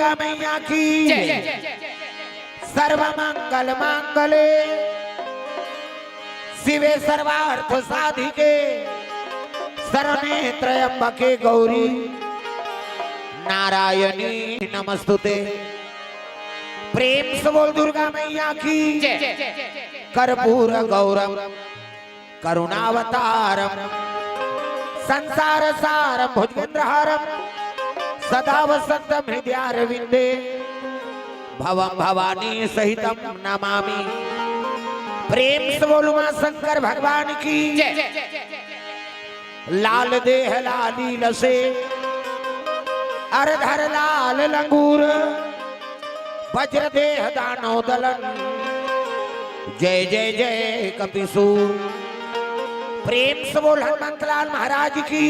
दुर्गा मैया की सर्व मंगल मांगले शिवे सर्वार्थ साधिके शरणे त्र्यंबके गौरी नारायणी नमस्तुते। प्रेम से बोल दुर्गा मैया की कर्पूर गौरम करुणावतारम संसार सारम भुजगेंद्रहारम सदा वसंतम हृदयारविंदे भवम भवानी सहितम नमामि। प्रेम से बोलो मां शंकर भगवान की लाल देह लाली लसे अरधर लाल लंगूर वज्र देह दानव दलन जय जय जय कपिसूर। प्रेम से बोल हनुमंतलाल महाराज की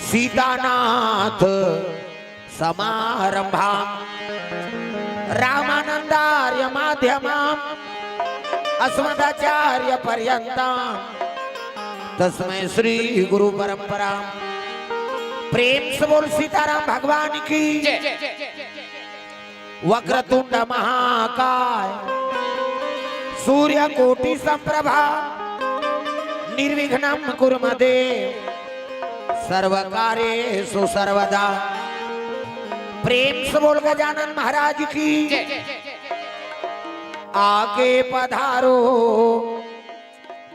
सीतानाथ समारंभा रामानंदार्य माध्यमाम अस्मदाचार्य पर्यंताम तस्मै श्री गुरु परंपरा। प्रेम से बोल सीताराम भगवान की वक्रतुंड महाकाय सूर्य कोटि संप्रभा निर्विघ्नं कुरु मे देव सर्वकार्येषु सर्वदा। प्रेम से बोल गजानन महाराज की आगे पधारो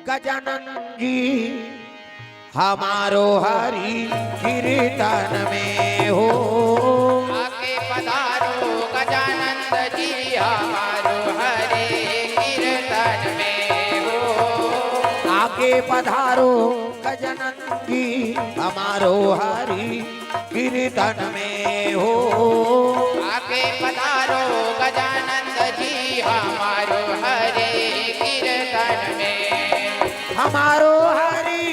गजानन जी हमारो हरि कीर्तन में हो। आगे पधारो गजानन जी हमारो हरि कीर्तन में हो। आगे पधारो गजानन जी हमारो हरि कीर्तन में हो। आगे पधारो गजानन जी हमारो हरि कीर्तन में हमारो हरि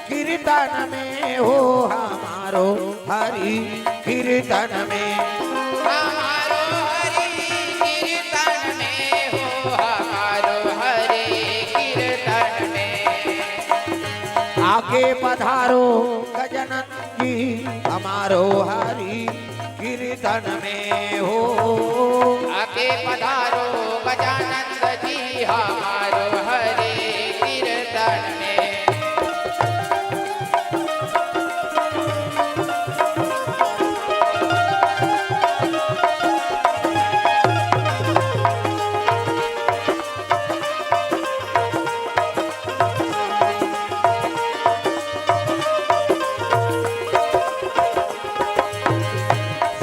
कीर्तन में हो। हमारो हरि कीर्तन में हमारो हरि कीर्तन में हो। हमारो हरि कीर्तन में आगे पधारो गजानन जी हमारो हरि कीर्तन में हो। आगे पधारो गजानन जी हमारो हरि कीर्तन में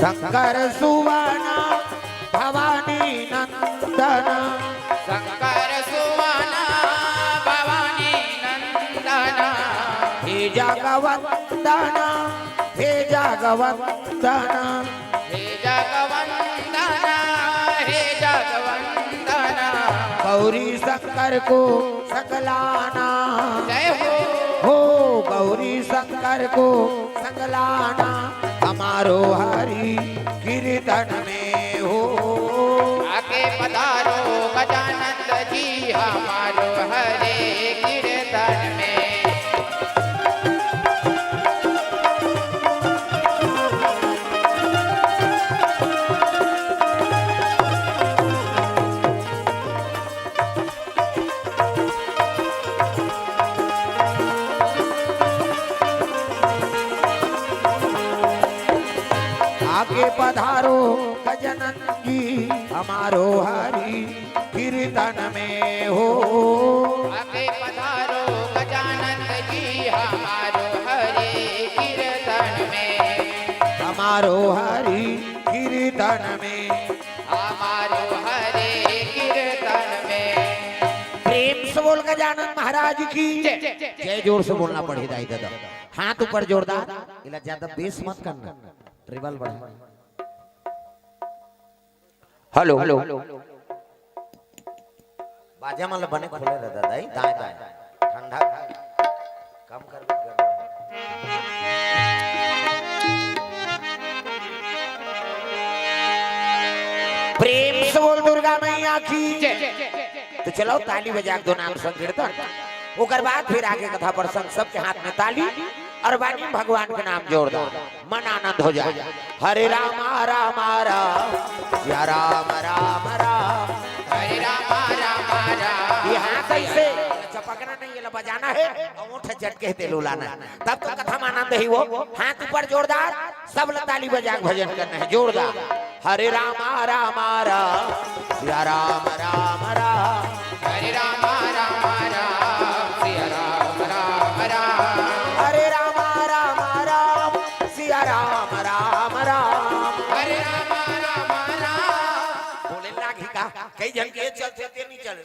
शंकर सुवना भवानी नंदन शंकर सुवना भवानी नंदन हे जगवंदन हे जगवंदन हे जगवंदन हे जगवंदन गौरी शंकर को सकलाना जय हो गौरी शंकर को सकलाना हमारो हरि कीर्तन में हो। आगे पधारो गजानन जी हमारो हरि कीर्तन में आगे पधारो गजानन जी हमारो हरि कीर्तन में हो। आगे पधारो गजानन जी हमारो हरि कीर्तन में हमारो हरि कीर्तन में हमारो हरि कीर्तन में प्रेम से बोल गजानन महाराज की जय। जोर से बोलना पड़े दाई दादा हाथ ऊपर जोरदार इला ज्यादा बेस मत करना ट्रिबल बढ़ा। हेलो बाजा मतलब बने खोले रहता दाई दाएं दाएं ठंडा कम कर दो प्रेम से बोल दुर्गा मैया की तो चलो ताली बजा दो नाम संकीर्तन ओकर बाद फिर आगे कथा प्रसंग सबके हाथ में ताली और वाणी भगवान के नाम जोड़ दो, मन आनंद हो जाए। हरे राम राम राम या राम राम राम, हरे राम राम राम। ये हाथ ऐसे चपकना नहीं, ये बजाना है और मुठ झटके तेलू लाना, तब तो कथा में आनंद ही वो। हाथ ऊपर जोरदार, सब ताली बजा के भजन करना है जोरदार। हरे राम राम राम या राम राम राम, हरे राम राम राम सिया राम राम राम। हरे राम राम राम सिया राम राम राम। हरे राम राम राम। बोले लागी का कई जन के चलते ते नहीं चल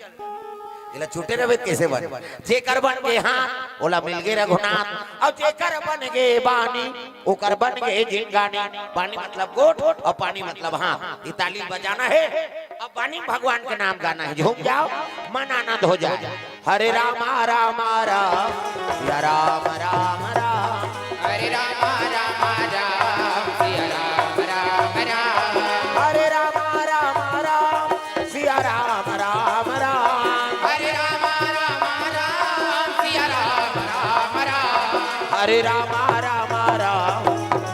इला छूटे रहे कैसे बन, जेकर बन गए हाँ ओला मिल गए रघुनाथ, और जेकर बन गए बानी ओकर बन गए जिंगानी। बानी मतलब गोट और पानी मतलब हाँ, ये ताली बजाना है। अब बानी भगवान के नाम गाना है, झूम जाओ मन आनंद हो जाए। हरे राम राम राम या राम राम राम, हरे राम राम राम सिया राम राम राम। हरे राम राम राम सिया राम राम राम, हरे राम राम राम सिया राम राम राम। हरे राम राम राम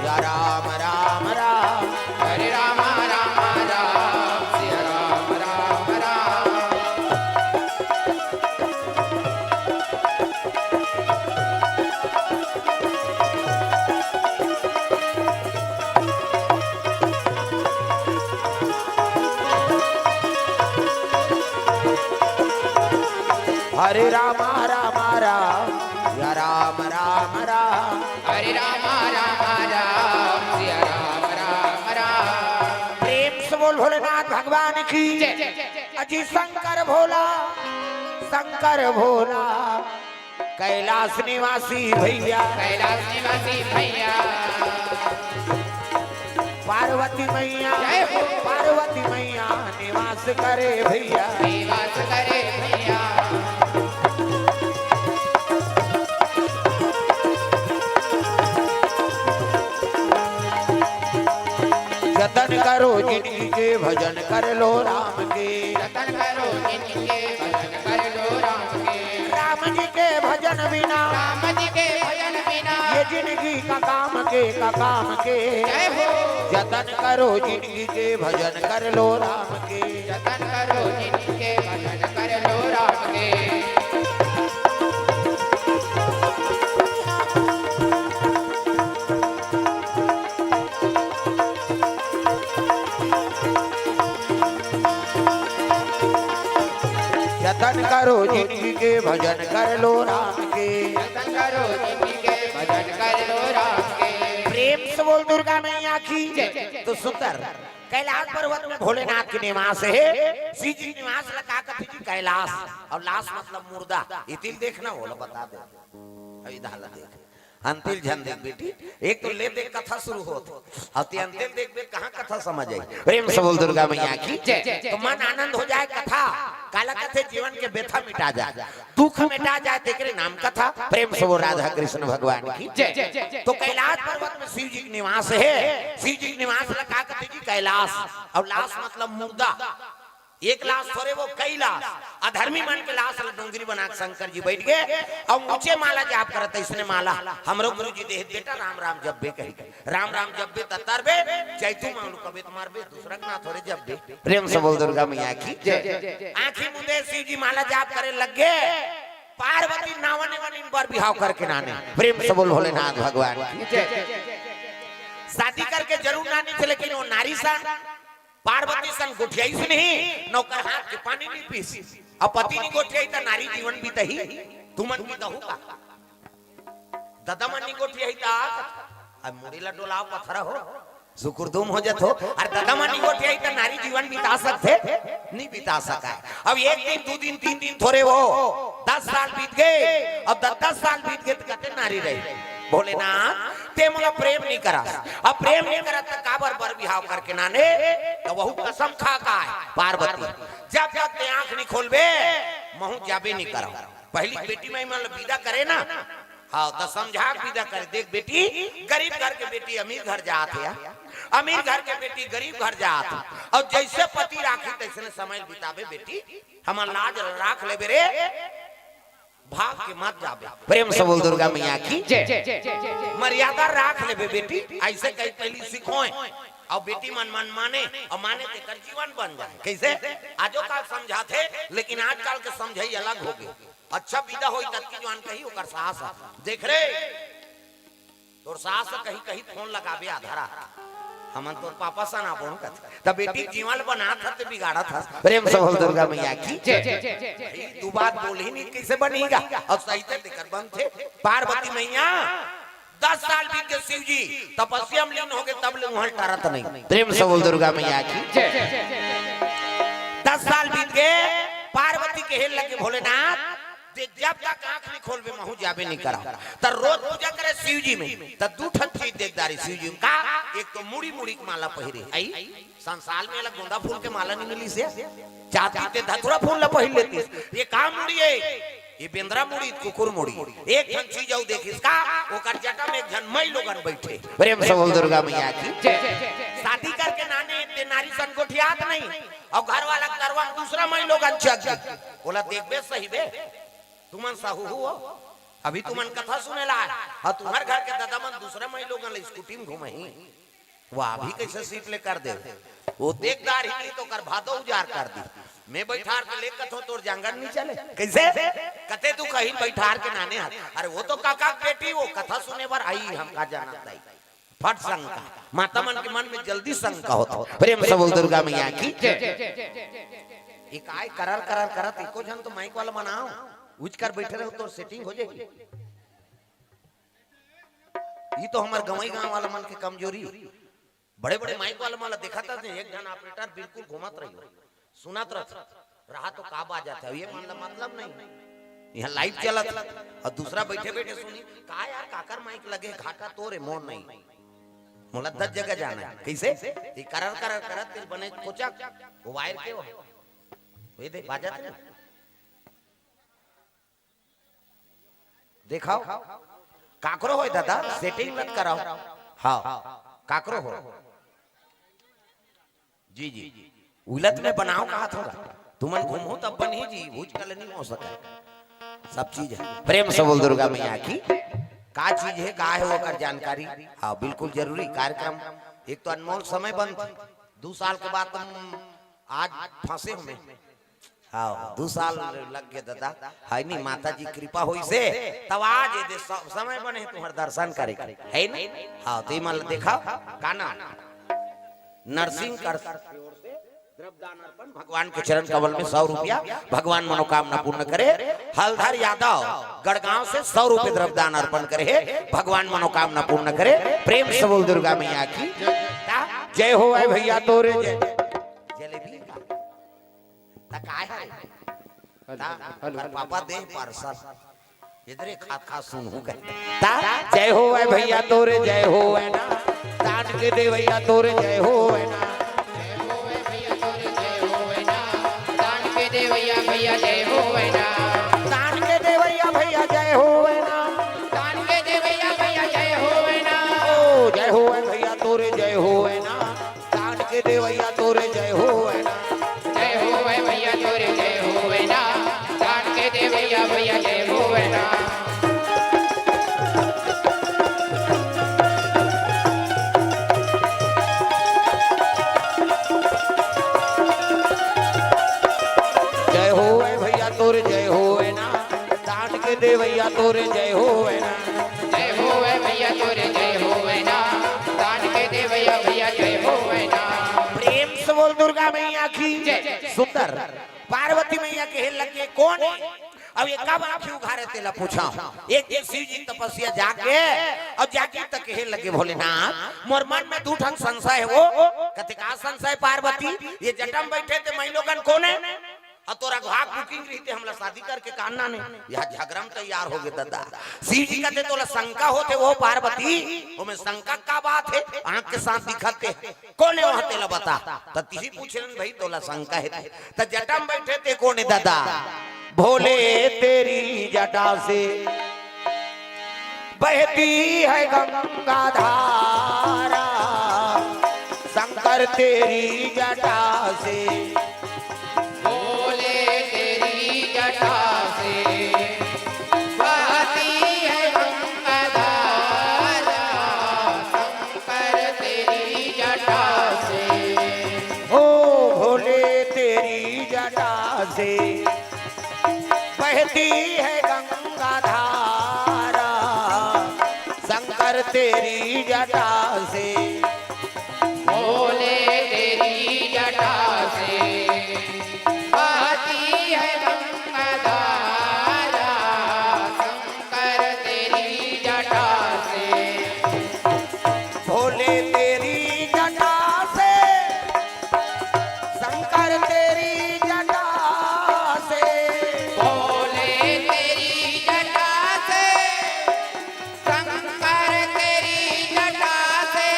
या राम राम राम, हरे राम राम राम सिया राम राम राम। हरे राम राम राम या राम राम राम, हरे राम राम राम सिया राम राम राम। प्रेम से बोल भोलेनाथ भगवान की अजी शंकर भोला, शंकर भोला कैलाश निवासी भैया, कैलाश निवासी भैया पार्वती मैया, जय हो। पार्वती मैया निवास करे भैया। निवास करे भैया। जतन करो जिनकी के भजन कर लो राम के, जतन करो जिनके भजन कर लो राम के। राम जी के भजन बिना राम जी के भजन बिना ये जिंदगी का काम के। जय हो। जतन करो जिंदगी के भजन कर लो राम के, जतन करो जिनके भजन कर लो राम के। जतन करो जिंदगी के भजन कर लो राम के। जतन करो जिनके भजन कर लो राम के। प्रेम से बोल दुर्गा मैया की तो सुंदर कैलाश पर्वत में भोलेनाथ के निवास है। श्री जी निवास लगा कथी जी कैलाश, और लाश मतलब मुर्दा। इतिल देखना बोलो बता दे, अभी धाला देख अंतिल झन देख बेटी, एक तो ले देख कथा शुरू होत और ते अंतिल देख देख कहां कथा समझ आई। प्रेम से बोल दुर्गा मैया की तो मन आनंद हो जाए। कथा काला कथे जीवन के व्यथा मिटा जाए, दुख मिटा जाए, तेरे नाम कथा। प्रेम से बोल राधा कृष्ण भगवान की तो कैलाश पर्वत में शिव जी निवास है। शिव जी निवास लगा कथे जी कैलाश, और लाश मतलब मुर्दा। एक लाश थोड़े वो कई लाश, अधर्मी मन के लाश डोंगरी बना के शंकर जी बैठ गए और ऊंचे माला जाप करते। इसने माला हमरो गुरु जी देह बेटा राम राम जब बे कही, राम राम जब बे ततर बे चैतू मानु कबे तुम्हार बे दूसरा ना थोड़े जब बे। प्रेम से बोल दुर्गा मैया की आंखी मुंदे शिव जी माला जाप करे लग गए। पार्वती नावन वन इन पर बिहाव करके नाने। प्रेम से बोल भोलेनाथ भगवान की शादी करके जरूर नानी थे, लेकिन वो नारी सन पार्वती सन गोठियाई से नहीं, नौकर हाथ के पानी नहीं पीसी, अब पति नहीं गोठियाई तो नारी जीवन बीतही, तुमन बीतहु का दादा मन नहीं गोठियाई ता अब मुड़ीला डोलाव पत्थर हो सुकुरदुम हो जत हो, और दादा मन नहीं गोठियाई तो नारी जीवन बिता सकते नहीं बिता सका है। अब एक दिन दो दिन तीन दिन थोड़े वो 10 साल बीत गए, अब 10 साल बीत गए तो कहते नारी रही। भोलेनाथ ते मोला प्रेम नहीं करा, अब प्रेम नहीं करा तो काबर बर बिहाव करके नाने, तो वहु कसम खा का है पार्वती जब तक ते आंख नहीं खोलबे महू जाबे नहीं करा। पहली बेटी में मन विदा करे ना, हाँ तो समझा विदा करे। देख बेटी गरीब घर के बेटी अमीर घर जात है, अमीर घर के बेटी गरीब घर जात, और जैसे पति राखी तैसे समय बितावे बेटी, हमार लाज राख ले बेरे। भाग के मत जाबे। प्रेम से बोल दुर्गा मैया की जय। मर्यादा राख ले बेटी, ऐसे कहीं पहली सीखोए और बेटी मन माने और माने ते कर जीवन बन जाए। कैसे आजो काल समझाते, लेकिन आजकल के समझाई अलग हो गए। अच्छा विदा होई तक की जवान कही ओकर साहस देख रे तोर साहस कहीं कहीं फोन लगाबे आधारा हमन तोर पापा सा ना बोल कत तब बेटी जीवन बना था ते बिगाड़ा था। प्रेम से बोल दुर्गा मैया की जय। तू बात बोल ही नहीं कैसे बनेगा। और सही से दिक्कत बन थे पार्वती मैया 10 साल बीत गए, शिव जी तपस्या में लीन हो गए, तब ले वहां टरत नहीं। प्रेम से बोल दुर्गा मैया की जय। 10 साल बीत गए, पार्वती के हेल लगे भोलेनाथ देख जब तक आंख नहीं खोलबे महू जाबे नहीं करा। त रोज पूजा करे शिव जी में त दू ठन चीज देखदारी शिव जी का। एक तो मुड़ी मुड़ी की माला पहिरे आई संसार में अलग गोंदा फूल के माला नहीं मिली से चाहती ते धतुरा फूल ला पहिर लेती। ये काम मुड़ी है, ये बेंद्रा मुड़ी कुकुर मुड़ी एक जन चीज आउ देखिस का ओकर जटा में एक जन मई लोगन बैठे। प्रेम से बोल दुर्गा मैया की शादी करके नाने ते नारी सन गोठियात नहीं और घर वाला करवा दूसरा मई लोगन चक बोला देखबे सही बे तुमन साहू हुआ अभी तुमन कथा सुने ला और तुम्हार घर के दादा मन दूसरा मई लोगन ले स्कूटी में घुमही वाह भी कैसे सीट ले कर दे वो देखदार ही नहीं तो कर भादो उजार कर दी। मैं बैठार के लेकर हो तोर जांगन नहीं चले कैसे कते तू कहीं बैठार के नाने हाथ। अरे वो तो काका बेटी वो कथा सुने पर आई हमका जाना ताई फट शंका माता मन के मन में जल्दी शंका होता। प्रेम से बोल दुर्गा मैया की एक आय करर करर करत एको जन तो माइक वाला मनाओ उच कर बैठे रहो तो सेटिंग हो जाएगी। ये तो हमारे गवई गांव वाला मन की कमजोरी। बड़े बड़े माइक वाला माला देखा था एक जन ऑपरेटर बिल्कुल घुमत रही सुनत रहा तो का बात जाता है ये मतलब नहीं यहाँ लाइव चलत और दूसरा बैठे बैठे सुनी का यार काकर माइक लगे घाटा तोरे मोर नहीं मोला 10 जगह जाना है कैसे ये करर करर करत तेल बने कोचा वो वायर के हो ये दे बाजत है देखाओ काकरो हो दादा सेटिंग मत कराओ। हाँ काकरो हो जी जी उलट में बनाओ कहा थोड़ा तुमन घूमो तब बनी जी भूज कल नहीं हो सका सब चीज है। प्रेम से बोल दुर्गा मैया की का चीज है का है वो कर जानकारी। हाँ बिल्कुल जरूरी कार्यक्रम एक तो अनमोल समय बंद 2 साल के बाद तुम आज फंसे हमें। हाँ 2 साल लग गए दादा है नहीं माता जी कृपा हुई से तब आज ये समय बने तुम्हारे दर्शन करे है नहीं। हाँ तो mal देखा काना नरसिंह कर द्रव्यदान अर्पण भगवान के चरण कमल में 100 रुपया भगवान मनोकामना पूर्ण करे। हलधर यादव गढ़गांव से 100 रुपये द्रव्यदान अर्पण करे भगवान मनोकामना पूर्ण करे। प्रेम से बोल दुर्गा मैया की जय हो भैया तोरे जय जलेबी पापा दे पार्सल इधर खा सुनू जय हो भैया तोरे जय हो ना तान के दे भैया तोरे जय हो ना भैया जय हो ना तान के दे भैया जय हो ना तान के दे भैया जय हो ना ओ जय हो भैया तोरे जय हो ना तान के दे भैया तोरे जय हो ना जय हो भैया तोरे जय हो ना तान के दे भैया जय हो ना। तोरे जय हो ना तान के दे भैया तोरे जय हो ना जय हो भैया तोरे जय हो ना तान के दे भैया जय हो ना। प्रेम से बोल दुर्गा मैया की सुंदर पार्वती मैया के हेल लगे कौन अब ये कब आंखें उघारे तेला पूछा एक शिव जी तपस्या जाके और जाके तक हेल लगे भोलेनाथ मोर मन में 2 ठन संशय है वो कहते का संशय पार्वती ये जटम बैठे थे मैं लोगन कौन है और तोरा घाक बुकिंग रही थे हमला शादी करके कानना ने यह झगड़म तैयार हो गए दादा। शिव जी कहते तोला शंका होते वो पार्वती वो में शंका का बात है आंख के साथ दिखाते कौन है वहां तेला बता तो तिही पूछे भाई तोला शंका है तो जटम बैठे थे कौन है दादा भोले तेरी जटा से बहती है गंगा धारा शंकर तेरी जटा से भोले तेरी जटा से से बहती है गंगा धारा शंकर तेरी जटा से बोले तेरी जटा से बहती है गंगा धारा शंकर तेरी जटा से भोले तेरी जटा से शंकर तेरी जटा से बोले तेरी जटा से शंकर तेरी जटा से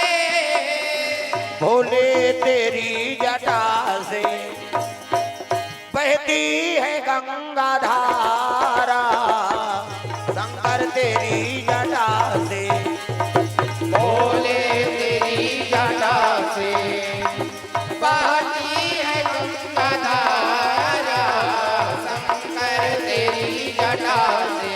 भोले तेरी जटा से बहती है गंगा धारा शंकर तेरी जटा से बोले तेरी जटा से बहती है गंगा धारा शंकर तेरी जटा से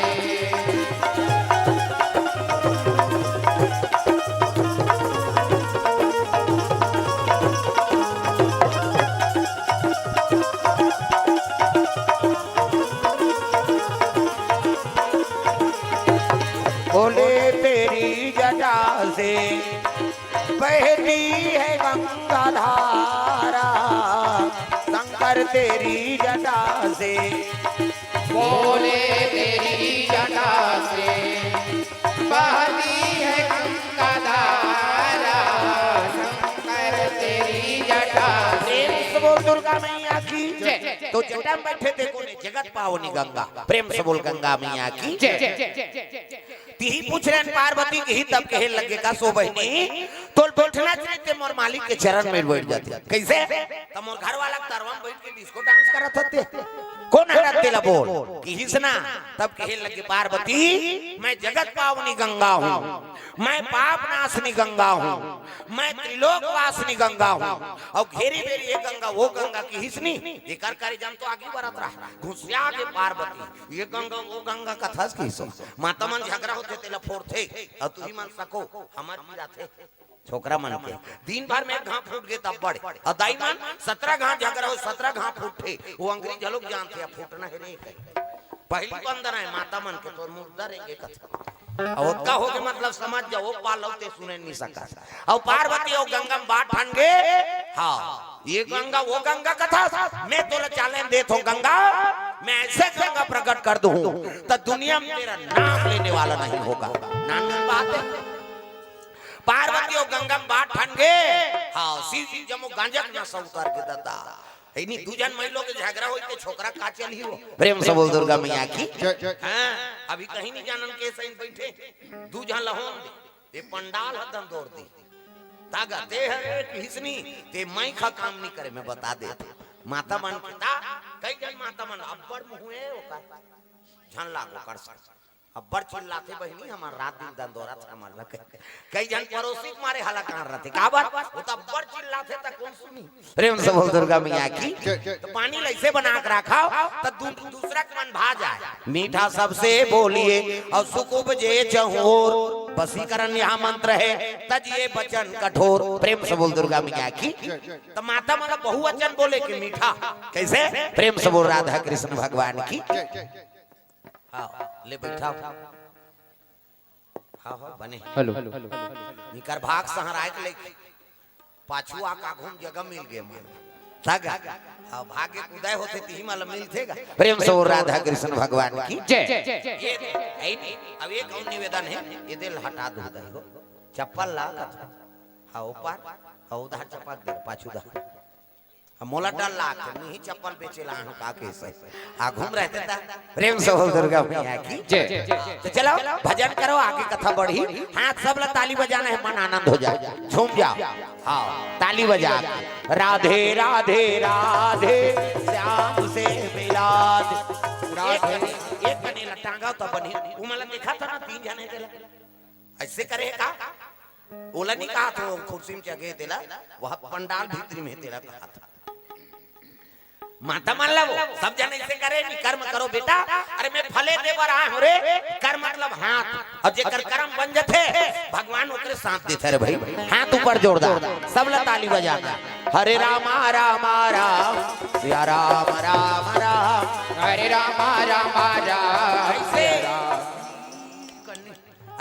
भोले तेरी जटा से बहती है गंगा धारा शंकर तेरी जटा से बोले तेरी जटा से बहती है गंगा धारा शंकर तेरी जटा से प्रेम से बोल दुर्गा मैया की तो जटा में बैठे थे कोने जगत पावनी गंगा प्रेम से बोल गंगा मैया की तिही पूछ रहे पार्वती की ही तब कहे लगे का सो बहनी तो बैठना चाहिए मोर मालिक के चरण में बैठ जाते कैसे तो मोर घर वाला तरवा में बैठ के डिस्को डांस करत होते कौन हरत तेला बोल कि हिसना तब कहे लगे पार्वती मैं जगत पावनी गंगा हूँ मैं पाप नाशनी गंगा हूँ मैं त्रिलोक वासनी गंगा हूँ और घेरी बेरी ये गंगा वो गंगा की हिसनी ये कर करे जम तो आगे बढ़त रहा घुसिया के पार्वती ये गंगा वो गंगा कथा की सो माता मन झगड़ा होते तेला फोड़ थे और तू ही मन सको हमार पीड़ा थे छोकरा मन के दिन भर में घाव फूट गए तब बड़े और दाई मन 17 घाव झगड़ा हो 17 घाव फूटे वो अंग्रेज लोग जानते हैं फूटना है रे पहली बंदर है माता मन के तो मुर्दा रहेंगे कथा और का हो के मतलब समझ जाओ पालौते सुने नहीं सका और पार्वती और गंगा में बात ठान गए हाँ ये गंगा वो गंगा कथा मैं तोला चैलेंज देता हूँ गंगा मैं ऐसे गंगा प्रकट कर दूं तो दुनिया में तेरा नाम लेने वाला नहीं होगा नाम बात है पार्वती और गंगा में बात ठान गए हाँ शिव जी जमो गांजा ना सब उतार के दाता इन्हीं दूजन महिलाओं के झगड़ा होते छोकरा का चली हो प्रेम से बोल दुर्गा मैया की हां अभी कहीं नहीं जानन के सही बैठे दूजन लहोन ये पंडाल हदम दौड़ दी तागा ते है किसनी ते मैं खा काम नहीं करे मैं बता दे माता मन पिता कई जन माता मन अब्बड़ मुहे ओका झन लागो कर सक अब्बड़ चिल्लाते बहनी हमार रात दिन दंदोरा था हमार लगे कई जन पड़ोसी मारे हला कहां रहते का बात वो तो अब्बड़ चिल्लाते त कौन सुनी प्रेम से बोल दुर्गा मैया की तो पानी ऐसे बना के रखा तो दूसरा के मन भा जाए मीठा सबसे बोलिए और सुख उपजे चहोर वशीकरण यहाँ मंत्र है तजिए बचन कठोर प्रेम से बोल दुर्गा मैया की तो माता मतलब बहुवचन बोले कि मीठा कैसे प्रेम से बोल राधा कृष्ण भगवान की ले बैठा हाँ बने हेलो निकर भाग सहराय के लेके पाछू आका घूम जगह मिल गए तागा अब भाग्य उदय होते ती माल मिलतेगा प्रेम से राधा कृष्ण भगवान की जय ये अब एक और निवेदन है ये दिल हटा दो दही को चप्पल ला हाँ ऊपर हाँ उधर चप्पल दे पाछू दा मोला डाल ला के नहीं चप्पल बेचे ला का के से आ घूम रहते था प्रेम से बोल दुर्गा मैया की जय तो चलो भजन करो आगे कथा बढ़ी हाथ सब ला ताली बजाना है मन आनंद हो जाए झूम जाओ हाँ ताली बजा राधे राधे राधे श्याम से मिला एक बने टांगा तो बनी वो मतलब देखा था ना 3 जने देला ऐसे करे का ओला नहीं कहा तो खुर्सी में चगे देला वह पंडाल भीतरी में देला कहा था माता मान लो सब जन ऐसे करे नहीं कर्म करो बेटा अरे मैं फले दे बर आए हो रे कर्म मतलब हाथ और जेकर कर्म बन जथे भगवान ओकरे साथ देते रे भाई हाथ ऊपर जोरदार सब ला ताली बजा हरे राम राम राम सिया राम राम मारा मारा ऐसे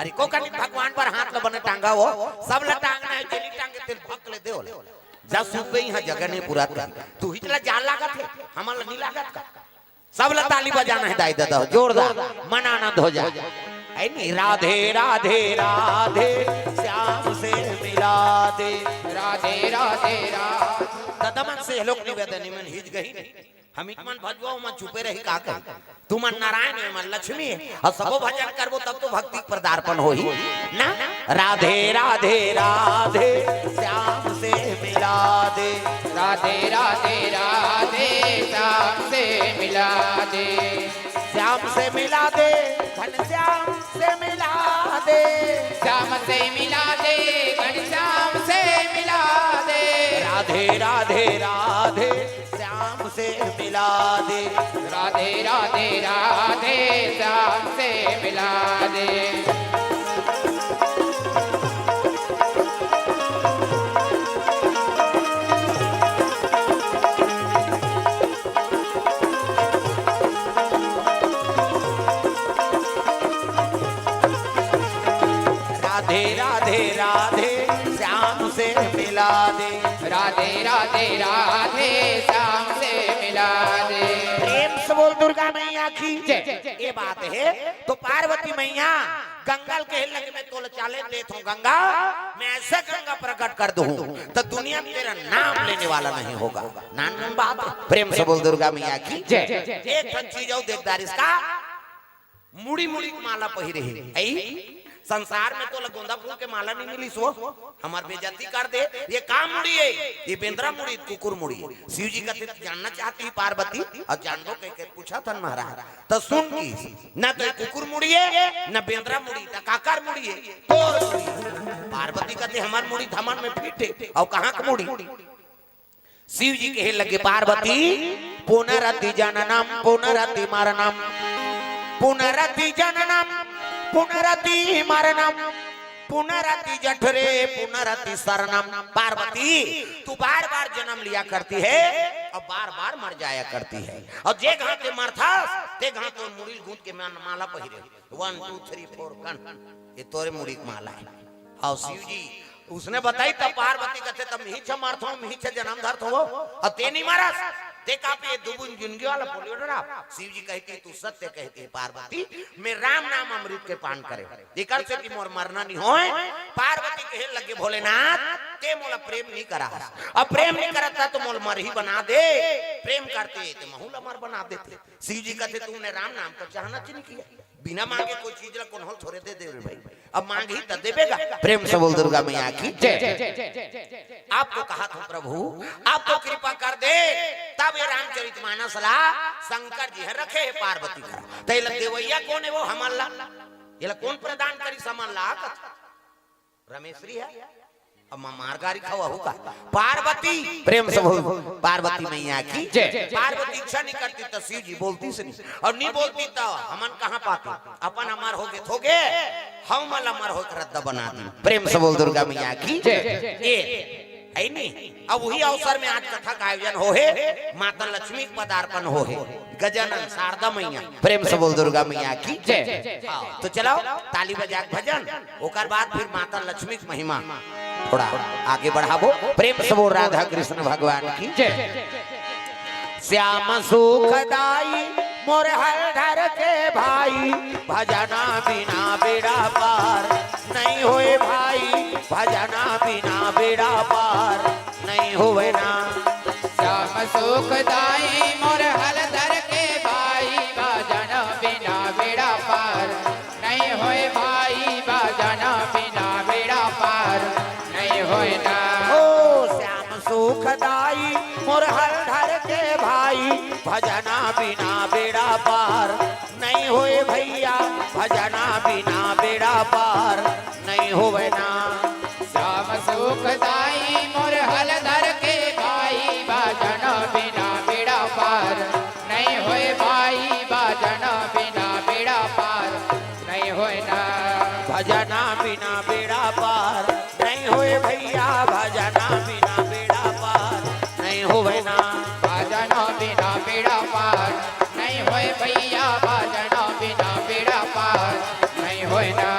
अरे को कनी भगवान पर हाथ ल बने टांगा हो सब ल टांगना है जेली टांगे तेल भक ले देओ जा सूख गई हां जगह नहीं पूरा कर तू ही चला जान लागत है हमल नहीं लागत का सब ल ताली बजाना है दाई दादा जोरदार मन आनंद हो जाए ऐ नहीं राधे राधे राधे श्याम से मिला दे राधे राधे राधे तदमन से लोक निवेदन मन हिज गई हम मन भजबो मन चुपे रही का कर तू मन नारायण है मन लक्ष्मी है और सबो भजन करबो तब तो भक्ति पदार्पण होई ना राधे राधे राधे श्याम से मिला दे राधे राधे राधे श्याम से मिला दे श्याम से मिला दे घनश्याम से मिला दे श्याम से मिला दे घनश्याम से मिला दे राधे राधे राधे श्याम से मिला दे राधे राधे राधे श्याम से मिला दे राधे राधे राधे श्याम से मिला दे राधे राधे राधे श्याम से मिला दे प्रेम से बोल दुर्गा मैया की ये बात है तो पार्वती मैया गंगल के लगे में तोल चाले देत हूँ गंगा मैं ऐसा गंगा प्रकट कर दूं तो दुनिया में तेरा नाम लेने वाला नहीं होगा नान बात है। प्रेम से बोल दुर्गा मैया की एक चीज आओ देखदार इसका मुड़ी मुड़ी माला पहिरे है संसार में तो गोंदा फूल के माला नहीं मिली सो हमार बेइज्जती कर दे ये काम मुड़ी है ये बेंद्रा मुड़ी कुकुर मुड़ी है शिव जी का जानना चाहती है पार्वती और जान दो कह के पूछा था महाराज तो सुन की न तो कुकुर मुड़ी है न बेंद्रा मुड़ी न काकर मुड़ी है तो पार्वती कहते हमार मुड़ी धमन में फिट है और कहाँ का मुड़ी शिव जी कहे लगे पार्वती पुनरति जननम पुनरति मरणम पुनरति जननम पुनरति मरणम पुनरति जठरे पुनरति शरणम पार्वती तू बार बार जन्म लिया करती है और बार बार मर जाया करती है और जे घाट के मरथास ते घाट तो मुड़ी गूंथ के माला पहिरे 1 2 3 4 कन ये तोरे मुड़ी की माला है और शिव जी उसने बताई तब पार्वती कहते तब ही छ मरथो ही छ जन्म धरत हो और ते नहीं मरस देखा पे ये दुबुन जिंदगी वाला पोलियो डरा शिव जी कहते तू सत्य कहते है पार्वती मैं राम नाम अमृत के पान करे एकर से कि मोर मरना नहीं होए पार्वती कहे लगे भोलेनाथ ते मोला प्रेम नहीं करा अब प्रेम नहीं करता तो मोल मर ही बना दे प्रेम करते तो महूल अमर बना देते शिव जी कहते तूने राम नाम का चाहना चिन्ह किया बिना मांगे कोई चीज ला कौन हो थोड़े दे दे भाई अब मांग ही तो देवेगा प्रेम से बोल दुर्गा मैया की आपको कहा था प्रभु आपको कृपा कर दे तब ये रामचरितमानस ला शंकर जी है रखे है पार्वती का तैला देवैया कौन है वो हमला ये कौन प्रदान करी समन ला रमेश्वरी है अब मारगारी खावा होगा पार्वती प्रेम से बोल पार्वती मैया की पार्वती इच्छा नहीं करती तो शिव जी बोलती से नहीं और नहीं बोलती तो हमन कहाँ पाते अपन अमर होगे थोगे हम मल अमर होकर रद्दा बना दी प्रेम से बोल दुर्गा मैया की ये है नहीं अब वही अवसर में आज कथा का आयोजन हो है माता लक्ष्मी का पदार्पण हो है गजानन शारदा मैया प्रेम से बोल दुर्गा मैया की तो चलाओ ताली बजा भजन ओकर बाद फिर माता लक्ष्मी की महिमा थोड़ा आगे बढ़ावो प्रेम से बोल राधा कृष्ण भगवान की श्याम सुखदाई मोर हर के भाई भजना बिना बेड़ा पार नहीं होए भाई भजना बिना बेड़ा पार नहीं होए ना श्याम सुखदाई मोर हलधर के भाई भजना बिना बेड़ा पार नहीं होए भाई भजना बिना बेड़ा पार नहीं होए ना ओ श्याम सुखदाई मोर हर के भाई भजना बिना बेड़ा पार नहीं होए भैया भजना बिना बेड़ा पार नहीं होवे ना श्याम सुखदाई मोर हलधर के भाई भजना बिना बेड़ा पार नहीं होए भाई भजना बिना बेड़ा पार नहीं होए ना भजना बिना बेड़ा पार नहीं होए भैया भजना बिना बेड़ा पार नहीं होवे ना भजन बिना बेड़ा पार नहीं होए भैया भजन बिना बेड़ा पार नहीं होए ना।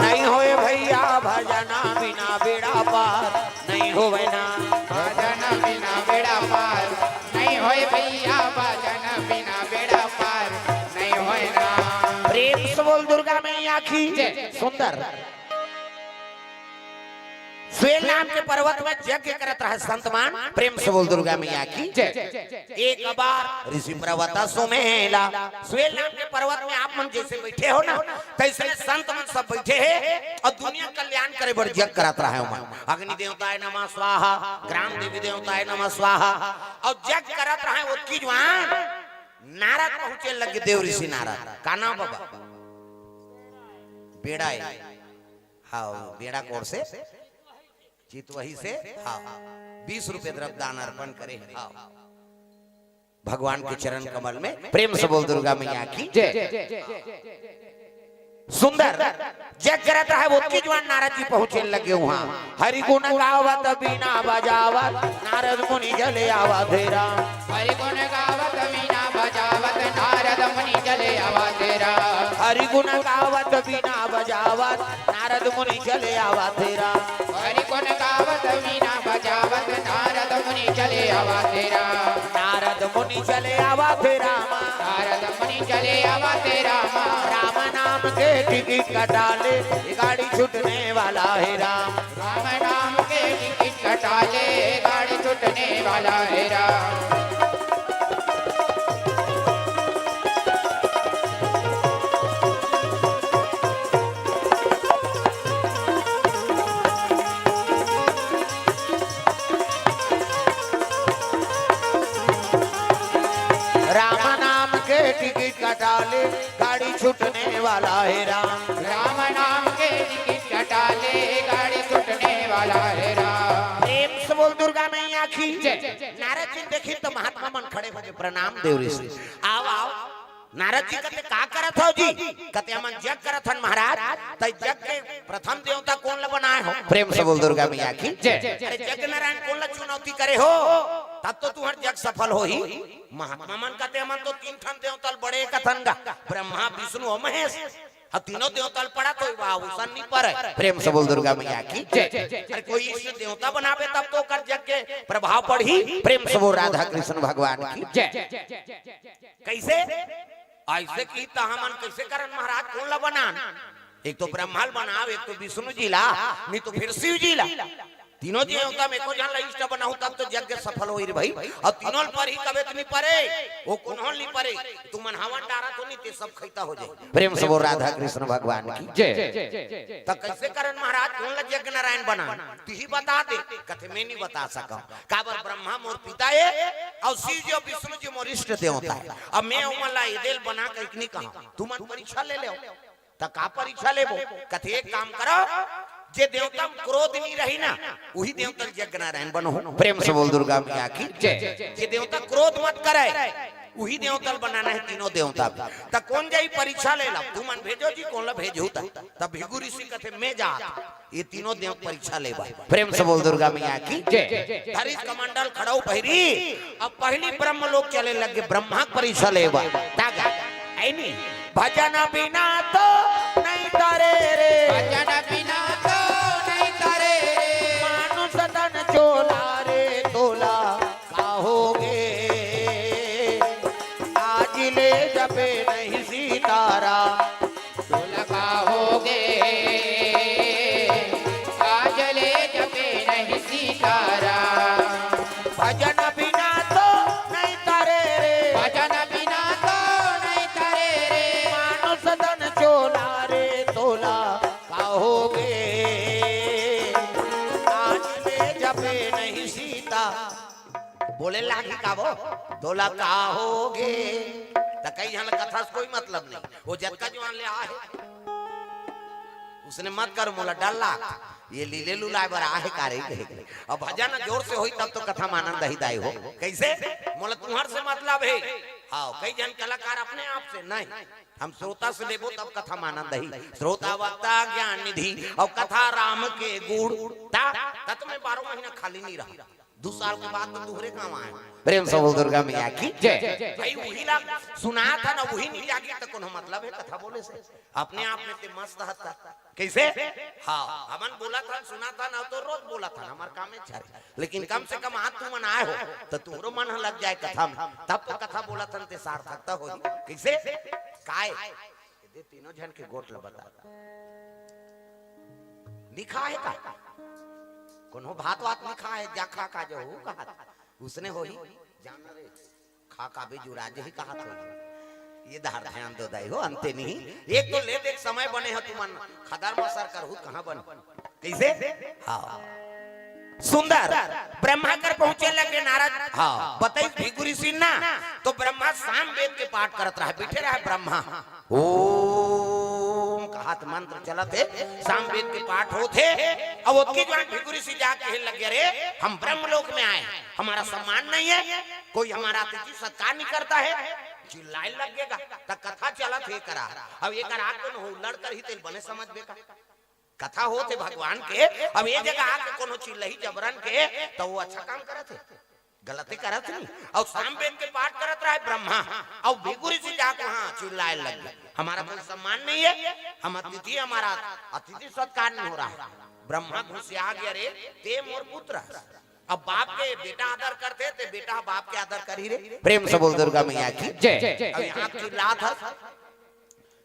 नहीं होए भैया भजना बिना बेड़ा पार नहीं होवे ना। भजन बिना बेड़ा पार नहीं होए भैया भजन बिना बेड़ा पार नहीं होए ना। प्रेम से बोल दुर्गा मैया की सुंदर। स्वेल नाम के पर्वत में यज्ञ करत रहे संतमान। प्रेम से बोल दुर्गा मैया की एक बार ऋषि पर्वत सुमेला। स्वेल नाम के पर्वत में आप मन जैसे बैठे हो ना तैसे संत मन सब बैठे हैं और दुनिया कल्याण करे बड़ यज्ञ करत रहे हो। अग्नि देवताय नमः स्वाहा, ग्राम देवी देवताय नमः स्वाहा और यज्ञ करत रहे। उसकी जवान नारद पहुंचे लगे, देव ऋषि नारद का नाम बाबा बेड़ा। हाँ बेड़ा कोर से चित वही से। हाँ 20 रुपए द्रव्य दान अर्पण करे। हाँ भगवान के चरण कमल में। प्रेम से बोल दुर्गा मैया की सुंदर। जग करत है वो की जवान नारद जी पहुंचे लगे वहां। हरि गुण गावत बीना बजावत नारद मुनि जले आवा तेरा। हरि गुण गावत बीना बजावत नारद मुनि जले आवा तेरा। हरि गुण गावत बीना बजावत नारद मुनि जले आवा तेरा। हरि गुण गावत बीना बजावत नारद मुनि चले आवा तेरा। नारद मुनि चले आवा तेरा। नारद मुनि चले आवा तेरा। राम नाम के टिकट कटाले गाड़ी छूटने वाला है राम। राम नाम के टिकट कटाले गाड़ी छूटने वाला है राम। टिकट कटाले गाड़ी छूटने वाला है राम। राम नाम के टिकट कटाले गाड़ी छूटने वाला है राम। प्रेम से बोल दुर्गा मैया की। नारद जी देखी तो महात्मा मन खड़े हो प्रणाम देव ऋषि। आओ आओ। नारद जी कहते का करत हो जी? कहते हम यज्ञ करत हन महाराज। तो यज्ञ के प्रथम देवता कौन ला बनाए हो? प्रेम से बोल दुर्गा मैया की। अरे यज्ञ नारायण कौन ला चुनौती करे हो? तब तो तुहर यज्ञ सफल हो ही। महात्मा मन कहते हमन तो 3 ठन देवता बड़े कथन गा, ब्रह्मा विष्णु और महेश। अब तीनों देवता पड़ा तो वाहुसन नहीं पर। प्रेम से बोल दुर्गा मैया की। अरे कोई इसे देवता बनावे तब तो कर यज्ञ के प्रभाव पड़ी। प्रेम से बोल राधा कृष्ण भगवान की। कैसे ऐसे की हमन कैसे करन महाराज कौन ला बनान? एक तो ब्रह्मा बनाव, एक तो विष्णु जी ला, नहीं तो फिर शिव जी ला। तीनों देवता में को जान ला इष्ट बनाऊ तब तो यज्ञ सफल होई रे भाई। और तीनों पर ही कबे नहीं परे वो कोनों नहीं परे। तू मन हवन डारा तो नहीं ते सब खैता हो जाए। प्रेम से बोल राधा कृष्ण भगवान की जय। तो कैसे करन महाराज कौन ला यज्ञ नारायण बना? तू ही बता दे। कथे मैं नहीं बता सका। काबर ब्रह्मा मोर पिता है और शिव जी और विष्णु जी मोर इष्ट देवता है। अब मैं उमला इदेल बना के इतनी कहा तू मन परीक्षा ले ले। तो का परीक्षा लेबो? कथे एक काम करो जे देवता क्रोध नहीं रही ना वही देवता यज्ञ नारायण बनो। प्रेम से बोल दुर्गा मैया की जय। जे देवता क्रोध मत करे वही देवता बनाना है तीनों देवता। तब कौन जाई परीक्षा ले ला? तू मन भेजो जी कौन ला भेजू? तब भिगु ऋषि कथे मैं जा ये तीनों देव परीक्षा लेबा। प्रेम से बोल दुर्गा मैया की जय। हरिश कमंडल खड़ाऊ पहिरी। अब पहली ब्रह्म लोग चले लगे ब्रह्मा परीक्षा लेबा। नहीं भजन बिना तो नहीं तारे रे। भजन बिना तो नहीं तारे रे। मानुष तन चोला रे तोला काहोगे। आज ले जपे नहीं सीतारा तोला काहोगे। आज ले जपे नहीं सीतारा। भजन बिना तो नहीं तारे रे। भजन बिना तो नहीं तारे रे। मानुष तन चोला रे तोला काहोगे। आज ले जपे नहीं सीता। बोले लागी का वो तोला काहोगे। तो कई जन कथा से कोई मतलब नहीं। वो जग का जवान ले आए उसने मत कर मोला डल्ला ये लीले लुलाए बर आहे का रे कहे अब भजन जोर से होई तब तो कथा मानंद ही दाई हो कैसे मोला तुम्हार से मतलब है हाँ कई जन कलाकार अपने आप से नहीं हम श्रोता से लेबो तब कथा मानंद ही श्रोता वक्ता ज्ञान निधि और कथा राम के गुण ता तत में 12 महीना खाली नहीं रहा 2 साल के बाद तो दूसरे काम आए प्रेम से बोल दुर्गा मैया की जय भाई वही ला सुना था ना वही नहीं जागी तो कोनो मतलब है कथा बोले से अपने आप में ते मस्त हता कैसे हाँ हमन बोला था सुना था ना तो रोज बोला था हमार काम में छा लेकिन कम से कम हाथ तू मन आए हो तो तोरो मन लग जाए कथा में तब तो कथा बोला था ते सार्थकता हो कैसे काय दे तीनों जन के गोट ल बता लिखा है का कोनो भात वात लिखा है जाखा का जो हो कहा उसने होई जान रे खा का भी जुड़ा जे ही कहा तो ये धार ध्यान दो दाई हो अंते नहीं एक तो ले देख समय बने हो तुमन खदार में सर कर हो कहां बन कैसे हां सुंदर ब्रह्मा कर पहुंचे लगे नारद हां बताई भिगुरी सिंह ना तो ब्रह्मा साम वेद के पाठ करत रहा बैठे रहा ब्रह्मा ओम का हाथ मंत्र चलत है साम वेद के पाठ होते अब उसकी जो भिगुरी सिंह जाके लगे रे हम ब्रह्मलोक में आए हमारा सम्मान नहीं है कोई हमारा अतिथि सत्कार नहीं करता है चिल्लाए लगेगा त कथा चलत है करा अब ये करा तो हो लड़कर ही तेल बने समझ बेका कथा होते भगवान के अब ये जगह आके कोनो चिल्लही जबरन के तो वो अच्छा काम करत है गलती करत नहीं और सामवेद के पाठ करत रहा है ब्रह्मा और भिगुरी से जाके हां चिल्लाए लग गए हमारा कोई सम्मान नहीं है हम अतिथि हमारा अतिथि सत्कार नहीं हो रहा है ब्रह्मा घुसिया गया रे ते मोर पुत्र अब बाप के बेटा आदर करते थे बेटा बाप के आदर कर ही रे प्रेम से बोल दुर्गा मैया की जय अब यहां की लात है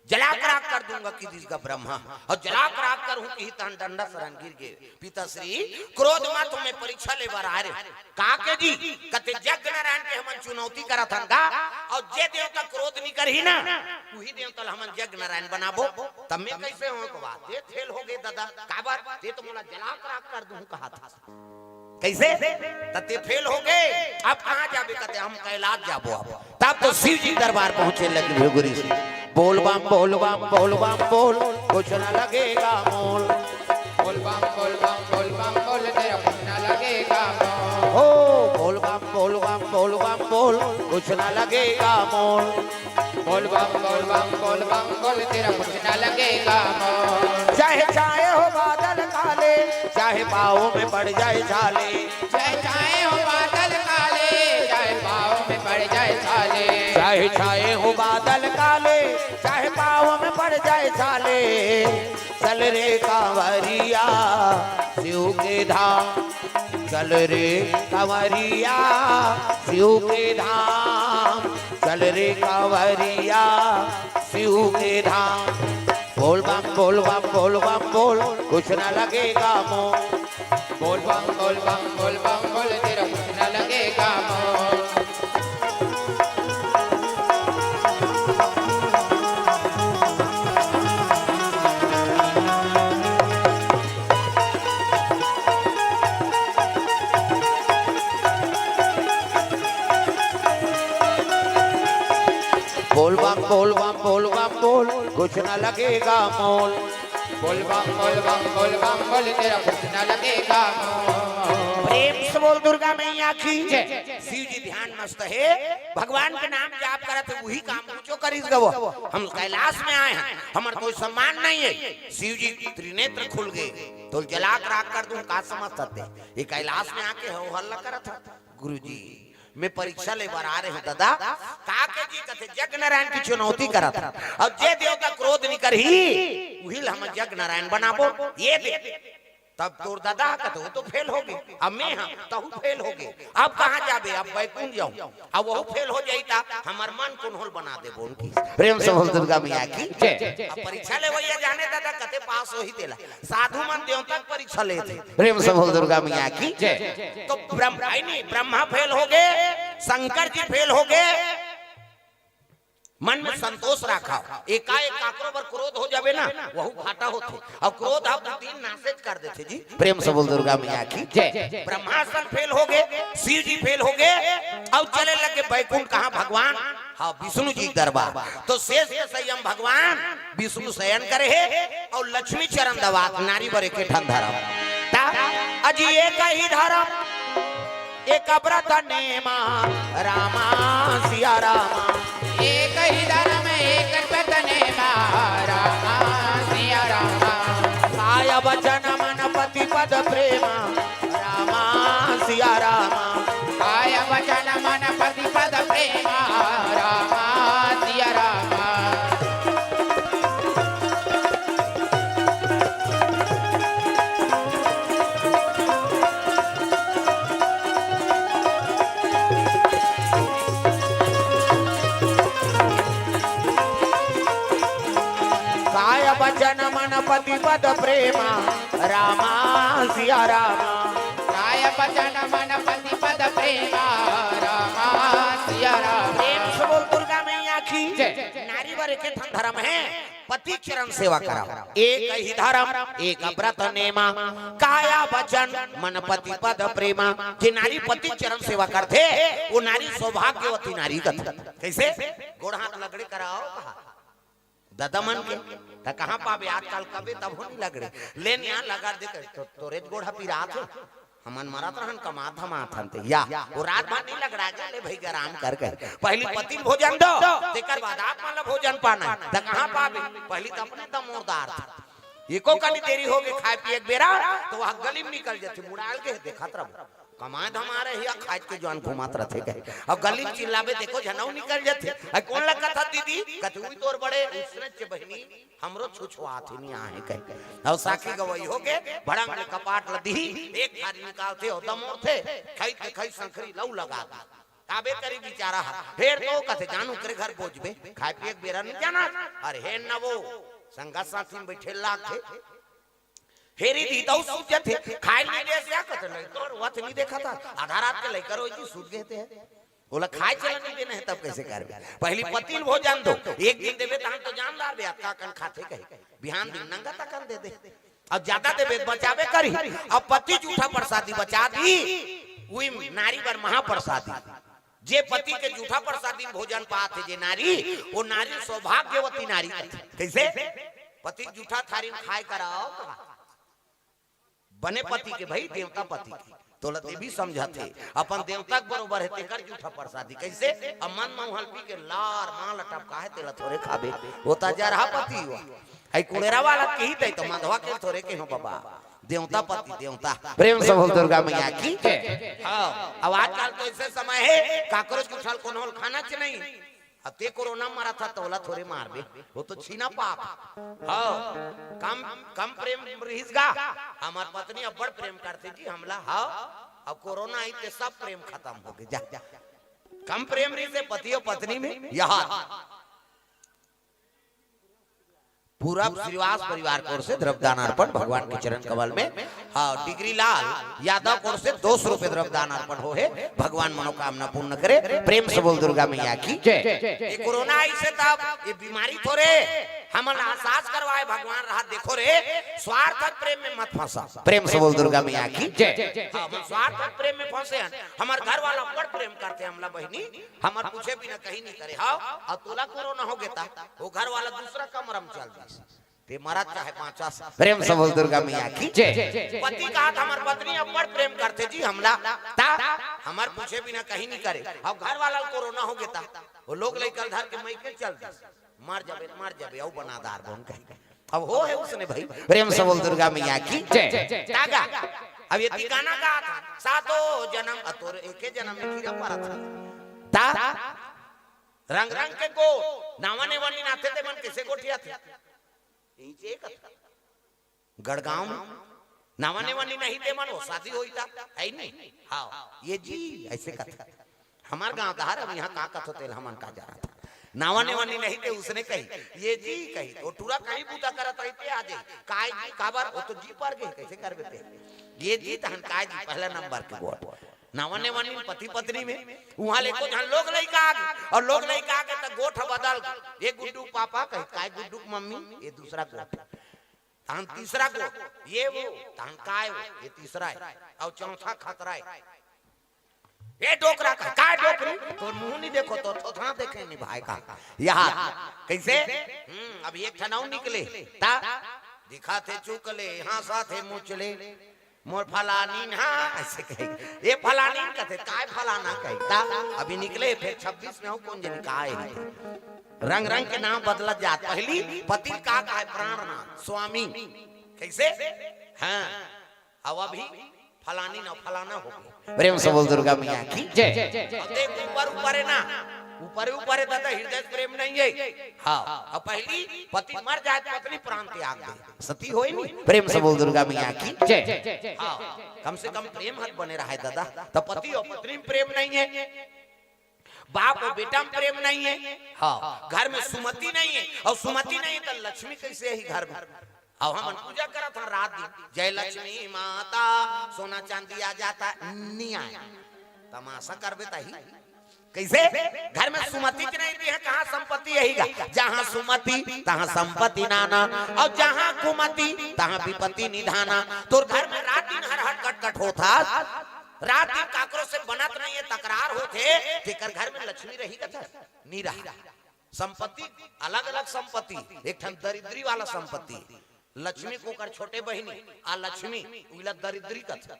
जला कराक कर दूंगा कि जिसका ब्रह्मा और जला कराक कर हूं कि तन डंडा शरण गिर गए पिताश्री क्रोध मत तुम्हें परीक्षा ले बार आ रे काके जी कते जग नारायण के हमन चुनौती करा था का और जे देवता क्रोध नहीं करही ना वही देवता हमन जग नारायण बनाबो तब में कैसे हो को बात ये फेल हो गए दादा का बात ये तो मोला जला कराक कर दूं कहा था कैसे तते फेल हो गए अब कहां जाबे कहते हम कैलाश जाबो अब तब तो शिव जी दरबार पहुंचे लगे भिगुरी से बोल बम बोल बम बोल बम बोल कुछ न लगेगा मोल बोल बम बोल बम बोल बम बोल तेरा कुछ न लगेगा मोल ओ बोल बम बोल बम बोल बम बोल कुछ न लगेगा मोल बोल बम बोल बम बोल बम बोल तेरा कुछ न लगेगा मोल चाहे चाहे हो बादल काले चाहे पाँव में पड़ जाए छाले चाहे हो बादल काले चाहे पाँव में पड़ जाए छाले चाहे छाए हो बादल काले चाहे पाँव में पड़ जाए छाले चल रे कांवरिया शिव के धाम चल रे कांवरिया शिव के धाम चल रे कांवरिया शिव के धाम बोल बम बोल बम बोल बम बोल कुछ न लगेगा मोल बोल बम बोल बम बोल बम बोल तेरा कुछ न लगेगा मोल बोल बम बोल बम बोल बम बोल कुछ न लगेगा मोल बोल बम बोल बम बोल बम बोल तेरा कुछ न लगेगा मोल प्रेम से बोल दुर्गा मैया की जय शिव जी ध्यान मस्त है भगवान के नाम जाप करत वही काम पूछो करिस गवो हम कैलाश में आए हैं हमार कोई सम्मान नहीं है शिव जी त्रिनेत्र खुल गए तो जलाक राख कर दूं का समझते ये कैलाश में आके हो हल्ला करत गुरुजी मैं परीक्षा ले बार आ रहे हूँ दादा काके जी कहते जग नारायण की चुनौती करा था अब जे देवता क्रोध नहीं करही वही हम जग नारायण बनाबो ये दे तब तोर दादा कहते वो तो फेल हो गए अब मैं हाँ तो फेल हो गए अब कहाँ जाबे अब बैकुंठ जाऊं अब वो फेल हो जाता हमार मन कुनहोल बना दे बोल की प्रेम से बोल दुर्गा मैया की जय अब परीक्षा ले भैया जाने दादा कहते पास हो ही देला साधु मन देवता परीक्षा लेते प्रेम से बोल दुर्गा मैया की जय तो ब्रह्मा नहीं ब्रह्मा फेल हो गए शंकर जी फेल हो गए मन में संतोष रखा एकाएक काकरो पर क्रोध हो जावे ना वहु घाटा होते और क्रोध आप दिन नाशेज कर देते जी प्रेम से बोल दुर्गा मैया की जय ब्रह्मास्त्र फेल हो गए शिव जी फेल हो गए अब चले लगे बैकुंठ कहाँ भगवान हाँ विष्णु जी दरबार। तो शेष के संयम भगवान विष्णु शयन करे है और लक्ष्मी चरण दबा नारी बर के ठन धरम ता अजी एक ही धरम एक व्रत नेमा रामा सिया रामा एक ही धर्म एक व्रत नेमा रामा सिया रामा काय वचन मन पति पद प्रेमा रामा सिया रामा काय वचन मन पति पद प्रेमा रामा सिया रामा काय वचन मन पति पद प्रेमा रामा सिया रामा काय वचन मन पति पद प्रेमा रामा सिया रामा प्रेम से बोल दुर्गा मैया की जय। नारी वर के धर्म है पति चरण सेवा करा एक ही धर्म एक व्रत नेमा काया वचन मन पति पद प्रेमा जे नारी पति चरण सेवा करते वो नारी सौभाग्यवती नारी कथ कैसे गोड़ हाथ लगड़े कराओ दादा मन के त कहां पावे आजकल कबे तब होनी लगड़े लेन यहां लगा दे तो तोरे गोड़ा पिरात हमन मरत रहन कमात हम आथन या वो रात भर नहीं लग रहा ले भाई आराम कर पहली पति भोजन दो तेकर बाद आप मतलब भोजन पाना त कहां पावे पहली तो अपने दम मुर्दार एको कनी देरी हो गई खाए पिए बेरा तो वहां गली में निकल जाते मुड़ाल के देखत रह कमाए हमारे हिया खाज के जवान घुमात रहते गए अब गली में चिल्लावे देखो जनऊ निकल जाते अ कौन लगा था दीदी कतुई तोर बड़े उसने चे बहनी हमरो छुछुआत ही नहीं आए कह और साखी गवई हो गए बड़ा में कपाट लदी एक थारी निकालते हो दमोर थे खाई संखरी लऊ लगा काबे करी बेचारा फिर तो कथे जानू करे घर पहुंचबे खाए पिए बेरा नहीं जाना अरे हे नवो संगा साथी में बैठे लाग थे फेरी दी तो सूझ थे खाई नहीं दे क्या कहते नहीं तो वत नहीं देखा था आधा रात के लेकर हो जी सूझ गए थे बोला खाए चला नहीं देना है तब कैसे कर पहली पतिल भोजन दो एक दिन देवे तो हम तो जानदार बे का कन खाते कहे बिहान दिन नंगा तकन दे दे अब ज्यादा देवे बचावे करी अब पति जूठा प्रसादी बचा दी वही नारी पर महाप्रसादी जे पति के जूठा प्रसादी भोजन पाते जे नारी वो नारी सौभाग्यवती नारी कैसे पति जूठा थारी में खाए कराओ बने पति के भाई देवता पति की तोला देवी समझाते अपन देवता के बरोबर है तेकर जूठा प्रसादी कैसे अमन महल पी के लार माल टपका है तेला थोड़े खाबे वो ता जरहा पति हुआ आई कुड़ेरा वाला के ही दे तो माधवा के थोड़े के हो बाबा देवता पति देवता प्रेम से बोल दुर्गा मैया की हां अब आजकल तो ऐसे समय है काकरोच उछल कोन होल खाना च नहीं अब ते कोरोना मारा था तोला थोड़े मार दे वो तो छीना पाप हाँ कम प्रेम रिहिसगा हमार पत्नी अब बड़ प्रेम करते जी हमला हाँ अब कोरोना आई ते सब प्रेम खत्म हो गए जा कम प्रेम रही से पति और पत्नी में यहाँ पूरा श्रीवास परिवार की ओर से द्रव्यदान अर्पण भगवान के चरण कमल में हाँ डिग्री लाल यादव की ओर से 200 रुपए द्रव्यदान अर्पण हो है भगवान मनोकामना पूर्ण करे प्रेम से बोल दुर्गा मैया की ये कोरोना आई से तब ये बीमारी थोड़े हम एहसास करवाए भगवान रहा देखो रे स्वार्थ प्रेम में मत फंसा प्रेम से बोल दुर्गा मैया की स्वार्थ प्रेम में फंसे हमार घर वाला बड़ प्रेम करते हमला बहनी हमार पूछे भी ना कहीं नहीं करे हाँ और तोला कोरोना हो गया वो घर वाला दूसरा कमरम चल दी ते मरा चाहे 50 प्रेम से बोल दुर्गा मैया की पति का हाथ हमार पत्नी अब बड़ प्रेम करते जी हमला ता हमार पूछे भी ना कहीं नहीं करे अब घर वाला कोरोना हो गया वो लोग लेकर घर के मई के चल दी मार जाबे औ बनादार बन कहीं अब हो है उसने भाई प्रेम से बोल दुर्गा मैया की तागा अब ये ठिकाना का था सातों जन्म अतोर एके जन्म में कीड़ा मारा था ता रंग रंग के को नावने वाली नाथे ते मन कैसे गोठिया थे नीचे एक गड़गांव में नावने वाली नहीं थे मन वो शादी हुई था है नहीं हाँ ये जी ऐसे कथा हमार गांव धार अब यहाँ का कथ होते हमन का जा रहा था नावने वाली नहीं थे उसने कही ये जी कही तो टूरा कहीं पूजा करत रहते आ जाए काय जी काबर वो तो जी पर गए कैसे कर देते ये जी तहन काय जी पहला नंबर के वोट नावने वाली पति पत्नी में वहां लेको जहां लोग लइका आगे और लोग लइका आगे तो गोठ बदल ये गुड्डू पापा कही काय गुड्डू मम्मी ये दूसरा गोठ तहन तीसरा गोठ ये वो तहन काय वो ये तीसरा है और चौथा खतरा है ये डोकरा का काय डोकरी तोर मुंह नहीं देखो तो थोथा देखे नहीं भाई का यहाँ कैसे अब एक ठनाव निकले ता दिखा थे चुकले यहाँ साथे मुचले मोर फलानी ना ऐसे कहे ये फलानी कहते काय फलाना कहे ता अभी निकले फिर 26 में हो कौन जन काय रंग रंग के नाम बदलत जात पहली पति का है प्राणनाथ स्वामी कैसे हाँ अब अभी फलानी ना फलाना हो गया प्रेम से बोल दुर्गा मैया की जय देख ऊपर ऊपर है ना ऊपर ऊपर है दादा हृदय प्रेम नहीं है हाँ अब पहली पति मर जाए तो पत्नी प्राण त्याग दे सती होई नहीं प्रेम से बोल दुर्गा मैया की जय हाँ कम से कम प्रेम हद बने रहा है दादा तो पति और पत्नी में प्रेम नहीं है बाप और बेटा में प्रेम नहीं है हाँ घर में सुमति नहीं है और सुमति नहीं है तो लक्ष्मी कैसे है घर में अब हम पूजा करा था रात दिन जय लक्ष्मी माता सोना चांदी आ जाता नहीं आया तमाशा कर देता ही कैसे घर में सुमति नहीं दी है कहाँ संपत्ति यही जहाँ सुमति तहाँ संपत्ति नाना और जहाँ कुमति तहाँ विपत्ति निधाना तो घर में रात दिन हर हट कट होता रात दिन काकरों से बनत नहीं है तकरार होते तेकर घर में लक्ष्मी रही कथा नहीं रहा संपत्ति अलग अलग संपत्ति एक ठन दरिद्री वाला संपत्ति लक्ष्मी को कर छोटे बहिनी आ लक्ष्मी उला दरिद्री कथा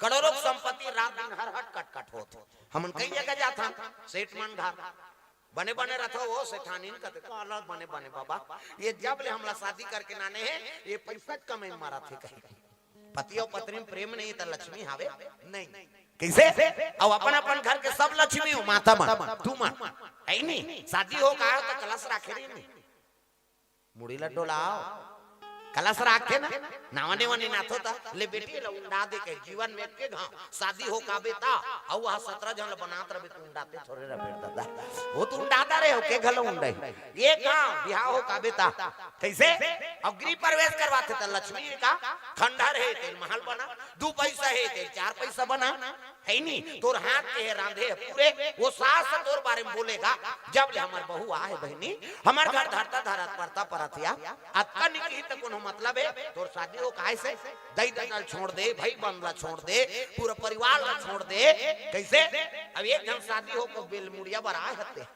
करोड़ों संपत्ति रात दिन हर हट कट कट होते हम कई जगह जाता सेठ मन घर बने बने रखो वो सेठानी कहते तो अलग बने बने बाबा ये जब ले हमला शादी करके नाने हैं ये पैसा कमे मारा थे कहीं पति और पत्नी में प्रेम नहीं तो लक्ष्मी हावे नहीं कैसे अब अपन अपन घर के सब लक्ष्मी हो माता मन तू मन है नहीं शादी हो का तो कलश रखे नहीं मुड़ी लड्डू लाओ कलश रखे ना नावने वने नाथ होता ले बेटी उंडा दे के जीवन में के घाव शादी हो का बेटा और वह 17 जन बनात रहे तू उंडाते थोड़े रे बेटा दादा वो तू उंडाता रहे हो के घलो उंडाई एक गांव बियाह हो का बेटा कैसे अब गृह प्रवेश करवाते तो लक्ष्मी का खंडहर है तेल महल बना 2 पैसा है तेल 4 पैसा बना है नहीं तोर हाथ के रांधे पूरे वो सास तोर बारे में बोलेगा जब ले हमार बहू आए बहनी हमार घर धरता धरत परता परतिया अतका निकली तो कोनो मतलब है तोर शादी हो काहे से दई दनल छोड़ दे भाई बंधला छोड़ दे पूरा परिवार ला छोड़ दे कैसे अब एक जन शादी हो को बेल मुड़िया बरा हते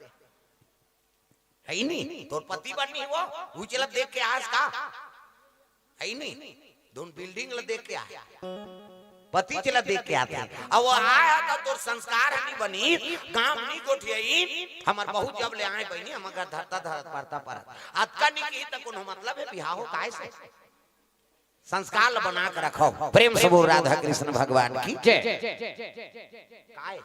है नहीं तोर पति बननी वो उचला देख के आज का है नहीं दोन बिल्डिंग ला देख के आया पति चला देख के आते अब वो आया तो तोर संस्कार नहीं बनी काम नहीं गोठियाई हमार बहू जब ले आए बहनी हम घर धरता धरत परता परत अतका नहीं की तो कोनो मतलब है बियाह हो काहे से संस्कार बना के रखो प्रेम से बोल राधा कृष्ण भगवान की जय काय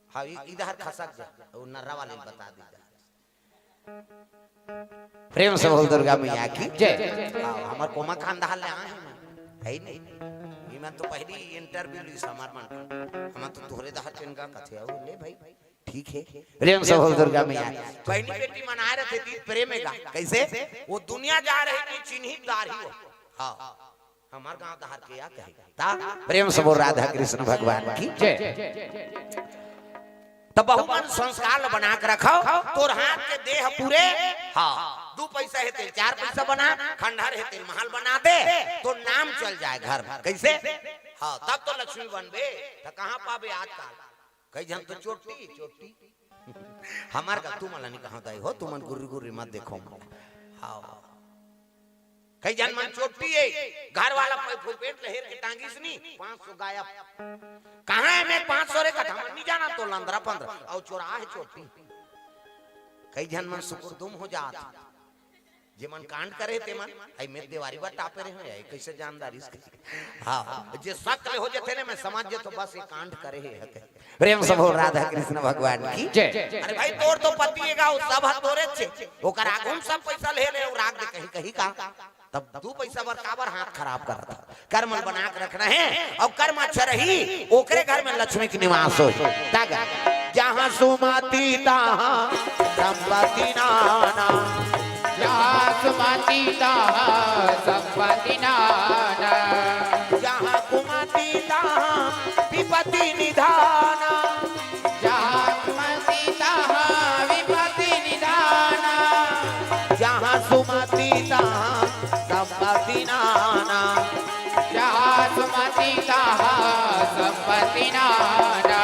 हाँ इधर खसक जा वो नर्रा वाले बता दीजिए प्रेम से बोल दुर्गा मैया की जय हमार कोमा खानदान ले आए है नहीं मैं तो पहली इंटरव्यू ली हमार मन हम तो तोहरे दहर चिनका कथे आओ ले भाई ठीक है प्रेम से बोल दुर्गा मैया पहली बेटी मनाए रहे थे प्रेमेगा कैसे वो दुनिया जा रही थी चिन्हित दार ही हां हमार गांव दहर के या कहेगा ता प्रेम से बोल राधा कृष्ण भगवान की जय तब बहुमन संस्कार बना के रखो तोर हाथ के देह पूरे हाँ 2 पैसा है तेल 4 पैसा बना खंडहर है तेल महल बना दे तो नाम चल जाए घर कैसे हाँ तब तो लक्ष्मी बनबे तो कहाँ पाबे आजकल कई जन तो चोटी हमार का तू मला नहीं कहाँ दाई हो तुम मन गुर्री गुर्री मत देखो हाँ कई जन मन चोटी है घर वाला पेट लहेर के टांगिस नहीं 500 गायब कहाँ है मैं 500 रे कथा नहीं जाना तो 15 और चोरा है चोटी कई जन मन सुकुर दुम हो जात जे मन कांड करे ते मन आई में देवारी बा टापे रहे है कैसे जानदारी इसके हां जे शक हो जथे ने मैं समझ जे तो बस ये कांड करे है प्रेम से बोल राधा कृष्ण भगवान की जय अरे भाई तोर तो पति एगा सब हाथ तोरे छे ओकर आगुम सब पैसा ले ले और राग दे कहीं कहीं का तब 2 पैसा बर काबर हाथ खराब कर रहा कर्म बना के रखना है और कर्म अच्छा रही ओकरे घर में लक्ष्मी की निवास हो तागा जहां सुमति तहां संपत्ति नाना जहाँ सुमति तहाँ संपत्ति नाना जहां कुमति तहां विपत्ति निधाना जहाँ सुमति तहाँ विपत्ति निधाना जहां सुमति तहां संपत्ति नाना। जहाँ सुमति तहाँ संपत्ति नाना।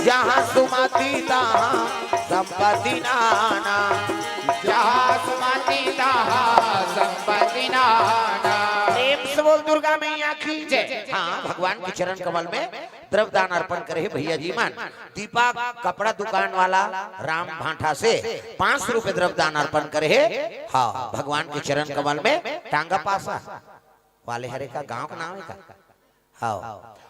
जहाँ सुमति तहाँ संपत्ति नाना। जहाँ सुमति तहाँ संपत्ति नाना। प्रेम से बोल दुर्गा मैया की जय। हाँ, भगवान के चरण कमल में द्रव्य दान अर्पण करे भैया जी मान। दीपा कपड़ा दुकान वाला राम भांठा से 5 रुपए द्रव्य दान अर्पण करे। हाँ, भगवान के चरण कमल में टांगा पासा वाले हरे का गांव का नाम है का। हाँ,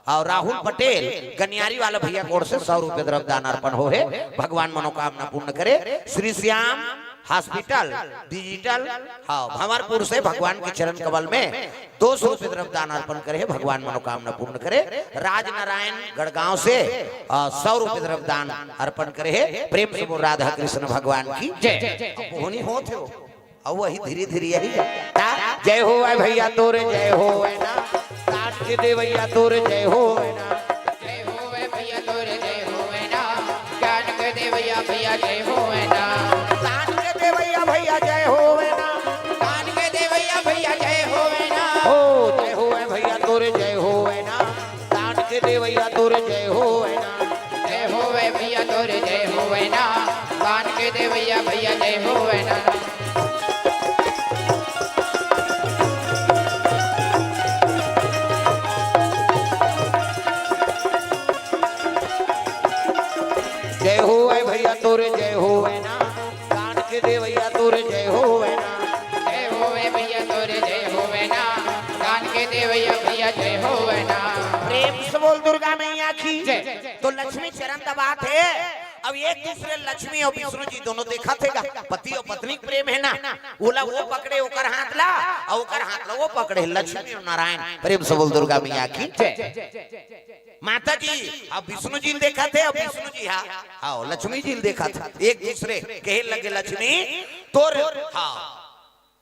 और राहुल पटेल गनियारी वाला भैया कोड से 100 रुपए द्रव्य दान अर्पण हो है। भगवान मनोकामना पूर्ण करे। श्री श्याम हॉस्पिटल डिजिटल हाँ भंवरपुर से भगवान के चरण कमल में 200 रुपए द्रव्य दान अर्पण करे। भगवान मनोकामना पूर्ण करे। राजनारायण गढ़गांव से 100 रुपए द्रव्य दान अर्पण करे। प्रेम से बोल राधा कृष्ण भगवान की जय। होनी होते हो अब वही धीरे धीरे यही जय हो भैया तोरे जय हो ना। काट के दे भैया तोरे जय हो ना। जय हो भैया तोरे जय हो ना। काट के दे भैया भैया जय हो ना। काट के दे भैया भैया जय हो ना। काट के दे भैया भैया जय हो ना। हो जय हो भैया तोरे जय हो ना। काट के दे भैया तोरे जय हो ना। जय हो भैया तोरे जय हो ना। काट के दे भैया भैया जय हो ना। जय हो भैया तोरे जय हो ना। काट के दे भैया तोरे जय हो ना। जय हो भैया तोरे जय हो ना। काट के दे भैया भैया जय हो ना। प्रेम से बोल दुर्गा मैया की जय। तो लक्ष्मी चरण दबात है। अब एक दूसरे लक्ष्मी और विष्णु जी दोनों देखा थे पति और पत्नी प्रेम है ना। बोला वो पकड़े ओकर हाथ ला और ओकर हाथ ला वो पकड़े। लक्ष्मी और नारायण प्रेम से बोल दुर्गा मैया की जय। माता जी अब विष्णु जी देखा थे और विष्णु जी हाँ लक्ष्मी जी देखा था। एक दूसरे कहे लगे लक्ष्मी तोर हाँ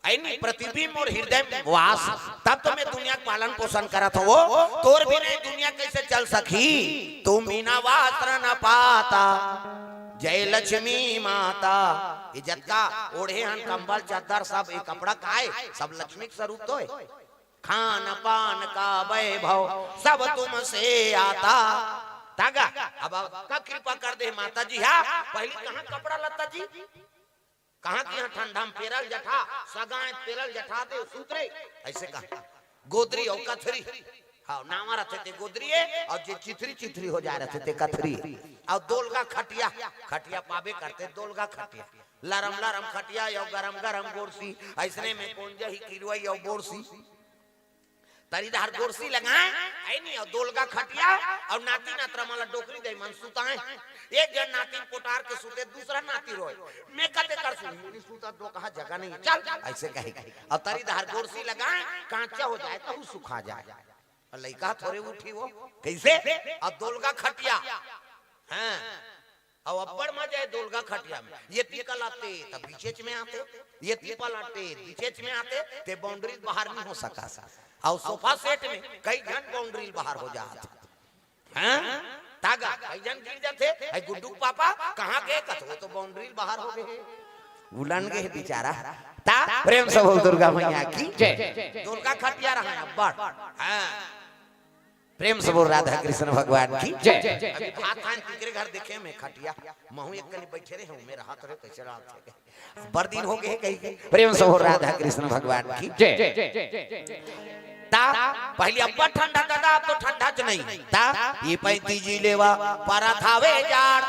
प्रतिबिंब और हृदय में वास तब तो मैं दुनिया का पालन पोषण करा था। वो तोर भी नहीं दुनिया कैसे चल सकी। तुम बिना वस्त्र न पाता जय लक्ष्मी माता। इज्जत का ओढ़े हन कंबल चादर सब एक कपड़ा का है सब लक्ष्मी का स्वरूप तो है। खान पान का वैभव सब तुमसे आता। तागा अब का कृपा कर दे माता जी। हाँ पहले कहाँ कपड़ा लता जी कहाँ की ठंडा में पेरल जठा सगाए पेरल जठा दे सूत्रे ऐसे कहा गोदरी और कथरी हाँ नामा रहते थे गोदरी और जे चिथरी चिथरी हो जा रहे थे कथरी और दोलगा खटिया खटिया पावे करते दोलगा खटिया लरम लरम खटिया या गरम गरम गोरसी ऐसने में कौन ही किरवई और बोरसी तरीदार गोरसी लगाए आई नहीं और दोलगा खटिया और नाती नातरा माला डोकरी दे मन सुताए। एक जन नाती पोटार के सुते दूसरा नाती रोए मैं कहते कर सुनी सुता दो कहा जगह नहीं चल ऐसे कहेगा और तरीदार गोरसी लगाए कांचा हो जाए तो सुखा जाए और लड़का थोड़े उठी वो कैसे और दोलगा खटिया हैं और अब्बड़ मजा है दोलगा खटिया में। ये तीका लाते तब बीचेच में आते ये तीपा लाते बीचेच में आते ते बाउंड्री बाहर नहीं हो सका और सोफा सेट में कई घन बाउंड्री बाहर हो जाते हैं। तागा कई जन गिर जाते है गुड्डू पापा कहाँ गए कथो तो बाउंड्री बाहर हो गए उलन गए बेचारा। ता प्रेम से बोल दुर्गा मैया की जय। दुर्गा खटिया रहा है अब्बड़ हां प्रेम से बोल राधा कृष्ण भगवान की जय। अभी हाथ खान तीसरे घर देखे मैं खटिया महू एक कनी बैठे रहे हूं मेरा हाथ रे कैसे रात थे बर दिन हो गए कहीं। प्रेम से बोल राधा कृष्ण भगवान की जय। ता पहले अब्बा ठंडा दादा अब तो ठंडा च नहीं ता ये 35 जी लेवा पारा थावे जाड़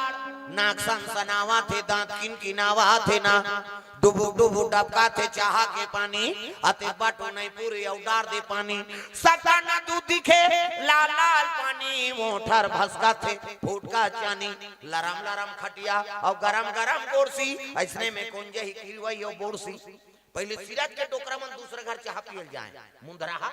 नाक सनसनावा थे दांत किनकिनावा थे ना डुबु डुबु डबका थे चाहा के पानी अते बाटो नहीं पूरी उडार दे पानी सका ना दूध दिखे लाल लाल पानी मोठर भसका थे फूटका चानी लरम लरम खटिया और गरम गरम बोरसी ऐसने में कौन जही किरवई और बोरसी। पहले सिराज के टोकरा में दूसरे घर चाह पियल जाए मुंदराहा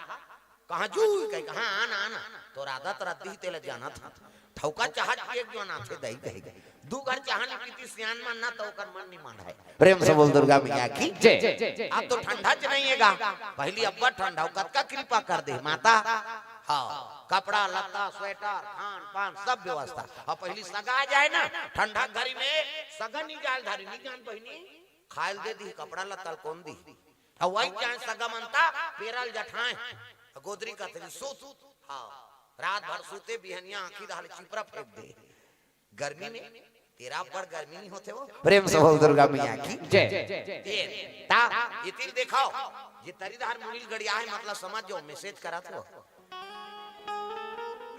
कहाँ जू कहीं कहाँ आना आना तो राधा तरह तेल जाना था ठौका चाह एक जो ना थे दही कहे दू घर चाह नहीं पीती सियान मन ना तो कर मन नहीं मान है। प्रेम से बोल दुर्गा मैया की जय। अब तो ठंडा च नहीं हैगा पहली अब्बा ठंडा कद का कृपा कर दे माता हाँ, कपड़ा लत्ता स्वेटर खान पान सब व्यवस्था। और पहली सगा जाए ना ठंडा घरी में सगा नहीं जाए धारी नहीं जान बहनी खायल दे दी कपड़ा लत्ता कौन दी और वही जाए सगा मनता पेरल जठाए गोदरी का तेरी सूत। हाँ, रात भर सूते बिहनिया आंखी दाल चिपरा फेंक दे गर्मी में तेरा पर गर्मी नहीं होते वो। प्रेम से बोल दुर्गा मैया की जय। ता इतिल दिखाओ ये तरीदार मुनील गड़िया है मतलब समझ जो मैसेज करा तो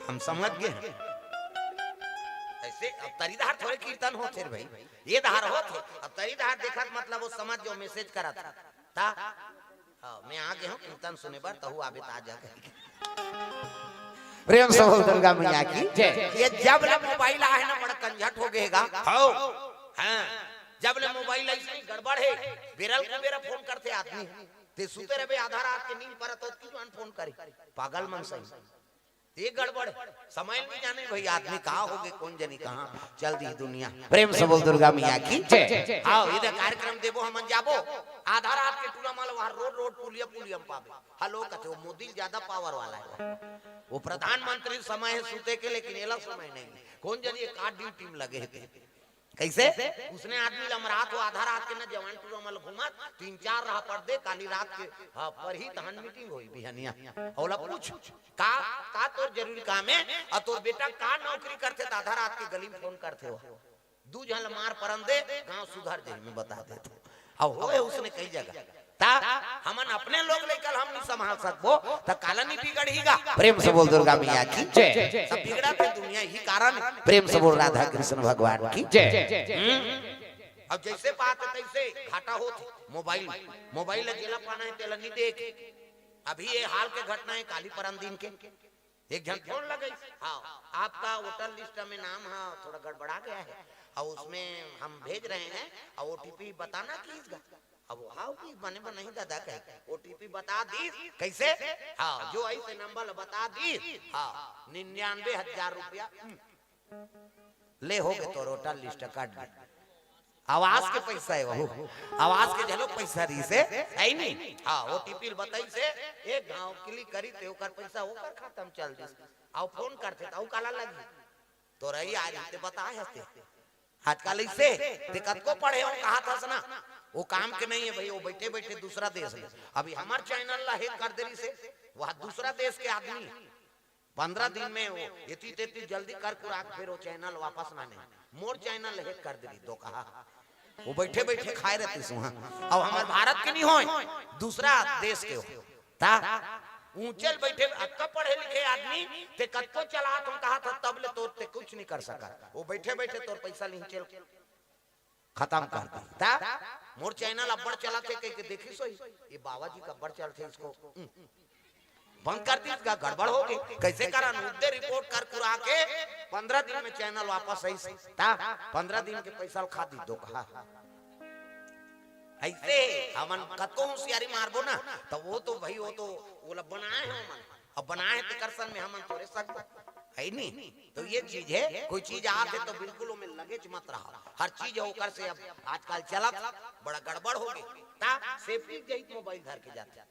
हम समझ गए। ऐसे अब तरीदार थोड़े कीर्तन होते भाई ये धार होते अब तरीदार देखा मतलब वो समझ जो मैसेज करा था हाँ, मैं आ गया हूँ कीर्तन सुने पर तो आबे आ जा प्रेम से बोल दुर्गा मैया की जय। ये जब ले मोबाइल आए ना बड़ा कंझट हो गएगा। हाँ, जब ले मोबाइल ऐसे गड़बड़ है बेरल को बेरा फोन करते आदमी ते सुते रहे आधा रात के नींद पर तो क्यों फोन करे पागल मन सही ये गड़बड़ समय नहीं जाने भाई आदमी कहाँ हो गए कौन जानी कहाँ चल दी दुनिया। प्रेम से बोल दुर्गा मैया की जय। हाँ, इधर कार्यक्रम देवो हम जाबो आधा रात के टूला माल वहाँ रोड पुलिया पुलियम पावे हेलो कहते वो मोदी ज्यादा पावर वाला है वो प्रधानमंत्री समय है सूते के लेकिन एला समय नहीं कौन जानी एक ड्यूटी में लगे थे कैसे उसने आदमी लमरात हो आधा रात के न जवान टूला माल घुमा 3-4 राह पर दे काली रात के हाँ पर ही तहन मीटिंग हुई बिहनिया औला पूछ का तोर जरूरी काम है और तोर बेटा का नौकरी करते तो आधा रात के गली में फोन करते हो दू झल मार परन दे गांव सुधार दे में बता दे अब होए उसने कई जगह ता हमन अपने लोग लेकर हम नहीं संभाल सकबो त काला नहीं बिगड़ेगा। प्रेम से बोल दुर्गा मैया की जय। सब बिगड़ा पे दुनिया ही कारण प्रेम से बोल राधा कृष्ण भगवान की जय। अब जैसे बात है तैसे घाटा होती मोबाइल जेला पाना है तेला नहीं देख अभी ये हाल के घटना है काली परम दिन के एक जन फोन लगे हाँ आपका वोटर लिस्ट में नाम है थोड़ा गड़बड़ा गया है और उसमें हम भेज रहे हैं और OTP बताना कीजिएगा। अब हाँ की बने पर नहीं दादा कहे OTP बता दी कैसे हाँ जो ऐसे नंबर बता दी हाँ 99,000 रुपया ले हो गए तो वोटर लिस्ट काट दे आवाज के पैसा है वो आवाज के चलो पैसा रही से है नहीं हाँ OTP बताई से एक गांव क्लिक करी ते ओकर पैसा ओकर खाता में चल दी और फोन करते तो काला लगी तो रही आज ते बता हते आजकल इसे दिक्कत को पढ़े और कहा था ना वो काम के नहीं है भाई वो बैठे बैठे दूसरा देश में अभी हमारे चैनल ला हेक कर देरी से वह दूसरा देश के आदमी 15 दिन में वो इतनी जल्दी कर कुराक फिर वो चैनल वापस ना नहीं मोर चैनल हेक कर देरी दो कहा वो बैठे बैठे खाए रहते सुहा और हमारे भारत के नहीं हो दूसरा देश के हो ता ऊंचल बैठे अक्का पढ़े लिखे आदमी ते कत्तो चला तुम कहा था तब ले तो ते कुछ नहीं कर सका वो बैठे बैठे तोर पैसा नहीं चल खत्म कर दी ता मोर चैनल अब्बड़ चला थे के देखी सोई ये बाबा जी का अब्बड़ चल थे इसको बंद कर दी इसका गड़बड़ हो गई कैसे करा मुद्दे रिपोर्ट कर कुरा के 15 दिन में चैनल वापस आई ता 15 दिन के पैसा खा दी दो कहा ऐसे हमन कतो होशियारी मारबो ना तो वो तो भाई वो तो वो बनाए हैं हमन अब बनाए तो करसन में हमन थोड़े सकते है नहीं तो ये चीज है कोई चीज आते तो बिल्कुल में लगे मत रहा हर चीज होकर से अब आजकल चला बड़ा गड़बड़ हो गई ता सेफ्टी गई मोबाइल घर के जाते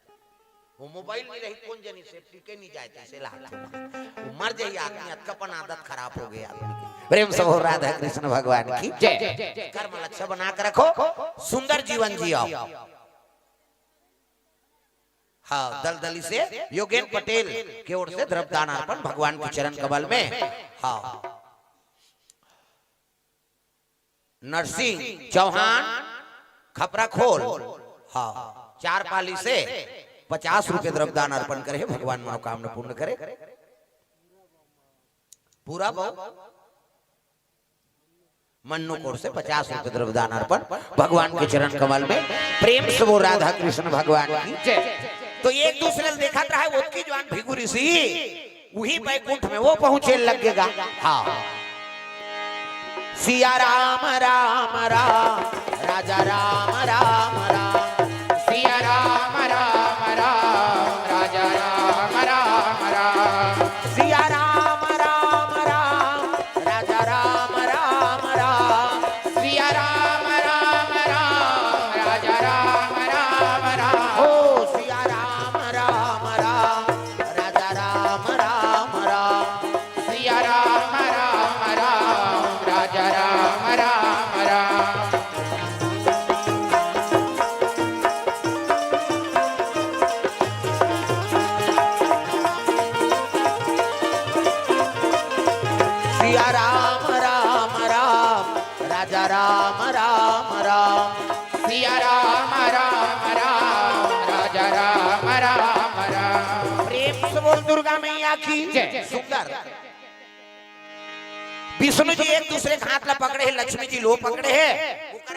वो मोबाइल नहीं रही कौन जनी सेफ्टी के नहीं जाते से वो मर जाए आदमी अतकपन आदत खराब हो गया आदमी की। प्रेम से हो राधा कृष्ण भगवान की जय। कर्म लक्ष्य बना कर रखो सुंदर जीवन जियो। हाँ, दलदली से योगेन पटेल की ओर से द्रव्यदान अर्पण भगवान के चरण कमल में। हाँ, नरसिंह चौहान खपरा खोल हाँ 4 पाली से 50 रुपए द्रव्यदान अर्पण करे भगवान मनोकामना पूर्ण करे पूरा बहु मन्नू कोर से 50 रुपए द्रव्यदान अर्पण भगवान के चरण कमल में। प्रेम से वो राधा कृष्ण भगवान की जय। तो एक दूसरे से देखा रहा है वो की जवान भिगु ऋषि वही बैकुंठ में वो पहुंचे लगेगा। हाँ, सिया राम राम राम राजा राम राम राम सिया राम राम राम राजा राम राम राम सिया राम राम राम राजा राम राम राम सिया राम राम राम राजा राम राम राम ओ सिया राम राम राम राजा राम राम सिया राम राम राम राजा राम राम राम सिया राम राम राम राजा राम राम राम। प्रेम से बोल दुर्गा मैया की जय। सुंदर विष्णु जी एक दूसरे के हाथ ला पकड़े है, लक्ष्मी जी लो पकड़े है, ओकर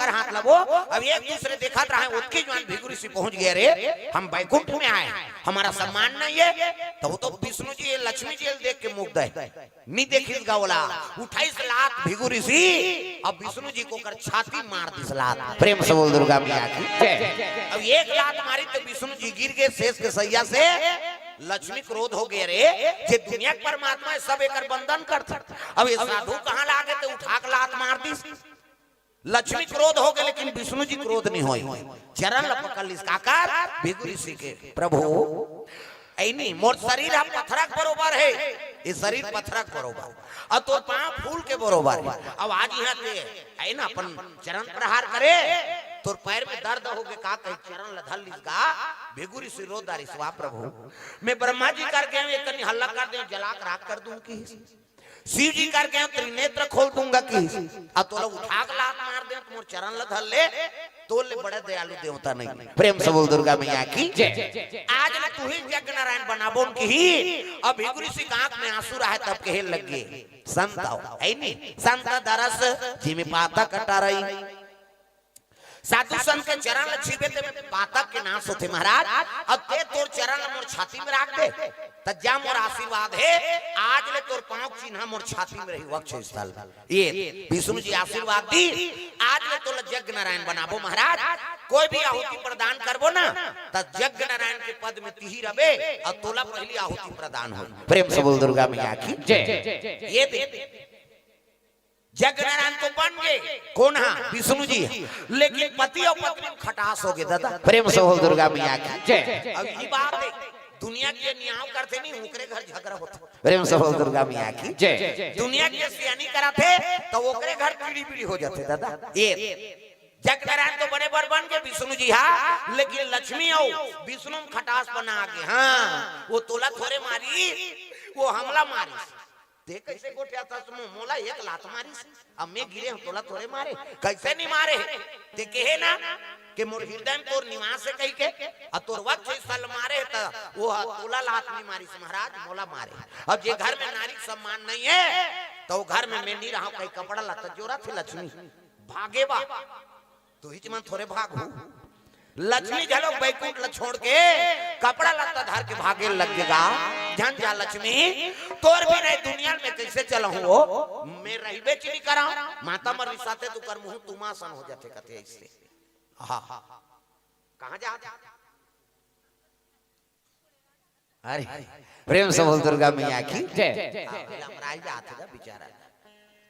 हाथ ला वो अब एक दूसरे देखा रहा उसकी जवान भिगुरी से पहुंच गए रे हम बैकुंठ में आए हमारा सम्मान नहीं है। तो विष्णु जी लक्ष्मी जी देख के मुग्ध है, नहीं देखी गावला उठाई से लात भिगुरी सी अब विष्णु जी को कर छाती मार दी लात। प्रेम से बोल दुर्गा मैया की जय। अब एक लात मारी तो विष्णु जी गिर गए शेष के सैया से। लक्ष्मी क्रोध हो गए रे जे दुनिया के परमात्मा है सब एकर बंधन करता। अब ये साधु कहां लागे तो उठा के लात मार दी। लक्ष्मी क्रोध हो गए लेकिन विष्णु जी क्रोध नहीं होई, चरण लपकल लिस काकार भिगुरी सी के प्रभु ऐनी मोर शरीर हम पत्थरक बरोबर है, ये शरीर पत्थरक बरोबर और तो पांव फूल के बरोबर है। अब आज यहाँ पे है ना अपन चरण प्रहार करे तो पैर में दर्द हो गए का कहीं चरण लधल लिसका भिगुरी से रोदारी स्वा प्रभु मैं ब्रह्मा जी करके एक कनी हल्ला कर दे जला कर राख कर दूं की शिव जी करके त्रिनेत्र खोल दूंगा की अब तो लोग उठा के लात मार दे तो मोर चरण लधल ले तो ले बड़े दयालु देवता नहीं। प्रेम से बोल दुर्गा मैया की जय। आज ना तू ही जग नारायण बनाबो की ही अब भिगुरी सी आंख में आंसू रहा तब कहे लग गए संत आओ है नहीं संत दरस जिमे पाता कटा रही साधु संत के चरण छीबे ते पातक के नाश होते महाराज अब ते तोर चरण मोर छाती में रख दे तज्जा मोर आशीर्वाद है आज ले तोर पांव चिन्ह मोर छाती में रही वक्ष स्थल ये विष्णु जी आशीर्वाद दी आज ले तोला यज्ञ नारायण बनाबो महाराज कोई भी आहुति प्रदान करबो ना त यज्ञ नारायण के पद में तिही रबे और तोला पहली आहुति प्रदान हो। प्रेम से बोल दुर्गा मैया की जय। ये दे जग नारायण तो बन गए कौन है विष्णु जी लेकिन पति और पत्नी खटास हो गए दादा। प्रेम से बोल दुर्गा मैया की जय। अब ये बात है दुनिया के न्याय करते नहीं ओकरे घर झगड़ा होता। प्रेम से बोल दुर्गा मैया की जय। दुनिया के सियानी कराते तो ओकरे घर पीढ़ी पीढ़ी हो जाते दादा। ये जग नारायण तो बड़े बड़ बन गए विष्णु जी हाँ लेकिन लक्ष्मी और विष्णु खटास बना के हाँ वो तोला थोड़े मारी वो हमला मारी देख कैसे गोटिया था मोला एक लात मारी अब मैं गिरे हम तोला थोड़े मारे कैसे नहीं मारे ते कहे ना कि मोर हृदय में तोर निवास है कह के अब तोर वक्त स्थल मारे त वो तोला लात नहीं मारी महाराज मोला मारे। अब जे घर में नारी सम्मान नहीं है तो घर में मैं नहीं रहा कहीं कपड़ा लाता जोरा थे लक्ष्मी भागे बा तो हिच मन थोड़े भागू लक्ष्मी झलक बैकुंठ ल छोड़ के कपड़ा लत्ता धार के भागे लगेगा जान जा लक्ष्मी तोर भी नहीं दुनिया में कैसे चला हूँ मैं रहीबे चली करा माता मर साथे तू कर मुंह तुमा सन हो जाते कते ऐसे हाँ कहाँ जा अरे प्रेम से बोल दुर्गा मैया की जय। बेचारा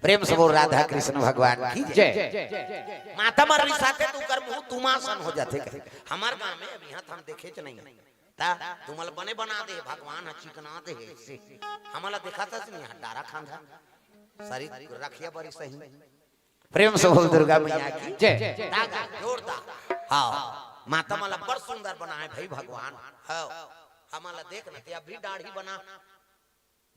प्रेम से बोल राधा कृष्ण भगवान की जय। माता मरली साथे तू कर मुंह तुमासन हो जाते हमार गांव में अभी यहाँ हम देखे च नहीं ता तुमल बने बना दे भगवान चिकना दे ऐसे हमला देखा था नहीं डारा खांधा शरीर रखिया बड़ी सही। प्रेम से बोल दुर्गा मैया की जय। दागा जोरदार हाँ माता मला बड़ सुंदर बनाए भाई भगवान हाँ हमला देख न ते अभी दाढ़ी बना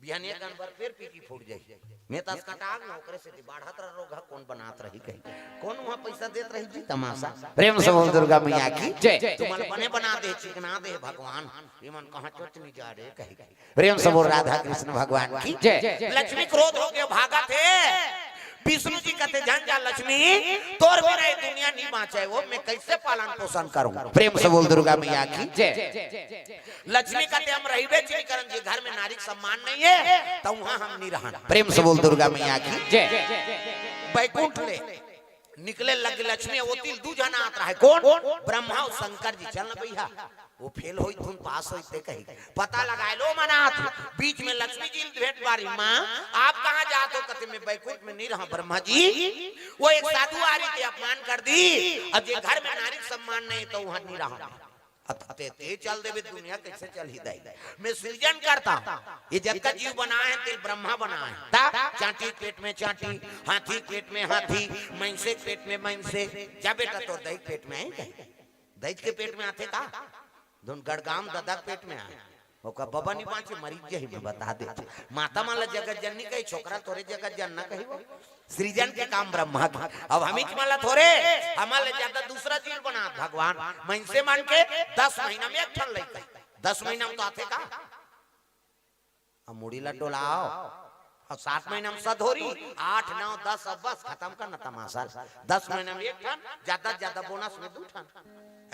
बिहानिया कान पर फिर पीकी फूट जाई मैं तस कटाग न ओकरे से बाढ़त रोग कौन बनात रही कही कौन वहां पैसा देत रही जी तमाशा। प्रेम से बोल दुर्गा मैया की जय। तुमल बने बना दे चिकना दे भगवान विमन कहां चोट नहीं जा रे कही प्रेम से बोल राधा कृष्ण भगवान की जय। लक्ष्मी क्रोध हो के भागा थे विष्णु जी कहते जान जा लक्ष्मी तोर बिना ये दुनिया नहीं बाँचे वो मैं कैसे पालन पोषण करूं। प्रेम से बोल दुर्गा मैया की जय। लक्ष्मी कहते हम रहीबे चली करन जी घर में नारी सम्मान नहीं है तो वहां हम नहीं रहना। प्रेम से बोल दुर्गा मैया की जय। बैकुंठ ले निकले लगे लक्ष्मी वो तिल दू जना आता है कौन ब्रह्मा और शंकर जी चल भैया वो फेल होई तुम पास होई ते कही पता लगाए लो मनाथ बीच में लक्ष्मी जी भेंट बारी माँ आप कहाँ जाते हो कहते मैं बैकुंठ में नहीं रहा ब्रह्मा जी वो एक साधु आ रही थी अपमान कर दी अब ये घर में नारी सम्मान नहीं तो वहां नहीं रहा ते चल देवे दुनिया कैसे चल ही दे मैं सृजन करता ये जब तक जीव बनाए हैं तेल ब्रह्मा बनाए ता चांटी पेट में चांटी हाथी पेट में हाथी मैंसे पेट में मैंसे जा बेटा तो दही पेट में है दही के पेट में आते का धुन गड़गाम दादा पेट में आए ओका बाबा नहीं पाचे मरीज जही में बता दे माता माला जगत जननी कही छोकरा तोरे जगत जनना कही वो सृजन के काम ब्रह्मा का अब हम ही माला थोरे हमारे ज्यादा दूसरा चीज बना भगवान मन से मान के 10 महीना में एक ठन लइका 10 महीना में तो आते का अब मुड़ी ला डोलाओ और 7 महीना में सधोरी 8 9 10 अब बस खत्म करना तमाशा 10 महीना में एक ठन ज्यादा बोनस में 2 ठन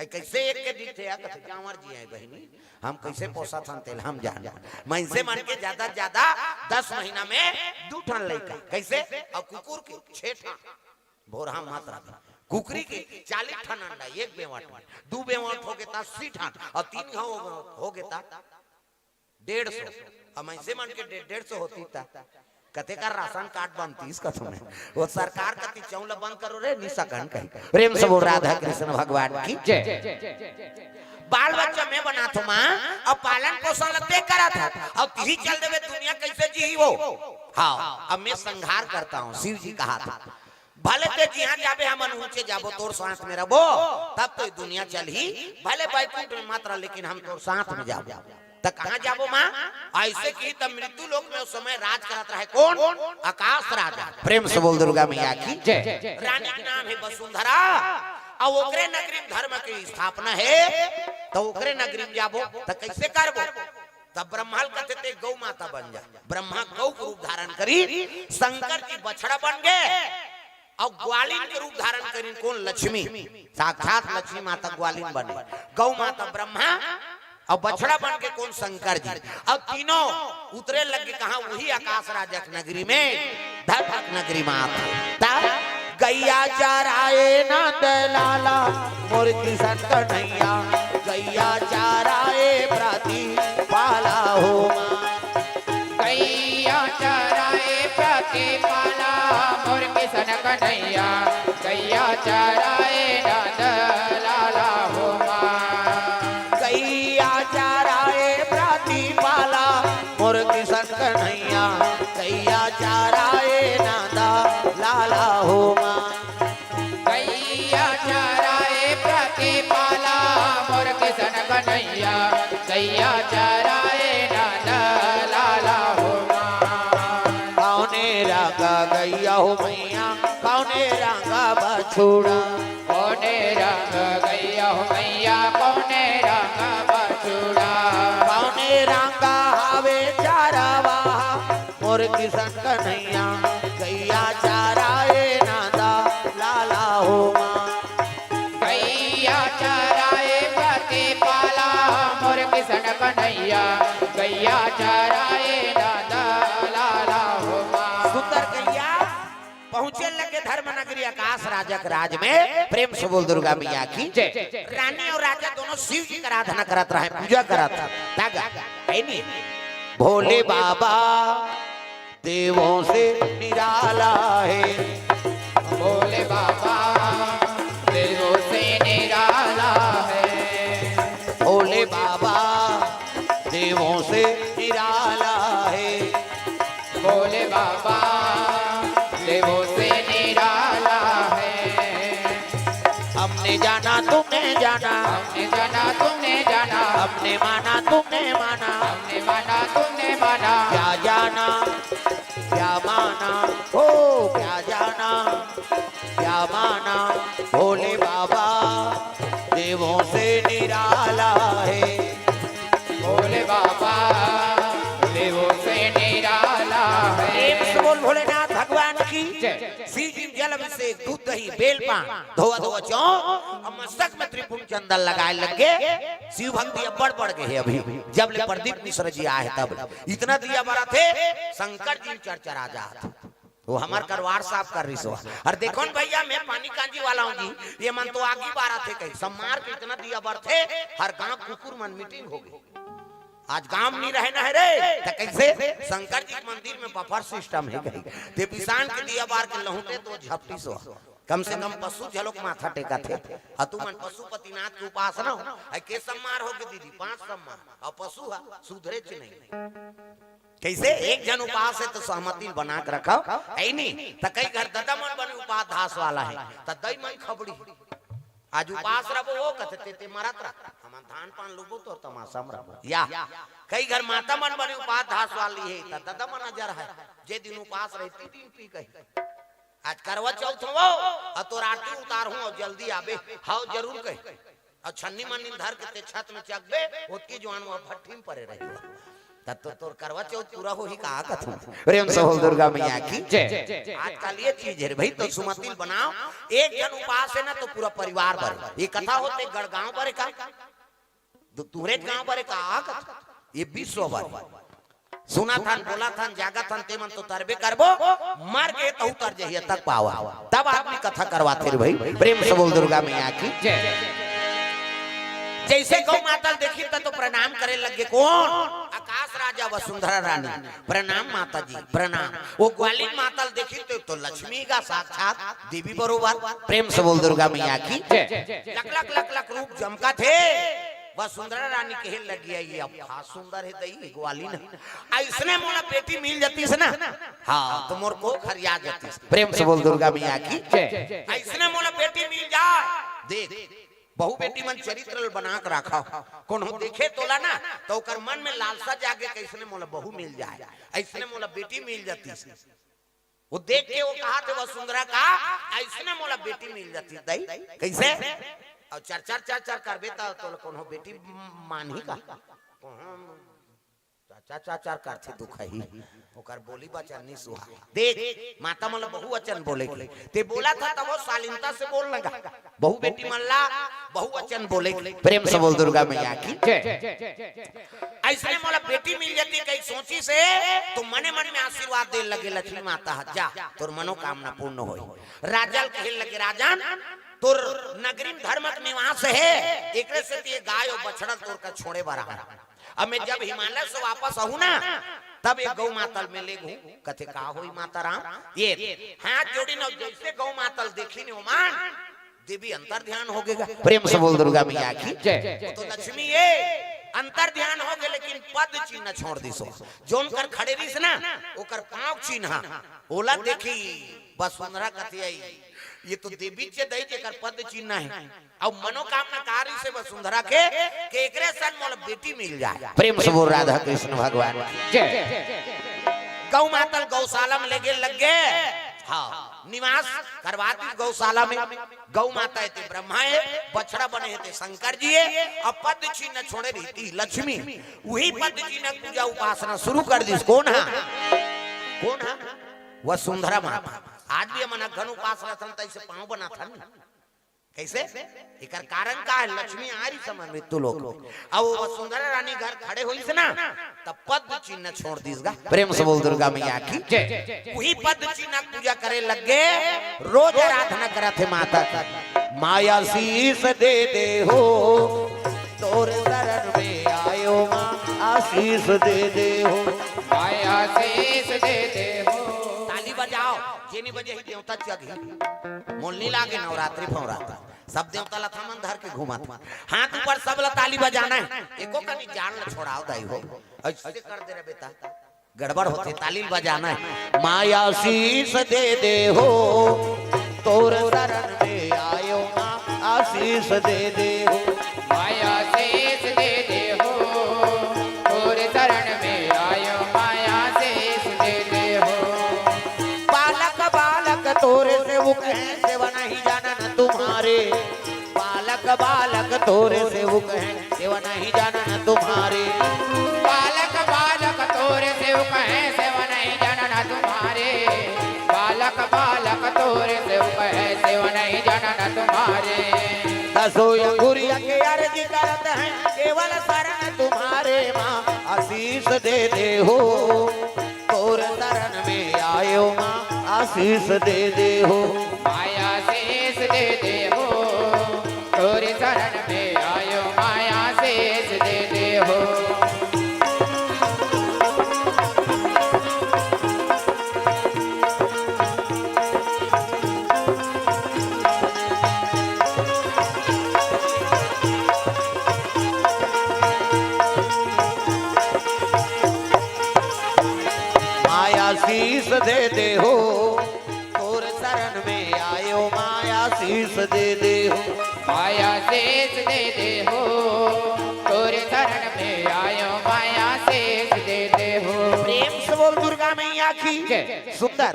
आई कैसे एक के दिखे आ कथे जावर जी है बहनी हम कैसे पोसा थन तेल हम जान मन से मान के ज्यादा 10 महीना में 2 ठन लइका कैसे और कुकुर के 6 ठन भोरहा मात्रा कुकरी के 40 ठन अंडा एक बेवाट 2 बेवाट हो गए ता 80 ठन और 3 हो गए ता 150 हम ऐसे मान के 150 होती था कते का राशन कार्ड बनती इसका सुने वो सरकार कति चौला बंद करो रे निशा कहन कही प्रेम से बोल राधा कृष्ण भगवान की जय बाल बच्चा मैं बना तो मां अब पालन पोषण लगते करा था अब यही चल देवे दुनिया कैसे जी वो हाँ अब मैं संहार करता हूँ शिव जी कहा था भले ते जहाँ जाबे हम ऊंचे जाबो तोर साथ में रहो तब तो दुनिया चल ही भले बैकुंठ में मात्र लेकिन हम तोर साथ में जाबो तो कहाँ जाबो माँ ऐसे की तब मृत्यु लोक में उस समय राज कराता है कौन आकाश राजा प्रेम से बोल दुर्गा मैया की जय रानी का नाम है वसुंधरा और ओकरे नगरी में धर्म की स्थापना है तो ओकरे नगरी में जाबो तो कैसे करबो तब ब्रह्माल कहते थे गौ माता बन जा ब्रह्मा गौ का रूप धारण करी शंकर जी बछड़ा बन गए और ग्वालिन के रूप धारण करी कौन लक्ष्मी साक्षात लक्ष्मी माता ग्वालिन बने गौ माता ब्रह्मा और बछड़ा बन के कौन शंकर जी अब तीनों उतरे लगे कहा वही आकाश राजा की नगरी में धर्मक नगरी माता गैया चराए नंद लाला मूर्ति शंकर नैया गैया चराए प्रति पाला हो गैया चराए प्रति पाला मूर्ति शंकर नैया गैया चराए नंद लाला हो मुर्गी शंकर नैया गैया चाराए नादा लाला हो गैया चराए प्रति पाला मुर्गी शंकर नैया गैया चराए नादा लाला हो कौने रंगा गैया हो मैया कौने रंगा बछुड़ा कौने रंग गैया हो मैया कौने रंग बछुड़ा कौने रंगा हावे चारावा मुर्गी शंकर नैया गैया चाराए नादा लाला हो गैया चराए प्रति पाला मुर्गी शंकर नैया गैया चराए नादा लाला हो सुंदर गैया पहुंचे लगे धर्म नगरी आकाश राजा के राज में प्रेम से बोल दुर्गा मैया की जय रानी और राजा दोनों शिव जी की आराधना करत रहे पूजा करत रहे भोले बाबा देवों से निराला है भोले बाबा देवों से निराला है भोले बाबा देवों से निराला है भोले बाबा देवों से निराला है हमने जाना तुमने जाना हमने जाना तुमने जाना हमने माना तुमने माना हमने माना तुमने माना क्या जाना क्या माना हो क्या जाना क्या माना भोले बाबा देवों से निराला है भोले बाबा देवों से निराला है बोल भोलेनाथ भगवान की जय शिव जी जल अभिषेक दूध दही बेल पान धोआ धोआ चौ और मस्तक में त्रिपुर चंदन लगाए लगे शिव भक्ति अब बढ़ गए अभी जब ले प्रदीप मिश्र जी आए तब इतना दिया बड़ा थे शंकर जी चरचरा जात वो हमार करवार साफ कर रही सो और देखो न भैया मैं पानी कांजी वाला हूँ जी ये मन तो आगे बारह थे कहीं सम्मार के इतना दिया बर थे हर गांव कुकुर मन मीटिंग हो गई आज गांव नहीं रहे ना है रे तो कैसे शंकर जी के मंदिर में बफर सिस्टम है कहीं ते पिसान के दिया बार के लहुटे तो झपटी सो कम से कम पशु झलोक माथा टेका थे तू मन पशुपतिनाथ की उपासना हो के सम्मार हो के दीदी 5 सम्मार और पशु सुधरे च नहीं कैसे एक जन उपास है तो सहमति बना के रखो ऐ नहीं तो कई घर दादा मन बने उपास धास वाला है तो दई मन खबड़ी आज उपास रहो वो कहते ते मरत रहा हम खान पान लोगो तो तमाशा में या कई घर माता मन बने उपास धास वाली है त दादा मन नजर है जे दिन उपास रहती दिन पी गई आज करवा चौथ हो और तो आरती उतार हूं और जल्दी आबे हां जरूर कह और छन्नी मन्नी धर के ते छत में चकबे ओतकी जवान वो भट्ठी में पड़े रही तब तो तोर करवा चौथ पूरा हो ही कहा कथू प्रेम से बोल दुर्गा मैया की जय आजकल ये चीज है भाई तो सुमतिल बनाओ एक जन उपास है ना तो पूरा परिवार भरे ये कथा होते गढ़गांव भरे का तुरे गांव भरे का ये विश्व भर सुना था बोला था जागा था ते मन तो तरबे करबो मर के तो उतर जहिए तक पावा तब आदमी कथा करवाते रे भाई प्रेम से बोल दुर्गा मैया की जैसे गौ माता देखी तो प्रणाम करे लगे कौन आकाश राजा वसुंधरा रानी प्रणाम माता जी प्रणाम वो ग्वालिन माता देखी तो लक्ष्मी का साक्षात देवी बरोबर प्रेम से बोल दुर्गा मैया की लक लक लक रूप जमका थे वसुंधरा रानी कहे लगी है ये अब सुंदर है दई ग्वालिन ऐसने मोला बेटी मिल जाती है ना हाँ तो मोर को खरिया जाती प्रेम से बोल दुर्गा मैया की ऐसने मोला बेटी मिल जाए देख बहु बेटी मन चरित्र बना कर रखा कौन हो देखे तोला ना तो कर मन में लालसा जागे कैसने मोला बहु मिल जाए ऐसने मोला बेटी मिल जाती वो देख के वो कहा थे वसुंधरा का ऐसने मोला बेटी मिल जाती दई कैसे और चर करबे तो कौन हो बेटी मान ही का चाचा करते दुख ही ओकर बोली बचन नहीं सुहा देख माता मन बहु वचन बोले ते बोला था तब वो शालीनता से बोल लगा बहु बेटी मल्ला बहु वचन बोले प्रेम से बोल दुर्गा मैया की ऐसे मोला बेटी मिल जाती कई सोची से तो मने मन में आशीर्वाद दे लगे लक्ष्मी माता जा तोर मनोकामना पूर्ण होई राजल कहे लगे राजन तोर नगरी धर्मक निवास है एकरे से ये गाय और बछड़ा तोर का छोड़े बरा अब मैं जब हिमालय से वापस आऊं ना तब एक गौ मातल में ले गूं कथे का होई माता राम ये हाथ जोड़ी न जैसे गौ मातल देखी ने ओमान देवी अंतर ध्यान हो गएगा प्रेम से बोल दुर्गा मैया की तो लक्ष्मी ये अंतर ध्यान हो गए लेकिन पद चिन्ह छोड़ दी सो जोन कर खड़े रही ना ओकर पांव चिन्ह ओला देखी वसुंधरा कथी आई ये तो देवी से दई के कर पद चिन्ह है और मनोकामना कार्य से वसुंधरा के एकरे सन मोल बेटी मिल जाए प्रेम से बोल राधा कृष्ण भगवान गौ माता गौशाला में लेके लग गए हाँ निवास करवाती गौशाला में गौ माता है ब्रह्मा है बछड़ा बने है शंकर जी है और पद चिन्ह छोड़े रहती लक्ष्मी वही पद चिन्ह पूजा उपासना शुरू कर दी कौन है वसुंधरा माता आज भी मन घन उपासना था इसे पांव बना था कैसे एकर कारण का है लक्ष्मी आ रही समय मृत्यु लोग अब वसुंधरा रानी घर खड़े हुई से ना तब पद चिन्ह छोड़ दीसगा प्रेम से बोल दुर्गा मैया की वही पद चिन्ह पूजा करे लगे रोज आराधना करा थे माता का माया शीस दे दे हो तोर शरण में आयो मां आशीष दे दे हो माया शीस दे दे हो ताली बजाओ जेनी बजे ही देवता जग मोलनी लागे नवरात्रि फवराता सब देवता ला थमन धर के घुमा हाथ ऊपर सब ला ताली बजाना है एको कनी जान न छोड़ाओ दाई हो ऐसे कर दे रे बेटा गड़बड़ होते ताली बजाना है माया शीस दे दे हो तोर शरण में आयो मां आशीष दे दे हो माया शीस दे दे हो तोर शरण में आयो माया शीस दे दे हो बालक बालक तोरे से वो कहे सेवा नहीं जाना न तुम्हारे बालक तोरे से वो कहे सेवा नहीं जाना न तुम्हारे बालक बालक तोरे से वो कहे सेवा नहीं जाना न तुम्हारे बालक बालक तोरे से वो कहे सेवा नहीं जाना न तुम्हारे दसो अंगुरिया के अर्जी करते हैं केवल शरण तुम्हारे माँ आशीष दे दे हो तोर शरण में आयो माँ आशीष दे दे हो माया शीस दे दे हो तोरे शरण में आयो माया शीस दे दे हो माया शीस दे दे हो तोर शरण में आयो माया शीस दे दे हो माया शीस दे दे हो सुंदर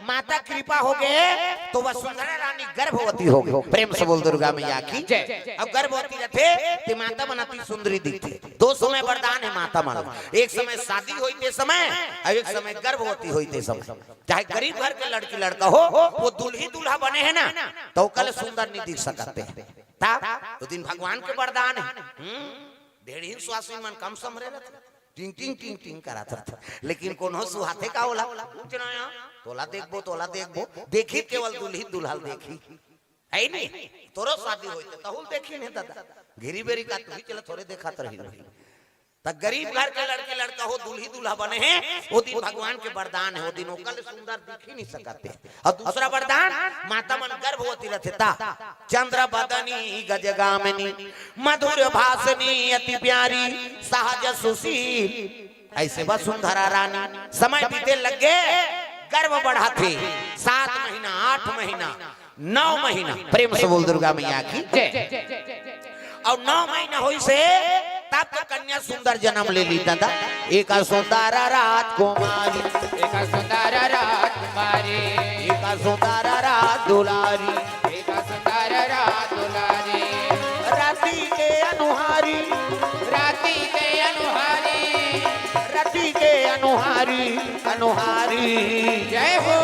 माता कृपा हो गए तो वह सुंदर रानी गर्भवती हो गई। प्रेम से बोल दुर्गा मैया की जय। अब गर्भवती रहते तो माता बनाती सुंदरी दिखती। दो समय वरदान है माता मानो, एक समय शादी होते समय और एक समय गर्भवती होते समय। चाहे गरीब घर के लड़की लड़का हो, वो दुल्ही दुल्हा बने हैं ना तो कल सुंदर नहीं दिख सकते हैं। तो दिन भगवान के वरदान है। ढेरी स्वासी मन कम समरे रहते टिंग टिंग टिंग टिंग करा था, लेकिन कोनो सुहाते का ओला तोला देखबो देखी केवल दुल्ही दुल्हा देखी है नहीं। तोरो शादी होते तहुल देखी नहीं दादा, घेरी बेरी का तू ही चला थोड़े देखा तो रही तब गरीब घर के लड़के लड़का हो दुल्ही दुल्हा बने हैं, वो दिन भगवान के वरदान है। वो दिन ओकल सुंदर दिख ही नहीं सकते। और दूसरा वरदान माता मन गर्भवती रहते ता चंद्र बदनी गजगामिनी मधुर भाषनी अति प्यारी सहज सुशील ऐसे वसुंधरा रानी। समय बीते लगे गर्भ बढ़ा थे 7 महीना 8 महीना 9 महीना। प्रेम से बोल दुर्गा मैया की और 9 महीना हुई से तब तो कन्या सुंदर जन्म ले ली दादा। एक सुंदर राजकुमारी एक सुंदर राजकुमारी एक सुंदर राजदुलारी एक सुंदर राजदुलारी राती के अनुहारी राती के अनुहारी राती के अनुहारी अनुहारी जय हो।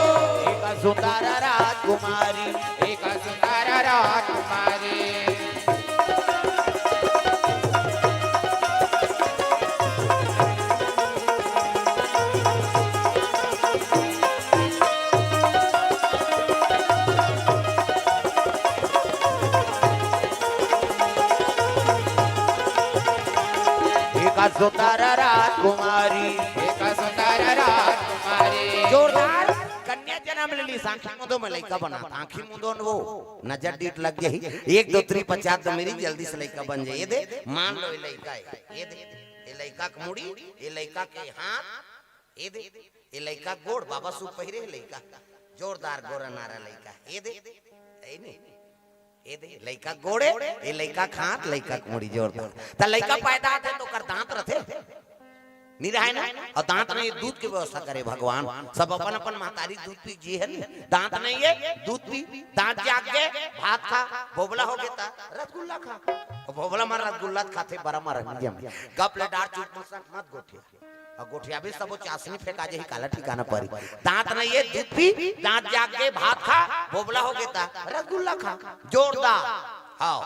एक सुंदर राजकुमारी एक सुंदर राजकुमारी सुंदर राजकुमारी एक सुंदर राजकुमारी। जोरदार कन्या जन्म ले ली। आंखी मुंदो में लड़का बना, आंखी मुंदो वो नजर डीट लग गई 1 2 3 50 तो मेरी जल्दी से लड़का बन जाए। ये दे मान लो ये लड़का है, ये दे ये लड़का की मुड़ी, ये लड़का के हाथ, ये दे ये लड़का गोड़ बाबा सु पहिरे लड़का जोरदार गोरा नारा लड़का ये दे ए नहीं ये दे लड़का गोड़े ये लड़का खात लड़का मुड़ी जोरदार। त लड़का पैदा थे तो कर दांत रथे नहीं रहे ना, और दांत नहीं दूध की व्यवस्था करे भगवान। सब अपन अपन महतारी दूध पी जी है दांत नहीं है दूध पी दांत जाग गए भात खा भोबला हो गया रसगुल्ला खा भोबला मार रसगुल्ला खाते बड़ा मार गप ले डार चूट मत गोठिया और गोठिया भी सब चाशनी फेंका जे काला ठिकाना परी। दांत नहीं है दूध पी दांत जाग गए भात खा भोबला हो गया रसगुल्ला खा जोरदार। हाँ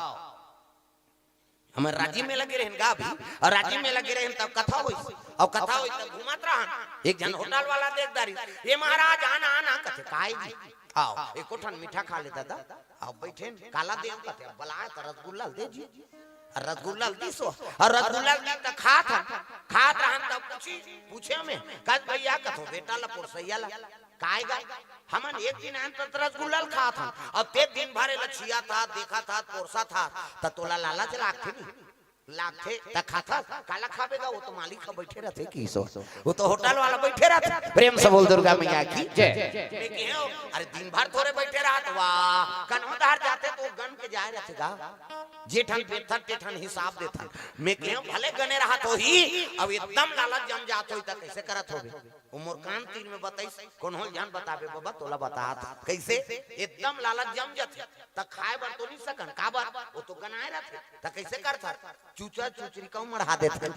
हमें राजी में लगे रहन गा भी और राजी में लगे रहन तब कथा हुई और कथा हुई तब घुमात रहन। एक जन होटल वाला देखदारी ये महाराज आना आना कथे काई जी आओ एक कोठन मीठा खा लेता था आओ बैठे काला देव कथे बलाए तो रसगुल्ला दे जी रसगुल्ला दीसो और रसगुल्ला दी त खात रहन तब पूछे हमें कद भैया कथो बेटा ला पोरसैया ला काएगा हमन एक दिन आन तो रसगुल्ला खा था और ते दिन भरे लछिया था देखा था पोरसा था त तोला लालच लागथे नहीं लागथे त खाता काला खाबेगा वो तो मालिक का बैठे रहते की सो वो तो होटल वाला बैठे रहते। प्रेम से बोल दुर्गा मैया की जय। अरे दिन भर थोड़े बैठे रहत वाह कन्होदार जाते तो गन के जाए रहतेगा जेठन बेठन टेठन हिसाब देता मैं कहूं भले गने रहा तो ही अब एकदम लालच जम जात होई त कैसे करत होबे उमर कान तीन में बताइस कौन हो जान बताबे बाबा तोला बतात कैसे एकदम लालच जम जात त खाए बर तो नहीं सकन का बात वो तो गनाए रहते त कैसे करता चूचा चुचरी का मढ़ा देता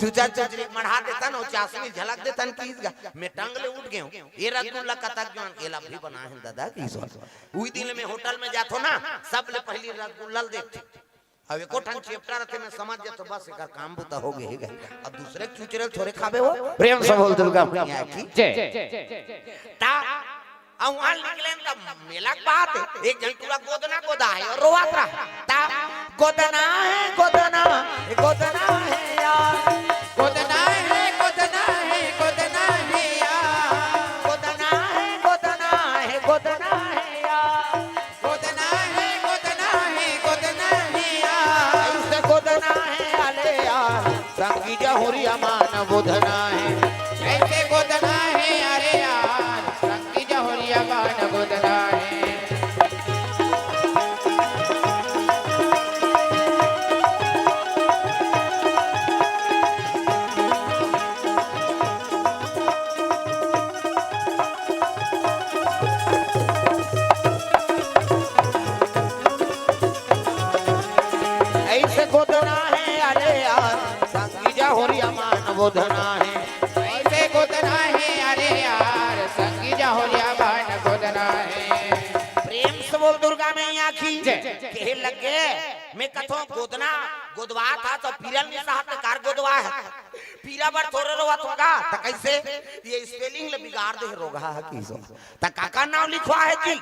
चूचा चुचरी मढ़ा देता न चाशनी झलक देता कीस मैं टंगले उठ गयो ये रसगुल्ला कतक जान केला भी बना है दादा की सो उई दिन में होटल में जाथो ना सब ले पहली रसगुल्ला देखते अब एको ठन चेप्टा रखे में समझ जा तो बस एकर काम बुता हो गए है अब दूसरे चुचरे थोड़े खाबे हो। प्रेम से बोल दुर्गा मैया की जय। ता औहाल निकलेन त मेला के बात एक जन पूरा गोदना गोदा है और रोवात रहा ता गोदना है गोदना है यार गोदना है गोदना है गोदना है यार गोदना है गोदना है गोदना है यार गोदना है गोदना है गोदना है यार ऐसे गोदना है अले यार संगी जहुरी अमान बुधना है ऐसे गोदना है अरे यार संगी जहुरिया बाण गोदना है। गोधना है। ऐसे गोदना है अरे यार संगी जहोलिया बाण गोदना है। प्रेम से बोल दुर्गा मैया की कहे लगे मैं कथो गोदना गोदवा था तो पीरल ने साहब ने कार गोदवा है पीरा बार थोड़े रोवा होगा त कैसे ये स्पेलिंग ले बिगाड़ दे रोगा है की सो त काका नाम लिखवा है जी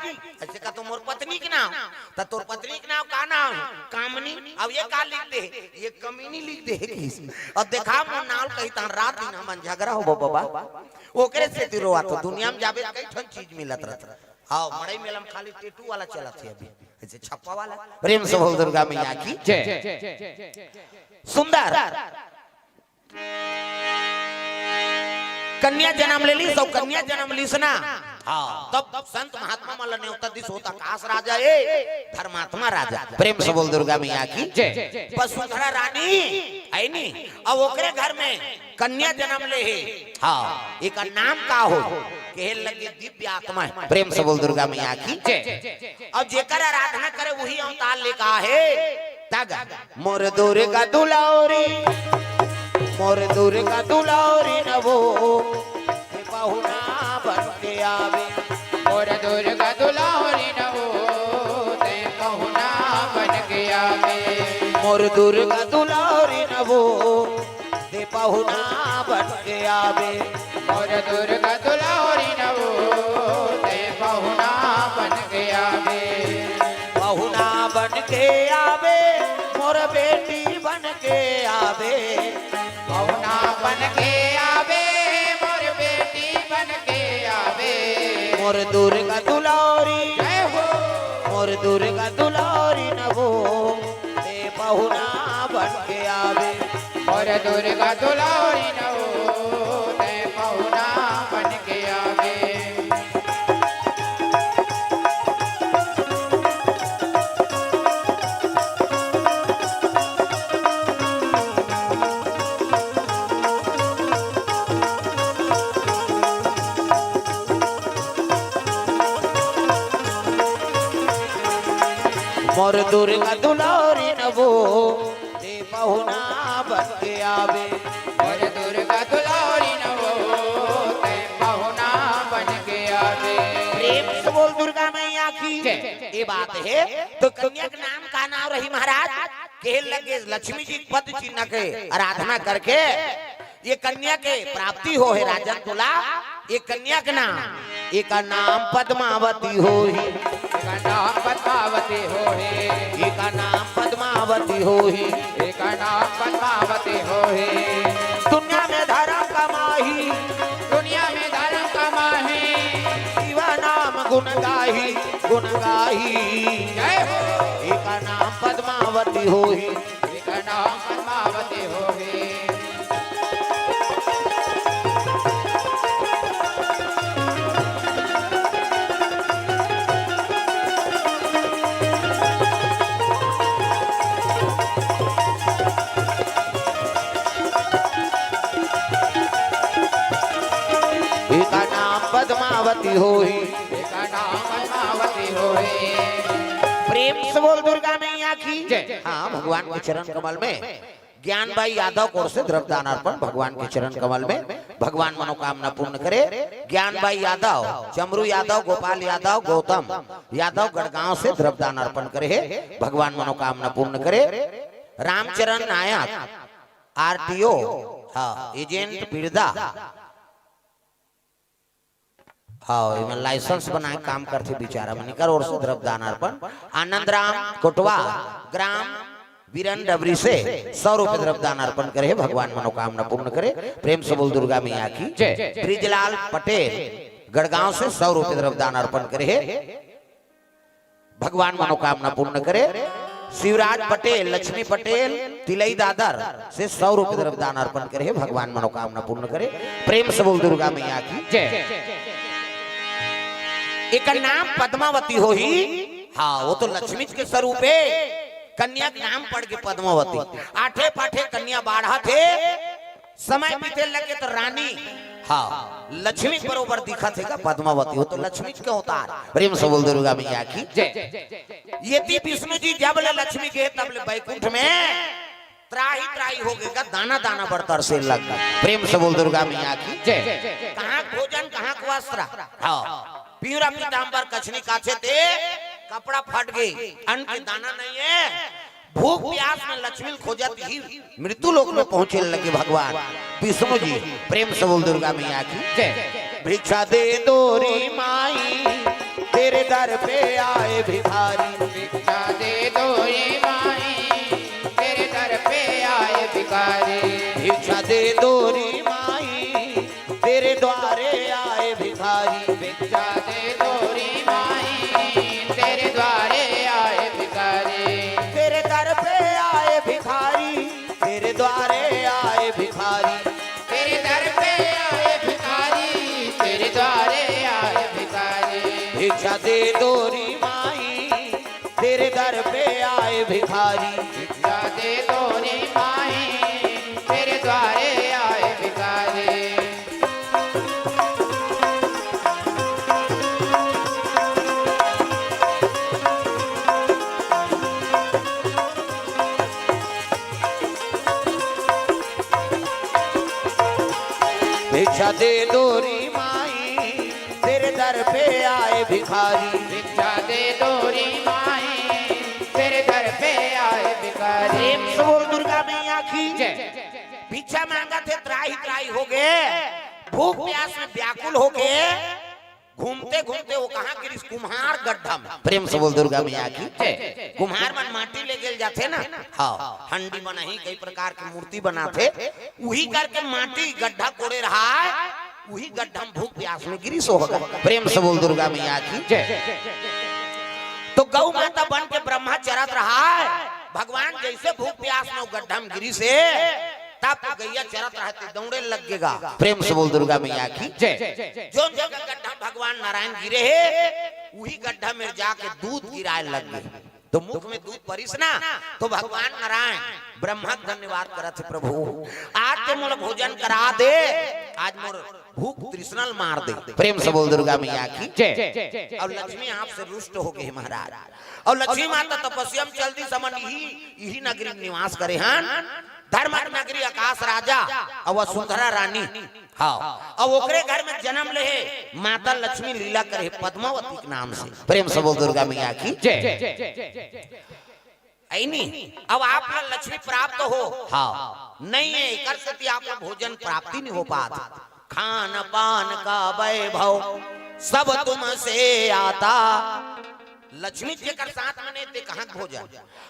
ऐसे का तो मोर पत्नी के नाम त तोर पत्नी के नाम का नाम कामनी अब ये का लिख दे ये कमीनी लिख दे की अब देखा मोर नाम कही त रात दिन मन झगड़ा हो बाबा ओकरे से ती रोवा तो दुनिया में जाबे कई ठन चीज मिलत रहत हां मड़ई मेलम खाली टेटू वाला चलत है अभी ऐसे छप्पा वाला। प्रेम से बोल दुर्गा मैया की सुंदर कन्या जन्म ले ली सब कन्या जन्म ली सना हाँ तब संत महात्मा माला ने उत्तर दिस होता काश राजा ए धर्मात्मा राजा। प्रेम से बोल दुर्गा मैया की वसुंधरा रानी है नी अब ओकरे घर में कन्या जन्म ले है हाँ एक नाम का हो कहे लगे दिव्य आत्मा है। प्रेम से बोल दुर्गा मैया की अब जेकर आराधना करे वही अवतार लेका है तग मोर दुर्गा दुलारी मोर दुर्गा दुलारी नवो बहुना बन के आवे मोर दुर्गा दुलारी नवो ते बहुना बन के आवे मोर दुर्गा दुलारी नवो ते बहुना बन के आवे मोर दुर्गा दुलारी नवो ते बहुना बन के आवे बहुना बन के आवे मोर बेटी बन के आवे बहुना बन के आवे मोर बेटी बन के आवे मोर दुर्गा दुलारी जय हो मोर दुर्गा दुलारी नवो ते बहुना बन के आवे मोर दुर्गा दुलारी नवो ते बहुना बन के आवे मोर दुर्गा दुलारी नवो ते बहुना बन के आवे मोर दुर्गा दुलारी नवो ते बहुना बन के आवे। प्रेम से बोल दुर्गा मैया की ये बात है तो कन्या के नाम का नाम रही महाराज कहे लगे लक्ष्मी जी पद चिन्ह के आराधना करके ये कन्या के प्राप्ति हो है राजन तुला ये कन्या के नाम एक नाम पद्मावती हो ही एका नाम पद्मावती हो हे एक नाम पद्मावती हो ही एका नाम पद्मावती हो हे दुनिया में धर्म कमाही दुनिया में धर्म कमाहे शिव नाम गुण गाही जय हो एक नाम पद्मावती हो ही एका नाम पद्मावती हो हे एक नाम पद्मावती हो ही एका नाम पद्मावती हो हे प्रेम से बोल दुर्गा मैया की हाँ भगवान के चरण कमल में ज्ञान भाई यादव कोर से द्रव्यदान अर्पण भगवान के चरण कमल में भगवान मनोकामना पूर्ण करे। ज्ञान भाई यादव चमरू यादव गोपाल यादव गौतम यादव गढ़गांव से द्रव्यदान अर्पण करे भगवान मनोकामना पूर्ण करे। रामचरण नायक आरटीओ हाँ एजेंट पीड़दा हाँ इनमें लाइसेंस बनाए काम करते बेचारा मनिकर और से द्रव्यदान अर्पण। आनंद राम कोटवा ग्राम वीरन डबरी से 100 रुपए द्रव्यदान अर्पण करे भगवान मनोकामना पूर्ण करे। प्रेम से बोल दुर्गा मैया की ब्रिजलाल पटेल गढ़गांव से 100 रुपए द्रव्यदान अर्पण करे भगवान मनोकामना पूर्ण करे। शिवराज पटेल लक्ष्मी पटेल तिलई दादर से 100 रुपए द्रव्यदान अर्पण करे भगवान मनोकामना पूर्ण करे। प्रेम से बोल दुर्गा मैया की एक नाम पद्मावती हो ही हाँ वो तो लक्ष्मी के स्वरूप है कन्या के नाम पढ़ के पद्मावती आठे पाठे कन्या बाढ़ा थे समय बीते लगे तो रानी हाँ लक्ष्मी बरोबर दिखा थे का पद्मावती हो तो लक्ष्मी के अवतार। प्रेम से बोल दुर्गा मैया की यदि विष्णु जी जब ले लक्ष्मी के तब ले बैकुंठ में त्राही त्राही हो गएगा, दाना दाना बढ़तर से लग। प्रेम से बोल दुर्गा मैया की जय। कहाँ भोजन कहाँ वस्त्र, हाँ पीरा पीताम्बर कछनी काछे थे, कपड़ा फट गई, अन्न के दाना नहीं है, भूख प्यास में लक्ष्मी खोजत ही मृत्यु लोक में पहुंचे लगे भगवान विष्णु जी। प्रेम से बोल दुर्गा मैया की जय। भिक्षा दे दोरी माई तेरे दर पे आए भिखारी, भिक्षा दे दोरी माई तेरे दर पे आए भिखारी, भिक्षा दे दोरी माई तेरे द्वारे आए भिखारी, भिक्षा दे दोरी माई तेरे द्वारे आए भिखारी, तेरे दर पे आए भिखारी, तेरे द्वारे आए भिखारी, तेरे दर पे आए भिखारी, तेरे द्वारे आए भिखारी, भिक्षा दे दोरी माई तेरे दर पे आए भिखारी, भिक्षा दे दोरी माई तेरे द्वारे आए भिखारी। भिक्षा दे दोरी माई तेरे दर पे आए भिखारी, भिक्षा दे दोरी माई तेरे दर पे आए भिखारी। प्रेम से बोल दुर्गा मैया की जय। भिक्षा मांगा थे, त्राही त्राही हो गए, भूख प्यास में व्याकुल हो गए, घूमते घूमते वो कहाँ गिरी, कुम्हार गड्ढा में। प्रेम से बोल दुर्गा मैया की जय। कुम्हार मन माटी ले गेल जाते ना, हाँ हंडी बनाही कई प्रकार की मूर्ति बनाते, वही करके माटी गड्ढा कोड़े रहा है, वही गड्ढा में भूख प्यास में गिरी सो होगा। प्रेम से बोल दुर्गा मैया की जय। तो गौ माता बन के ब्रह्मा चरत रहा है, भगवान जैसे भूख प्यास में गड्ढा में गिरी से तब तो गैया चरत रहते दौड़े लगेगा। प्रेम से बोल दुर्गा मैया की जय। जो जगह गड्ढा भगवान नारायण गिरे है, वही गड्ढा में जाके दूध गिराए लग गए, तो मुख में दूध परिस ना, तो भगवान नारायण ब्रह्मा धन्यवाद करत है, प्रभु आज के मोल भोजन करा दे, आज मोर भूख तृष्णल मार दे। प्रेम से बोल दुर्गा मैया की जय। और लक्ष्मी आपसे रुष्ट हो गए महाराज, और लक्ष्मी माता तपस्या में चलती समन यही नगरी निवास करे हन, धर्म नगरी आकाश राजा और वसुंधरा रानी, हाँ और ओकरे घर में जन्म ले माता लक्ष्मी लीला करे पद्मावती के नाम से। प्रेम से बोल दुर्गा मैया की जय। नहीं अब आप लक्ष्मी प्राप्त हो, हाँ नहीं है कर सकती आपको भोजन प्राप्ति नहीं हो पाता, खान पान का वैभव सब तुमसे आता, लक्ष्मी के कर साथ में नहीं थे कहाँ भोजन,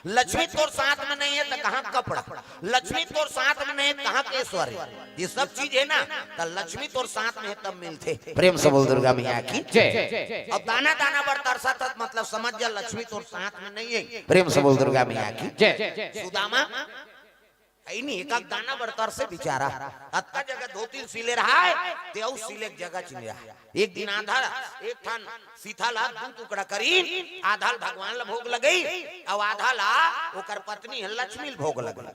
लक्ष्मी तोर साथ में नहीं है तो कहाँ कपड़ा, लक्ष्मी तोर साथ में नहीं है कहाँ ऐश्वर्य, ये सब चीज है ना, तो लक्ष्मी तोर साथ में है तब मिलते। प्रेम से बोल दुर्गा मैया की जय। अब दाना दाना बरतरसा तक मतलब समझ जा लक्ष्मी तोर साथ में नहीं है। प्रेम से बोल दुर्गा मैया की जय। सुदामा नहीं एक दाना बरतर से बिचारा अत्ता जगह दो तीन सिले रहा है, ते सिले जगह चिन रहा है। एक दिन आधा एक थान सीता ला दू टुकड़ा करी, आधा भगवान ला भोग लगई और आधा ला ओकर पत्नी है लक्ष्मी भोग लगई।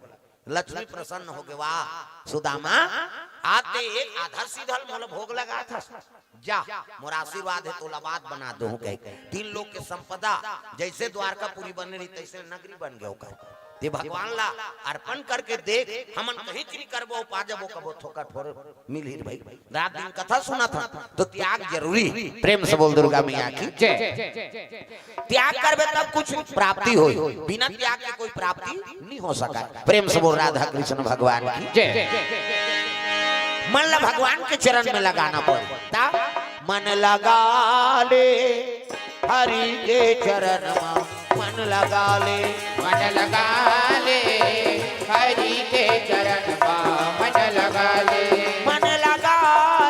लक्ष्मी प्रसन्न हो गए, वाह सुदामा आते एक आधा सीधल मोल भोग लगा था, जा मोर आशीर्वाद है तो बात बना दो कह, तीन लोग के संपदा जैसे द्वारकापुरी बन रही तैसे नगरी बन गए ओकर, ते भगवान ला अर्पण करके देख, हमन कहीं चीज करबो पाजबो कबो ठोका ठोर मिल ही भाई। रात दिन कथा सुना था तो त्याग जरूरी। प्रेम से बोल दुर्गा मैया की जय। त्याग करबे तब कुछ प्राप्ति होई, बिना त्याग के कोई प्राप्ति नहीं हो सका। प्रेम से बोल राधा कृष्ण भगवान की जय। मन ला भगवान के चरण में लगाना पड़ता, मन लगा ले हरि के चरण में, मन लगा ले, मन लगा ले हरि के चरण पा, मन लगा ले, मन लगा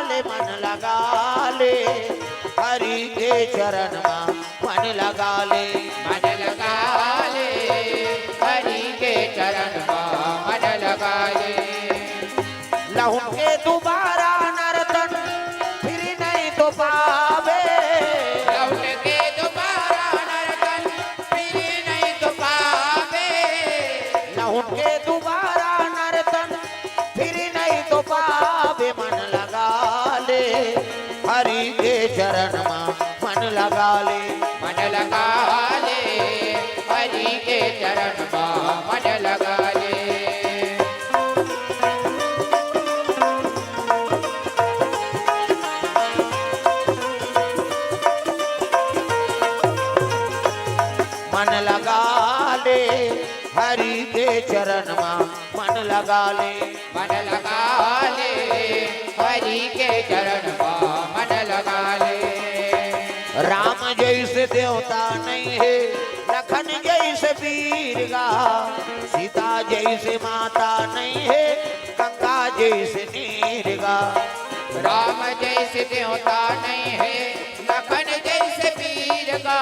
ले, मन लगा ले हरि के चरण में, मन लगा ले, मन लगा ले हरि के चरण पा, मन लगा ले। लहुन के दोबारा नर्तन फिर नहीं तो पावे, लौट के दोबारा नर्तन फिर नहीं तो पावे, लहुन के दोबारा नर्तन फिर नहीं तो पावे, मन लगा ले हरि के चरण में, मन लगा ले, मन लगा ले हरि के चरण पा, मन लगा ले। लगा ले, हरि के चरण में मन लगा ले। मन लगा ले, हरि के चरण में मन लगा ले। राम जैसे देवता नहीं है, लखन जैसे वीर गा, सीता जैसे माता नहीं है, गंगा जैसे नीर गा। राम जैसे देवता नहीं है, लखन जैसे वीर गा,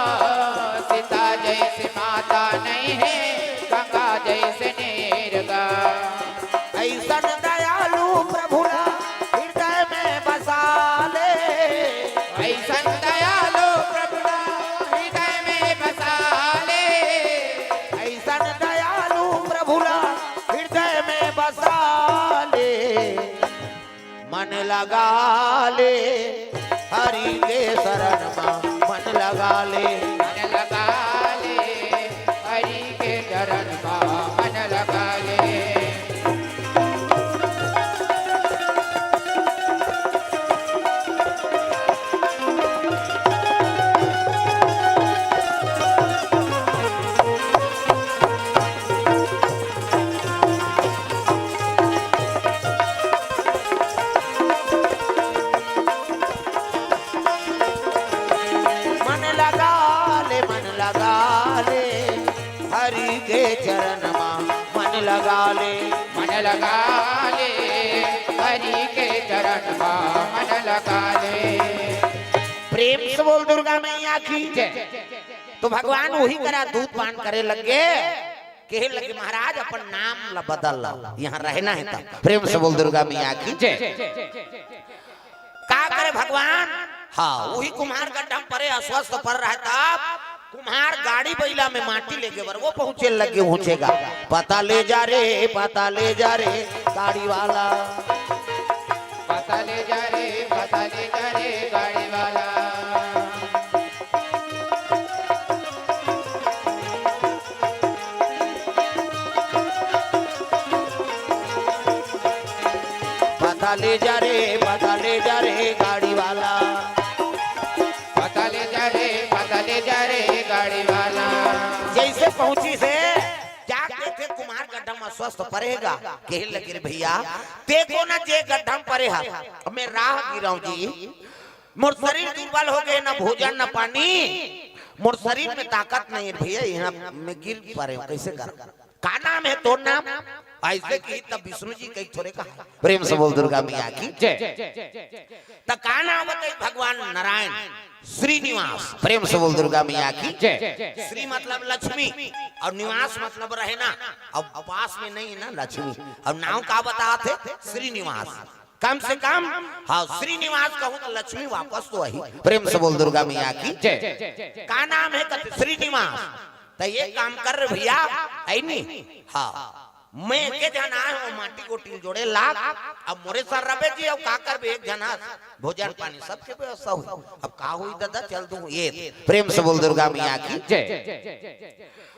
सीता जैसे माता नहीं है, गंगा जैसे नीर गा। ऐसन दयालु प्रभुला हृदय में बसा ले, ऐसन दयालु प्रभुला हृदय में बसा ले। ऐसन दयालु प्रभुला हृदय में बसा ले। मन लगा ले, हरि के शरण में मन लगा ले। मन लगा ले, हरि के चरण में मन लगा ले। मन लगा ले, मन लगा ले, हरि के चरण में मन लगा ले। मन लगा ले, हरि के चरण में मन लगा ले। प्रेम से बोल दुर्गा मैया की। तो भगवान वही करा दूध पान करे लगे, कहे लगे महाराज अपन नाम ला बदल ला, यहाँ रहना है तब। प्रेम से बोल दुर्गा मैया की। का करे भगवान? हाँ, वही कुम्हार गड्ढा परे अस्वस्थ पड़ रहा था। कुम्हार गाड़ी बैला में माटी लेके बर वो पहुंचे लगे, पहुंचेगा। पता ले जा रे, पता ले जा रे गाड़ी वाला। पता ले जा रे, पता ले जा रे गाड़ी वाला। पता ले जा रे, पता ले जा रे गाड़ी वाला। पता ले जा रे, पता ले जा रे गाड़ी वाला। जैसे पहुंची से जाके थे कुमार गड्ढा में स्वस्थ पड़ेगा। कहे लगे रे भैया देखो ना जे गड्ढा में पड़े है, मैं राह गिराऊं जी। मोर शरीर दुर्बल हो गए, ना भोजन ना पानी, मोर शरीर में ताकत नहीं है भैया, यहाँ में गिर पड़े कैसे कर। का नाम है तो नाम? ऐसे की तब विष्णु जी कई थोड़े कहा। प्रेम से बोल दुर्गा मैया की। तो का नाम बताइए? भगवान नारायण श्रीनिवास। प्रेम से बोल दुर्गा मैया की। श्री मतलब लक्ष्मी और निवास मतलब रहना, अब पास में नहीं ना लक्ष्मी। अब नाम का बताते? श्रीनिवास। कम से कम हाँ श्रीनिवास कहूँ तो लक्ष्मी वापस तो वही। प्रेम से बोल दुर्गा मैया की। का नाम है? श्रीनिवास। तो ये काम कर रहे भैया है नहीं। हाँ मैं के जना है माटी गोटी जोड़े लाग। अब मोरे सर रबे जी अब का कर एक जना भोजन पानी सबके व्यवस्था हुई। अब का हुई दादा चल दूं ये। प्रेम से बोल दुर्गा मैया की।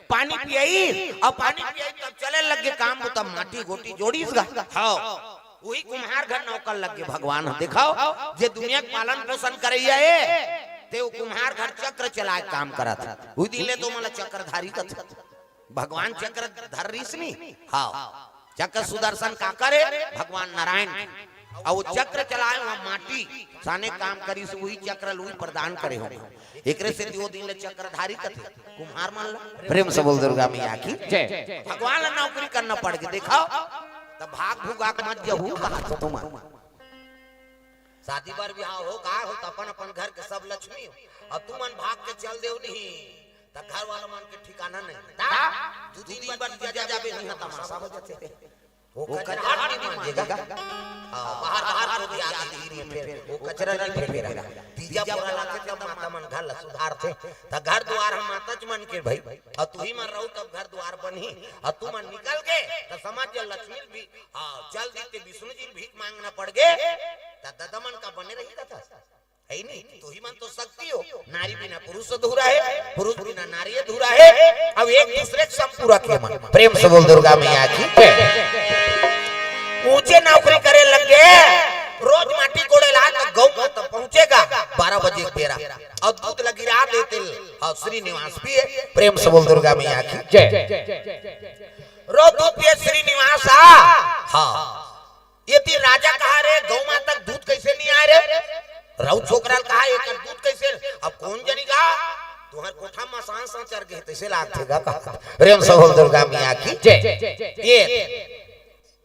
पानी पियाई और पानी पियाई तब चले लगे काम, तब माटी गोटी जोड़ी हाँ वही कुम्हार घर नौकर लगे। भगवान दिखाओ जे दुनिया के पालन पोषण करैया है, ते वो कुम्हार घर चक्र चलाए काम करत। उही दिले तो मला चक्रधारी कथ भगवान चक्रधर ऋषि। हाँ चक्र सुदर्शन का करे भगवान नारायण। और वो चक्र चलाए वहां माटी साने काम करी से वही चक्र लुई प्रदान करे हो। एकरे से दो दिन ले चक्रधारी कथे कुम्हार मान ला। प्रेम से बोल दुर्गा मैया की। भगवान ला नौकरी करना पड़ के दिखाओ तब भाग भूगा के मत जहू कहा तुम। शादी बार बिहाव हो का हो तो अपन अपन घर के सब लक्ष्मी हो, और तुम मन भाग के चल देव नहीं तो घर वाला मन के ठिकाना नहीं। दो दिन बाद जा जाबे नहीं तमाशा हो जाते। वो कचरा नहीं मांगेगा, बाहर बाहर को दिया दी फिर वो कचरा नहीं फेरेगा। तीजा पूरा लाके तब माता मन घर सुधार थे त घर द्वार हम माता मन के भाई। और तू ही मन रहू तब घर द्वार बनी, और तू मन निकल के त समाज लक्ष्मी भी चल दीते विष्णु जी भीख मांगना पड़ गए त ददमन का बने रही था है नहीं। तू ही मन तो शक्ति हो। नारी बिना पुरुष अधूरा है, पुरुष बिना नारी अधूरा है। अब एक दूसरे के संपूरक है मन। प्रेम से बोल दुर्गा मैया की। ऊंचे नौकरी करे लग गए, रोज माटी कोड़े ला तो गौ तक पहुंचेगा 12 बजे बेरा। और दूध लगी रा देते और श्रीनिवास पिए। प्रेम से बोल दुर्गा मैया की जय। रो दूध पिए श्रीनिवास। हाँ ये तीन राजा कहा रे गौ माता तक दूध कैसे नहीं आए रे? राउ छोकरा कहा एक दूध कैसे? अब कौन जनेगा तुम्हार कोठा मसान सा चर गए तैसे लागतेगा का। प्रेम से बोल दुर्गा मैया की जय। ये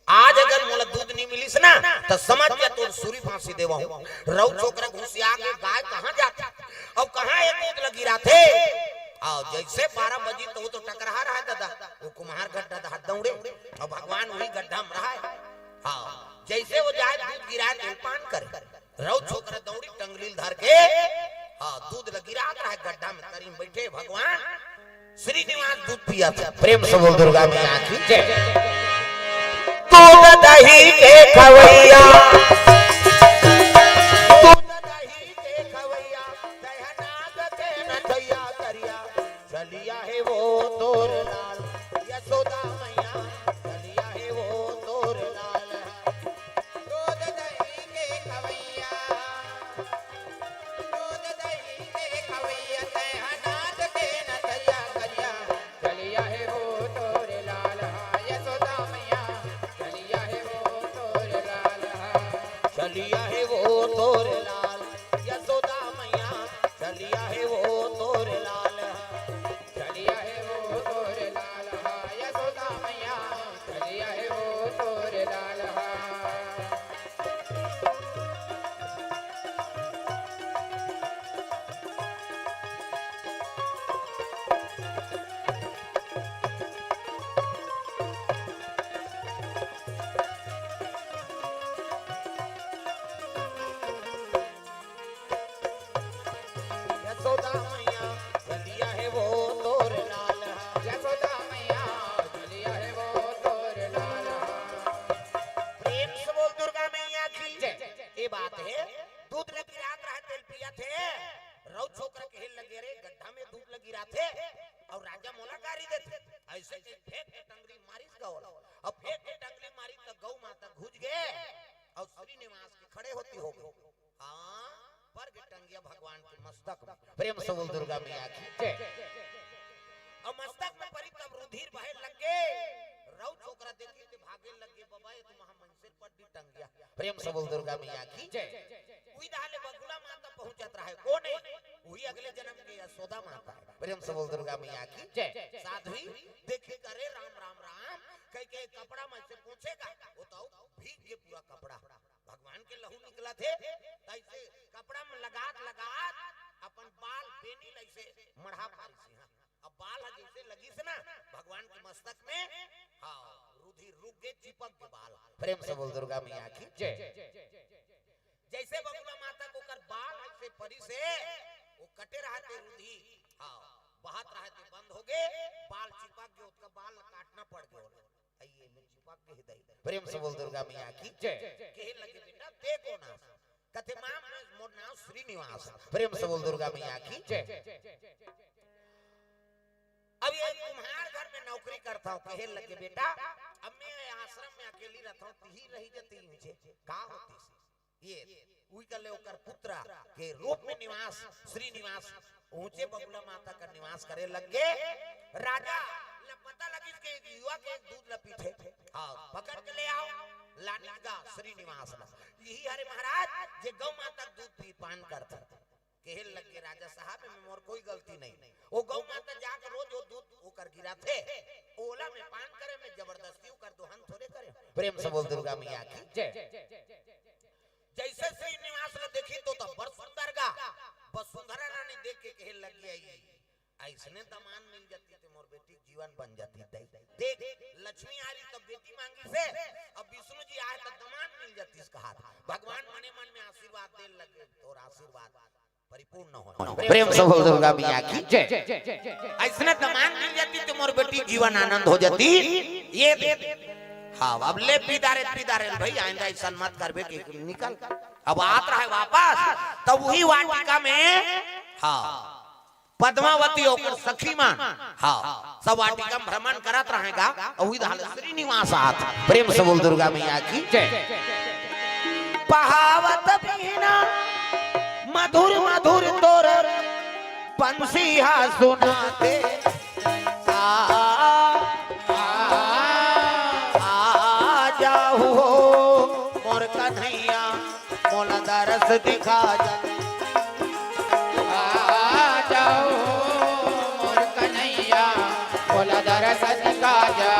आज अगर मोला दूध नहीं मिलिस ना तो समझ जा तोर सूरी फांसी देवा हूं। राउ छोकरा घुसिया के गाय कहां जाता और कहां एक दूध लगी रहा थे। आओ जैसे 12 बजी तो टकरा रहा है दादा वो कुम्हार गड्ढा दा दौड़े और भगवान वही गड्ढा में रहा है। हाँ जैसे वो जाए दूध गिराए तो पान करे। राउ छोकरा दौड़ी टंगलील धर के हाँ दूध लगी रहा है गड्ढा में करीम बैठे भगवान श्रीनिवास दूध पिया था। प्रेम से बोल दुर्गा मैया की जय। दूध दही के खवैया दूध दही के खवैया दहनाग के नथैया करिया चलिया है वो तोर लाल यशोदा मैया चलिया है वो तोर लाल। दूध दही के खवैया दहनाग के नथैया करिया चलिया है वो तोर लाल यशोदा मैया चलिया है वो तोर लाल। चलिया है वो तोर लाल यशोदा मैया चलिया है वो तोर लाल। चलिया है वो तोर लाल यशोदा मैया चलिया है वो तोर लाल। यशोदा मैया चलिया है वो तोर लाल। यशोदा मैया चलिया है वो तोर लाल। प्रेम से बोल दुर्गा मैया की ये बात है। दूध लगी रात रहा तेल पिया थे रौ छोकरा के हिल लगे रे गड्ढा में दूध लगी रहा थे और राजा मोला गारी देते ऐसे फेंक के टंगरी मारी गौ अब फेंक के टंगरी मारी तो गौ माता घुस गए और श्रीनिवास के खड़े होती हो गए। हाँ पर टंगिया भगवान के मस्तक में। प्रेम से बोल दुर्गा मैया की और मस्तक में परी तब रुधिर बहे लगे रौ छोकरा देखी के भागे लगे बाबा ये तो महामंसिर पर भी टंग गया। प्रेम से बोल दुर्गा मैया की उही दाले बगुला माता पहुंचत रहे कौन है वही अगले जन्म के यशोदा माता है। प्रेम से बोल दुर्गा मैया की साध्वी देखी करे राम राम राम कह के कपड़ा में से पूछेगा वो तो भीग के पूरा कपड़ा भगवान के लहू निकला थे ऐसे कपड़ा में लगात अपन बाल बेनी ऐसे मढ़ा पारी से अब बाल जैसे लगी से ना भगवान के मस्तक में हाँ रुधिर रुक के चिपक के बाल। प्रेम से बोल दुर्गा मैया की जैसे बगुला माता को कर बाल ऐसे परी से वो कटे रहते रुधिर हाँ बहत रहते बंद हो गए बाल चिपक गए उसका बाल काटना पड़ गया आइए में चिपक के हृदय। प्रेम से बोल दुर्गा मैया की कहे लगे बेटा देखो ना कथे मां मोर नाम श्रीनिवास। प्रेम से बोल दुर्गा मैया की अब ये तुम्हार घर में नौकरी करता हूँ कहे लगे बेटा अब मैं आश्रम में अकेली रहता हूँ तीही रही जाती मुझे का होती ये उही कर ले ओकर पुत्र के रूप में निवास श्रीनिवास ऊंचे बगुला माता का निवास करे लगे। राजा पता लगी के युवा के दूध लपी थे हाँ पकड़ के ले आओ लानेगा श्रीनिवास यही हरे महाराज जे गौ माता दूध पी पान करता कहे लगे राजा साहब में मोर कोई गलती नहीं वो गौ माता जाकर रोज वो दूध होकर गिरा थे ओला में पान करे में जबरदस्ती कर दोहन थोड़े करे। प्रेम से बोल दुर्गा मैया की जैसे श्रीनिवास ने देखी तो बड़ सुंदर गा बस सुंदरा रानी देख के कहे लगी आई ऐसने दमान मिल जाती तो मोर बेटी जीवन बन जाती देख लक्ष्मी आ रही तो बेटी मांगी से अब विष्णु जी आए तो दमान मिल जाती इसका हाथ भगवान मने मन में आशीर्वाद दे लगे और आशीर्वाद परिपूर्ण हो। प्रेम से बोल दुर्गा मैया की ऐसने दमान मिल जाती तो मोर बेटी जीवन आनंद हो जाती ये हाँ अब ले पीदारे भाई आइंदा ऐसा मत करबे कि निकल अब आत रहा है वापस तब वही वाटिका में हाँ पद्मावती होकर सखी मान हाँ सब वाटिका भ्रमण करत रहेगा और वही दाल श्रीनिवास आत। प्रेम से बोल दुर्गा मैया की पहावत बीना मधुर मधुर तोर बंसिया सुनाते आ जाओ मोर कन्हैया मोला दरस दिखा जा जाओ मोर कन्हैया मोला दरस दिखा जा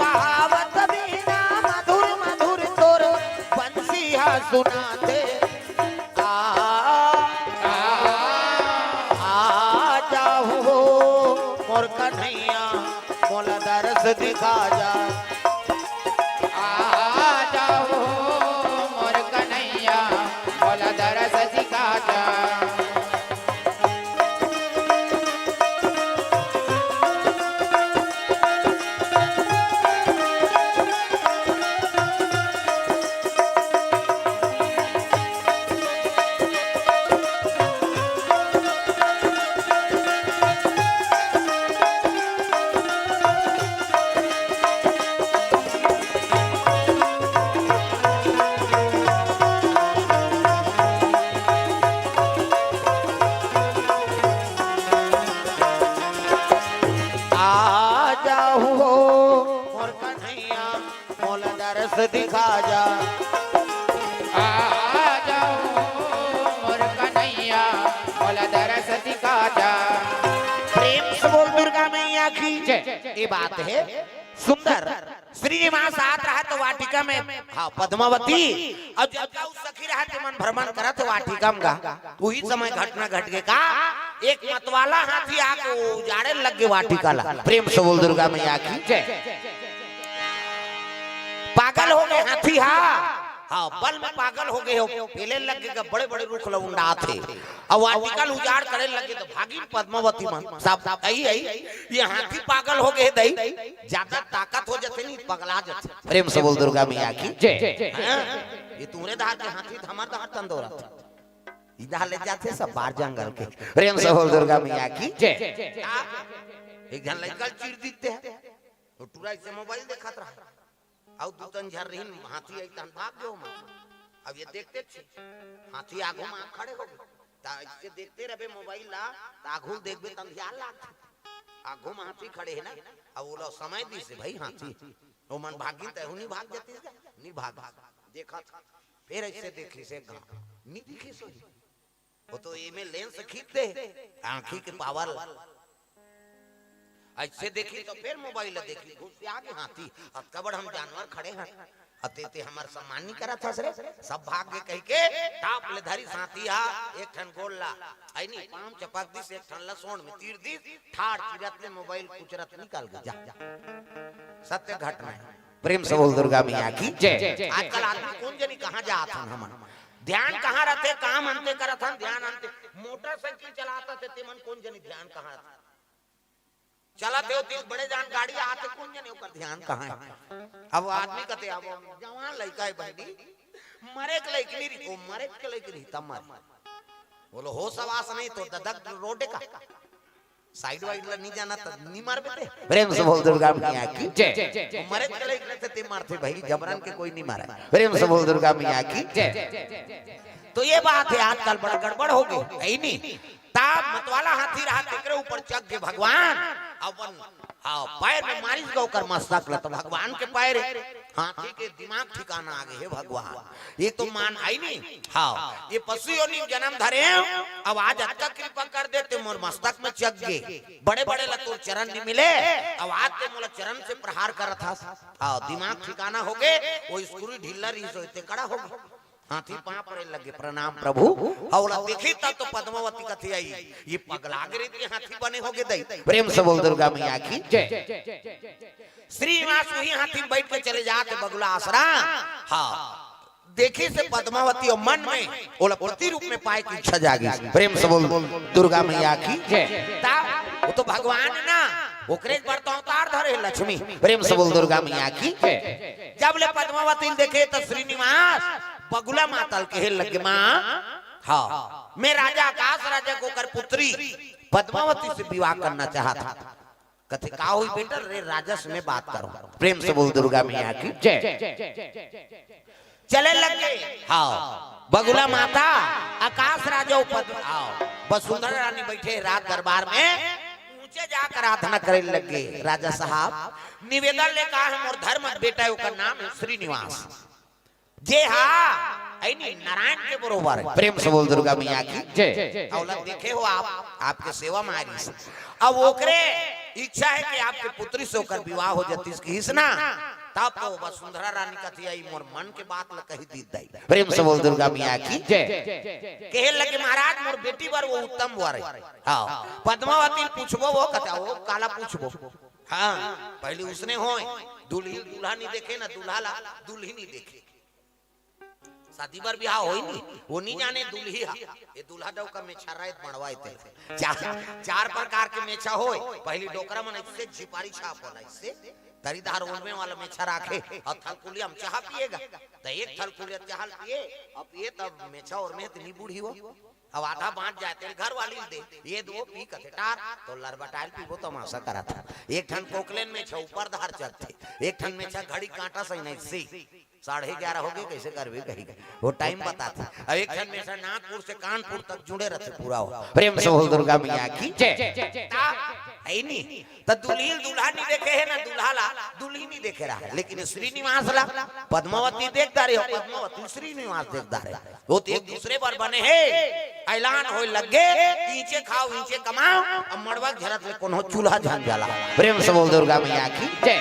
पावत बिना मधुर मधुर तोर बंसिया सुनाते आ जाओ मोर कन्हैया मोला दरस दिखा जा जाओ मोर कन्हैया मोला दरस दिखा जा आ जाओ मोर कन्हैया मोला दरस दिखा जा जाओ मोर कन्हैया मोला दरस दिखा जा प्रेम से बोल दुर्गा मैया की जय। ये बात है सुंदर श्रीनिवास आत रहा तो वाटिका में हाँ पद्मावती और जब जाऊ सखी रहा तो मन भ्रमण करत वाटिका में गा वही समय घटना घट गए का एक मतवाला हाथी आके उजाड़े लग गए वाटिका ला प्रेम से बोल दुर्गा मैया की पागल हो गए हाथी हाँ बल में पागल हो गए हो पहले लग गए बड़े बड़े रुख लउंडा थे और वाटिका उजाड़ करे लगे तो भागी पद्मावती मन सब आई आई ये हाथी पागल हो गए दई ज्यादा ताकत हो जाते नहीं पगला जाते प्रेम से बोल दुर्गा मैया की ये तुम्हारे दार के हाथी हमारे दार तंदोरा इधर ले जाते सब बाहर जंगल के प्रेम से बोल दुर्गा मैया की एक जन लड़का चीर दीते हैं तो टूरा से मोबाइल देखत रहा आउ दू तन झर रही हाथी आई तन भाग गयो मैं अब ये देखते थे हाथी आगो में खड़े हो गए ता इससे देखते रहे मोबाइल ला आगो देखबे तन ध्यान लाग आगो में हाथी खड़े है ना अब वो समय दी से भाई हाथी वो मन भागी त हुनी भाग जाती नहीं भाग देखा फिर ऐसे देखी से गांव नहीं दिखी सो वो तो ये में लेंस खींचते आंखी के पावर ऐसे देखी तो फिर मोबाइल देखी घुस से आगे हाथी अब कबड़ हम जानवर खड़े हैं अते हमार सम्मान नहीं करा था सरे सब भाग के कह के टाप ले धरी साथी एक ठन गोल ला आई नहीं पाम चपक दिस एक ठन लसोण में तीर दी ठाड़ चिरत में मोबाइल कुचरत निकाल गया जा सत्य घटना है प्रेम से बोल दुर्गा मैया की जय आजकल आदमी कौन जनी कहां जात हन हमन ध्यान कहां रहते काम अंते करत हन ध्यान अंते मोटरसाइकिल चलाता थे ते मन कौन जनी ध्यान कहां चलाते हो दिल बड़े जान गाड़ी आते कौन जने ओकर ध्यान कहां है अब आदमी कहते अब जवान लड़का है बंदी मरे के लड़की नहीं ओ मरे के लड़की नहीं तब मर बोलो हो सवास नहीं तो ददक रोडे का साइड वाइड ला नहीं जाना तो नहीं मार बेटे प्रेम से बोल दुर्गा मैया की जय मरे के लड़की ने ते मारते भाई जबरन के कोई नहीं मारा प्रेम से बोल दुर्गा मैया की जय तो ये बात है आजकल बड़ा गड़बड़ हो गई है नहीं ताब मतवाला हाथी रहा तेरे ऊपर चक के भगवान अपन हाँ पैर में मारिस गो कर मस्तक ल तो भगवान के पैर हाथी के दिमाग ठिकाना आ गए हे भगवान ये तो मान आई नहीं हाँ ये पशु योनि जन्म धरे अब आज अत्ता कृपा कर देते मोर मस्तक में चक गए बड़े बड़े ल तो चरण नहीं मिले अब आज ते मोला चरण से प्रहार कर था हाँ दिमाग ठिकाना हो गए वो स्क्रू ढीला रही सोते कड़ा हो गए हाथी पांव पड़े लगे प्रणाम प्रभु औला देखी तब तो पद्मावती कथी आई ये पगला गए थे हाथी बने हो गए दई प्रेम से बोल दुर्गा मैया की जय श्रीनिवास वही हाथी में बैठ के चले जाते बगुला आसरा हाँ देखी से पद्मावती और मन में ओला प्रति रूप में पाए की इच्छा जागी प्रेम से बोल दुर्गा मैया की जय वो तो भगवान ना ओकरे पर तो अवतार धरे लक्ष्मी प्रेम से बोल दुर्गा मैया की जय जब ले पद्मावती देखे तो श्रीनिवास बगुला मातल के लगे माँ हाँ मैं राजा आकाश राजा को कर पुत्री पद्मावती से विवाह करना चाहता कथे का हुई बेटा रे राजा से मैं बात करूं प्रेम से बोल दुर्गा मैया की जय चले लगे। हाँ बगुला माता आकाश राजा पद्म आओ वसुंधरा रानी बैठे रात दरबार में ऊंचे जाकर प्रार्थना करे लगे। राजा साहब निवेदन ले कहा है मोर धर्म बेटा का नाम है श्रीनिवास जे हाँ नारायण के बरोबर है। प्रेम से बोल दुर्गा मैया की जय। औलत देखे हो आप आपके सेवा में आई से अब ओकरे इच्छा है कि आपके पुत्री से होकर विवाह हो जाती इसकी हिस्ना तब तो वसुंधरा रानी का थी मोर मन के बात ल कही दी दई। प्रेम से बोल दुर्गा मैया की जय। कहे लगे महाराज मोर बेटी बर वो उत्तम वर है। हां पद्मावती पूछबो वो कथा वो काला पूछबो। हां पहले उसने होय दुल्ही दूल्हा नहीं देखे ना दूल्हा ला दुल्ही नहीं देखे शादी बर ब्याह होई नहीं वो नहीं जाने दुल्ही ये दूल्हा डो का मेछा रात बनवाए थे चार प्रकार के मेछा होय पहली डोकरा मन इससे झिपारी छाप होला इससे दरीदार ओलमे वाला मेछा राखे और थलकुलिया में चाह पिएगा तो एक थलकुलिया चाह पिए अब ये तब मेछा और में इतनी बूढ़ी हो अब आधा बांट जाते घर वाली दे ये दो पी कथेटार तो लरबटाइल पीबो तमाशा करा था। एक ठन कोकलेन में छा ऊपर धार चलते एक ठन में छा घड़ी कांटा सही नहीं सी 11:30 हो गए कैसे करबे कहीं वो टाइम बताता। अब एक ठन में से नागपुर से कानपुर तक जुड़े रहते पूरा हो। प्रेम से बोल दुर्गा मैया की जय। है नहीं तो दुल्ही दूल्हा नहीं देखे है ना दूल्हा ला दुल्ही नहीं देखे रहा है लेकिन श्रीनिवास ला पद्मावती देखता रहे पद्मावती श्रीनिवास देखता रहे वो तो एक दूसरे पर बने है ऐलान हो लगे नीचे खाओ नीचे कमाओ अब मड़वा झरत ले कोनो चूल्हा झन जाला। प्रेम से बोल दुर्गा मैया की जय।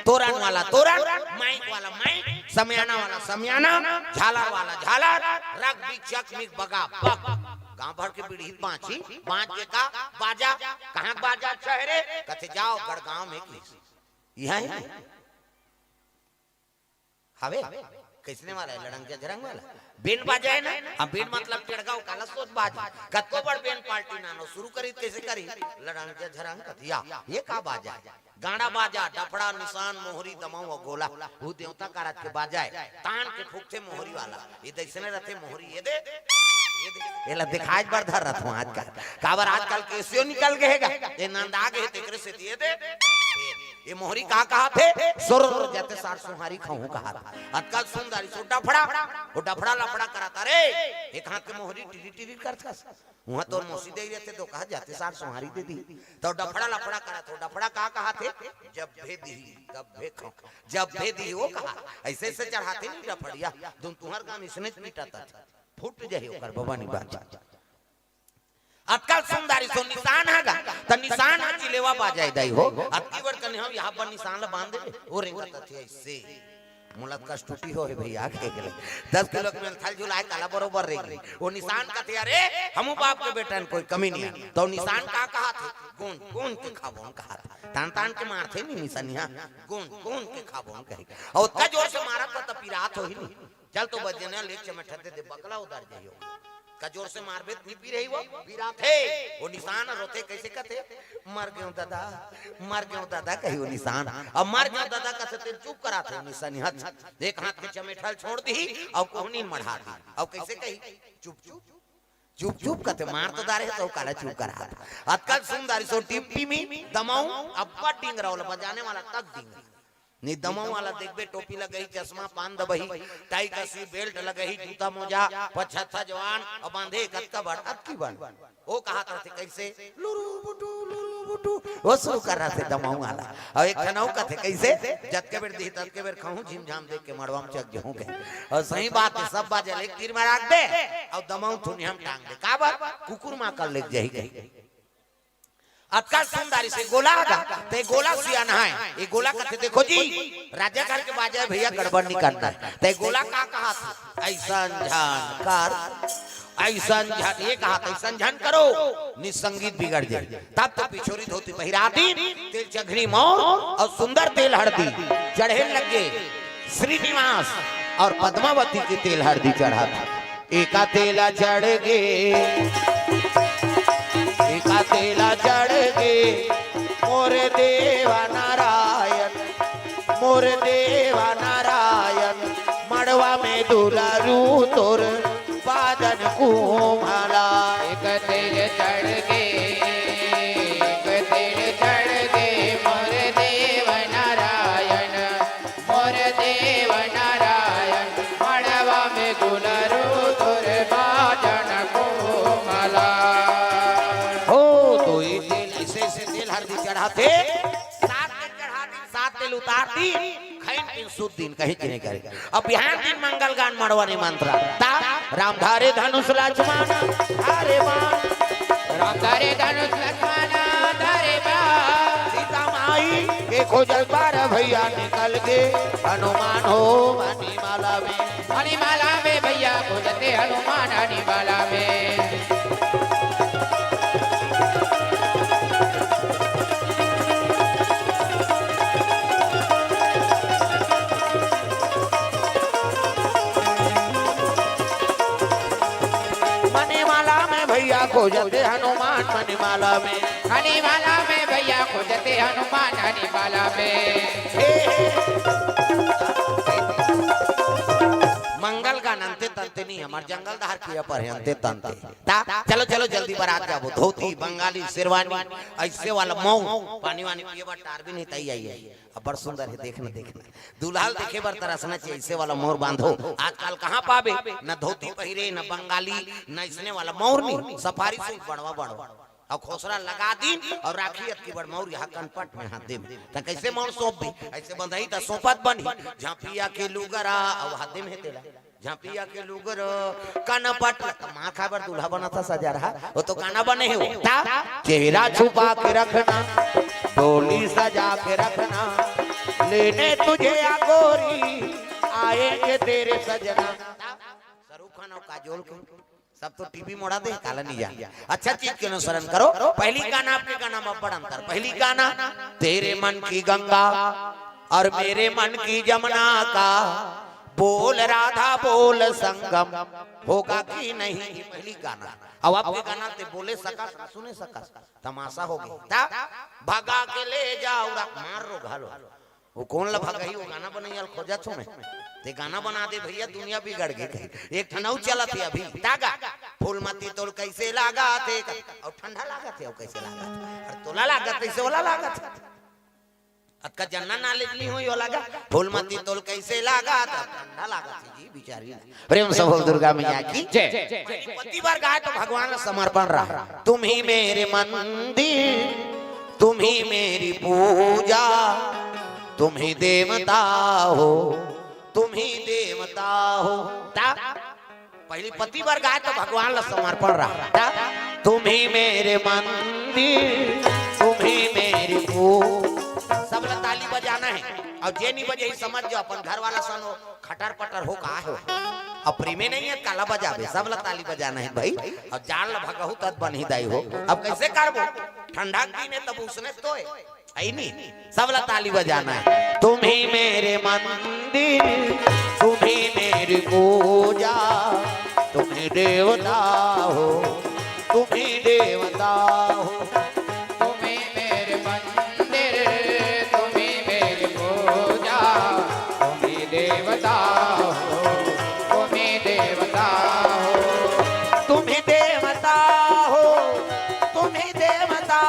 तोरण वाला तोरण माइक वाला माइक समयाना वाला समयाना झालर वाला झालर रग बिचक मिक बगा बग गांव भर के पीढ़ी पांची पांच के का बाजा कहां बाजा शहरे कथे जाओ गड़गांव में की यहां हवे किसने वाला है लड़ंग के झरंग वाला बेन बाजा है ना हम बेन मतलब टेड़गांव काला सोच बाजा कत्तो बड़ बेन पार्टी नानो शुरू करी कैसे करी लड़ंग के झरंग कथिया ये का बाजा गाड़ा बाजा डफड़ा निशान मोहरी दमाऊ और गोला वो देवता का रात के बाजा है तान के फूकते मोहरी वाला ये दैसने रहते मोहरी ये दे ये ला दिखाई बार धर रहा था आजकल काबर आजकल कैसे निकल गएगा ये नंद आ गए तेरे से दिए दे ये मोहरी कहा थे सुर जाते सार सुहारी खाऊं कहा आजकल सुंदरी सो डफड़ा वो डफड़ा लफड़ा कराता रे एक हाथ के मोहरी टिरी टिरी करता वहां तो मोसी दे रहते तो कहा जाते सार सुहारी दे दी तो डफड़ा लफड़ा करा तो डफड़ा कहा थे जब भेदी तब भेखो जब भेदी वो कहा ऐसे से चढ़ाते नहीं डफड़िया तुम तुम्हार काम इसने पीटाता था फूट जाए ओकर भवानी बात अतकल सुंदरी सो निशान हैगा त निशान आ चिलेवा बाजाय दई हो अतकी वर कने हम यहां पर निशान ल बांध दे ओ रेंगत थे ऐसे मुलत का टूटी हो भई आके गेले 10 किलो के थल झुलाए काला बरोबर रे वो निशान का थे अरे हमू बाप के बेटन कोई कमी नहीं तो निशान का कहा थे कौन कौन के खाबोन कहा तान तान के मारथे नहीं निशानिया कौन कौन के खाबोन कहे और का जोर से मारा तो पिरात हो ही नहीं चल तो बजने ले चमठते दे बकला उधर जाइयो का जोर से मारबे नहीं पी रही वो पीरा थे वो निशान रोते कैसे कहते मर गयो दादा कही वो निशान अब मर गयो दादा का से चुप करा थे निशानी हाथ एक हाथ के चमेठल छोड़ दी और कोहनी मढ़ा दी अब कैसे कही चुप चुप चुप चुप कहते मार तो दारे तो काला चुप करा आजकल सुंदरी सो टिप्पी में दमाऊ अब्बा डिंग रहा बजाने वाला तक डिंग नी दमाऊ वाला देखबे टोपी लगई चश्मा पान दबही टाई कसी बेल्ट लगही जूता मोजा पछत्ता जवान और बांधे कत्ता बड़ अक्की बन वो कहा थे कैसे लुरु बुटू वो शुरू कर रहा थे दमाऊ वाला और एक खनाऊ कहते कैसे जत के बेर दी तत के बेर खाऊं झिमझाम देख के मड़वा में चक जाऊं के और सही बात है सब बाजे एक तीर में रख दे और दमाऊ थुनी हम टांग दे का बात कुकुर मां कर ले जाई गई अतका सुंदरी से गोला आगा ते गोला सियाना है ये गोला कहते देखो जी राजा घर के बाजा भैया गड़बड़ नहीं करना ते गोला का कहा था ऐसा ध्यान कर ऐसा ध्यान ये कहा था ऐसा ध्यान करो निसंगीत बिगड़ जाए तब तो पिछोरी धोती पहिराती तेल चघनी मोर और सुंदर तेल हल्दी चढ़े लगे श्रीनिवास और पद्मावती की तेल हल्दी चढ़ा था एका तेला चढ़ एका तेला चढ़ गे मोर देवा नारायण मड़वा में दुलारू तोर बादन कुम्हाला एक तेल चढ़ गे मोर देव नारायण वाला। हो तो ये तेल ऐसे ऐसे तेल हर दिन चढ़ाते, 7 दिन चढ़ाती, 7 तेल उतारती, खैन दिन शुद्ध दिन कहीं की नहीं करेगा। अब बिहान दिन मंगल गान मड़वानी मंत्र ता राम धारे धनुष लक्ष्मण धारे बाण, राम धारे धनुष लक्ष्मण धारे बाण, सीता माई के खोजल पार भैया निकल के हनुमान हो मणिमाला में, मणिमाला में भैया खोजते हनुमान मणिमाला में। मणिमाला में भैया खोजते हनुमान मणिमाला में, मणिमाला में भैया खोजते हनुमान मणिमाला में। मंगल का नंते तंते नहीं, हमारे जंगल दहार किया पर है अंते तंते ता चलो चलो जल्दी बारात जाबो, धोती बंगाली शेरवानी ऐसे वाला मऊ पानी वानी पिए बार टार भी नहीं तई आई है। अब बड़ सुंदर है, देखना देखना दुल्हाल देखे बार तरसना चाहिए, ऐसे वाला मोर बांधो। आजकल कहाँ पावे, न धोती पहिरे न बंगाली न इसने वाला मोर नहीं, सफारी सूट बड़वा बड़वा और खोसरा लगा दी और राखी की बड़ मौर यहाँ कनपट में हाथ दे त कैसे मौर सौंप दी, ऐसे बंधाई त सौंपत बनी झांपिया के लुगरा और हाथ दे में तेला झांपिया के लुगर कनपट मां खाबर दूल्हा बना था सजा रहा, वो तो गाना बने है वो चेहरा छुपा के रखना डोली सजा के रखना, लेने तुझे या गोरी आएंगे तेरे सजना। शाहरुख खान और काजोल के सब तो टीवी मोड़ा दे, काला नहीं जा। अच्छा चीज के अनुसरण करो। पहली गाना आपके गाना में बड़ा अंतर, पहली गाना तेरे मन की गंगा और मेरे मन की जमुना का बोल राधा बोल संगम होगा कि नहीं, पहली गाना। अब आपके गाना ते बोले सका सुने सका तमाशा हो गया, भगा के ले जाओ मार रो घालो, वो कौन ला भगाई, वो गाना बनैया खोजा छो में ते गाना बना दे भैया, दुनिया बिगड़ गई। एक ठनऊ चला थे अभी तागा फूलमती तोल कैसे लागा थे और ठंडा लागा थे और कैसे लागा थे और तोला लागा थे ऐसे वाला लागा थे, अतका जन्ना ना लेली हो यो लागा फूलमती तोल कैसे लागा था ठंडा लागा थी जी बिचारी। प्रेम से बोल दुर्गा मैया की जय। पति बार गाय तो भगवान समर्पण रहा, तुम ही मेरे मंदिर तुम ही मेरी पूजा, तुम ही देवता हो तुम ही देवता हो। पहली पति बार गाय तो भगवान ला समर्पण रहा, तुम ही मेरे मंदिर तुम ही मेरी पूजा। सब ला ताली बजाना है और जे नहीं बजे ही समझ जाओ अपन घर वाला सन हो खटर पटर हो का हो, अब प्रेमे नहीं है काला बजावे, सब ला ताली बजाना है भाई, और जान ला भगहु तद बन ही दाई हो। अब कैसे करबो, ठंडा दिन है तब उसने तो आई नहीं, सब ला ताली बजाना है। तुम ही मेरे मंदिर तुम ही मेरी पूजा, तुम ही देवता हो तुम ही देवता हो। तुम ही मेरे मंदिर तुम ही मेरी पूजा, तुम ही देवता हो तुम ही देवता हो। तुम ही देवता हो तुम ही देवता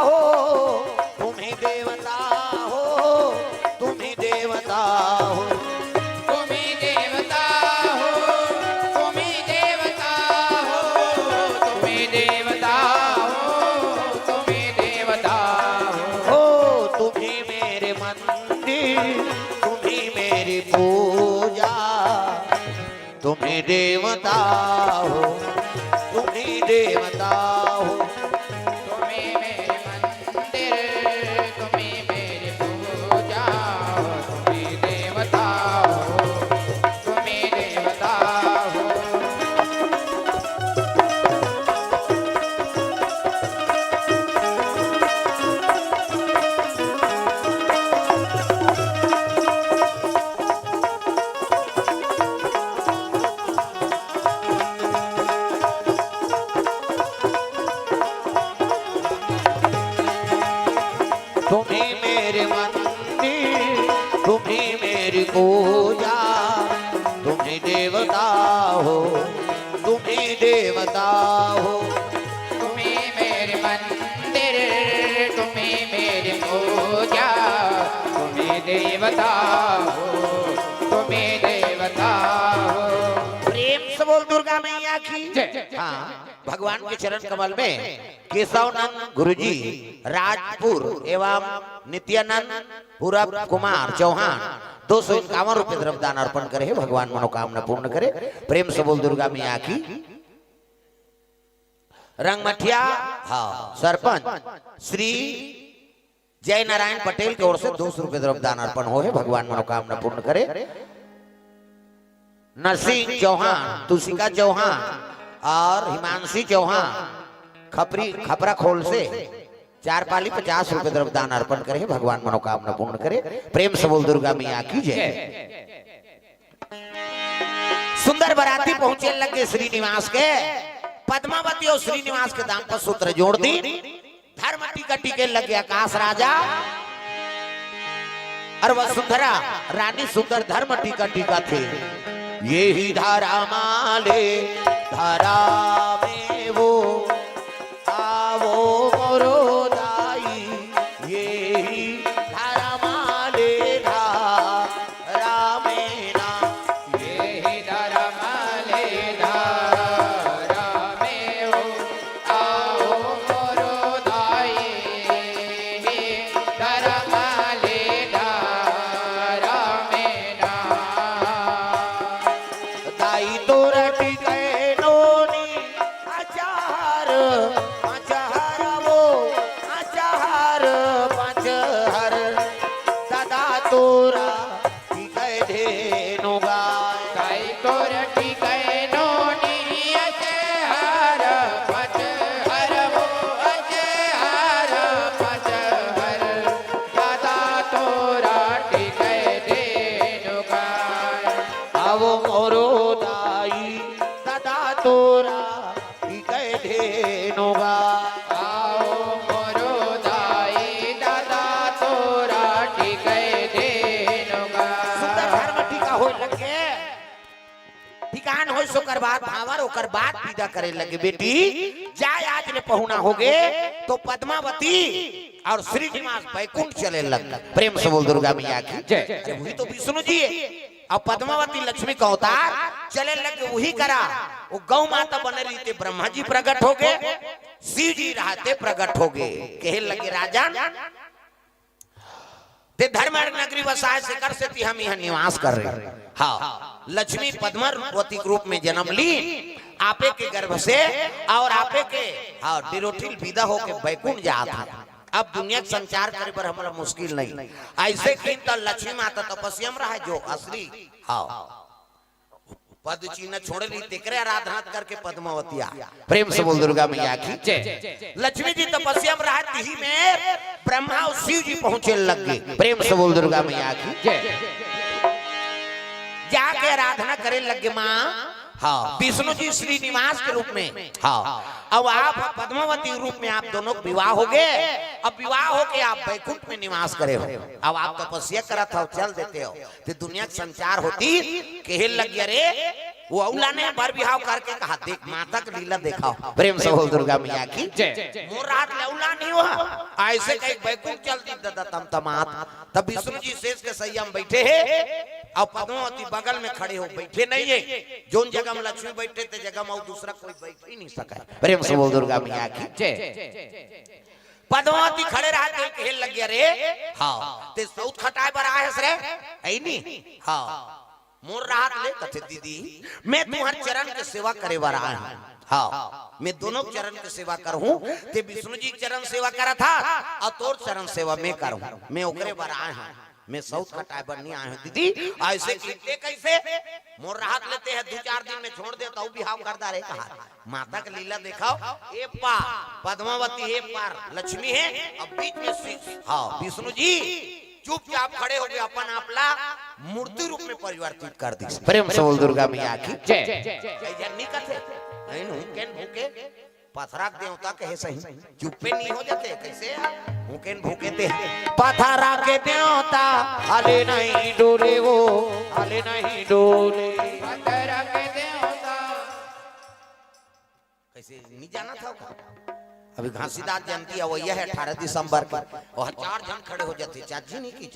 हो तुम ही देवता हो तुम ही देवता हो। तुम ही देवता हो तुम ही देवता हो तुम ही देवता हो तुम ही देवता हो। हो तुम ही मेरे मंदिर तुम ही मेरी पूजा, तुम ही देवता हो तुम ही देवता हो। तुम ही मेरे मंदिर तुम ही मेरी पूजा, तुम ही देवता हो तुम ही देवता हो। तुम ही मेरे मंदिर तुम ही मेरी पूजा, तुम ही देवता हो तुम ही देवता हो। तुम ही मेरे मंदिर तुम ही मेरी पूजा, तुम ही देवता हो तुम ही देवता हो। प्रेम से बोल दुर्गा मैया की जय। हाँ भगवान भगवान के चरण कमल में केशवनंद गुरुजी राजपुर एवं नित्यानंद पूरब कुमार चौहान 251 रुपए द्रव्यदान अर्पण करे। भगवान मनोकामना पूर्ण करे। प्रेम से बोल दुर्गा मैया की। रंगमठिया हाँ सरपंच श्री जय नारायण पटेल की ओर से 200 रुपए द्रव्यदान अर्पण हो है। भगवान मनोकामना पूर्ण करे। नरसिंह चौहान, तुलसिका चौहान और हिमांशी चौहान खपरा खोल से 4 पाली 50 रुपए द्रव्यदान अर्पण करे। भगवान मनोकामना पूर्ण करे। प्रेम से बोल दुर्गा मैया की जय। सुंदर बराती पहुंचे लगे श्रीनिवास के। पद्मावती और श्रीनिवास के दाम पर सूत्र जोड़ दी। धर्म टीका टीके लगे आकाश राजा और वसुंधरा रानी सुंदर धर्म टीका टीका थे। ये ही धारा माले धारा में वो आवो मोरो दाई। ये ही धारा माले धारा में ना। ये ही धारा माले धारा में वो आओ मोरो दाई। धारा माले धारा में ना। दाई तो रटी गए नोनी अचार अचार वो अचार पंचहर दादा तोरा की गए धेनु गाय। दाई तो रटी गए नोनी अजहर पंचहर वो अजहर पंचहर दादा तोरा टिकै धेनु गाय। आवो मोरो दाई दादा तोरा की गए धेनु गाय। आओ मोरो दाई दादा तोरा टिकै धेनु सुंदर गाय। धर्म टीका हो लगे। ठिकान हो सोकर बात भावर ओकर बात विदा करे लगे। बेटी जाय आज ले पहुना होगे तो पद्मावती और श्रीनिवास बैकुंठ चले लग। प्रेम से बोल दुर्गा मैया की जय। अरे वही तो विष्णु जी है और पद्मावती लक्ष्मी का अवतार चले लगे। वही करा वो गौ माता बने रही थे। ब्रह्मा जी प्रकट हो गए, शिव जी रहते प्रकट हो गए। कहे लगे राजन ते धर्म नगरी वसाए से कर से हम यहाँ निवास कर रहे। हाँ लक्ष्मी पद्मावती के रूप में जन्म ली आपे के गर्भ से और आपे के हाँ डिरोटिल विदा होके बैकुंठ जाता। अब दुनिया के संचार करे पर हमारा मुश्किल नहीं। ऐसे की तो लक्ष्मी माता तपस्या में रहा जो असली हाँ पद चिन्ह छोड़ ली तेकरे आराधना करके पद्मावती आ। प्रेम से बोल दुर्गा मैया की जय। लक्ष्मी जी तपस्या में रहा ही में ब्रह्मा और शिव जी पहुंचे लग गए। प्रेम से बोल दुर्गा मैया की जय। जाके आराधना करे लगे माँ। हाँ विष्णु जी श्रीनिवास के रूप में हाँ अब आप पद्मावती रूप में आप दोनों विवाह हो गए। अब विवाह हो के आप बैकुंठ में निवास करे हो। अब आप तपस्या करा था चल देते हो तो दुनिया की संचार होती कहे लग गया रे वो औला ने बार विवाह करके कहा देख माता की लीला दिखाओ। प्रेम से बोल दुर्गा मैया की जय। मोर रात लौला नहीं हुआ ऐसे कहीं बैकुंठ चल दी दादा तम तमात। तब विष्णु जी शेष के सैया में बैठे हैं और पद्मावती बगल में खड़े हो बैठे नहीं है। जोन जगह में लक्ष्मी बैठे थे जगह में दूसरा कोई बैठ ही नहीं सका। प्रेम से बोल दुर्गा मैया की जय। पद्मावती खड़े रहा दिल खेल लग गया रे। हाँ ते सौत खटाए पर आए रे है नहीं। हाँ मोर रात ले कथे दीदी मैं तुम्हारे चरण के सेवा करे बार आया हूँ। हाँ मैं दोनों चरण की सेवा करूँ। ते विष्णु जी चरण सेवा करा था और तोर चरण सेवा मैं करूँ। मैं ओकरे बार आया हूँ। मैं साउथ का टाइबर नहीं आया हूँ दीदी ऐसे कीते कैसे मोर राहत लेते हैं 2-4 दिन में छोड़ देता हूँ बिहाव करता रहे। कहा माता का लीला दिखाओ। ए पार पद्मावती है पार लक्ष्मी है अब बीच में हाँ विष्णु जी चुपचाप खड़े हो गए अपन आपला मूर्ति रूप में परिवर्तित कर दी। प्रेम से बोल दुर्गा मैया की जय। जन्नी कथे भूखे पथराक देवता कहे सही चुप्पे नहीं हो जाते कैसे भूखे भूखे थे पथरा के देवता हले नहीं डोले वो हले नहीं डोले पथरा के देवता कैसे नहीं जाना था अभी घासीदास जयंती है वही है 18 दिसंबर के और 1000 जन खड़े हो जाते चाची नहीं की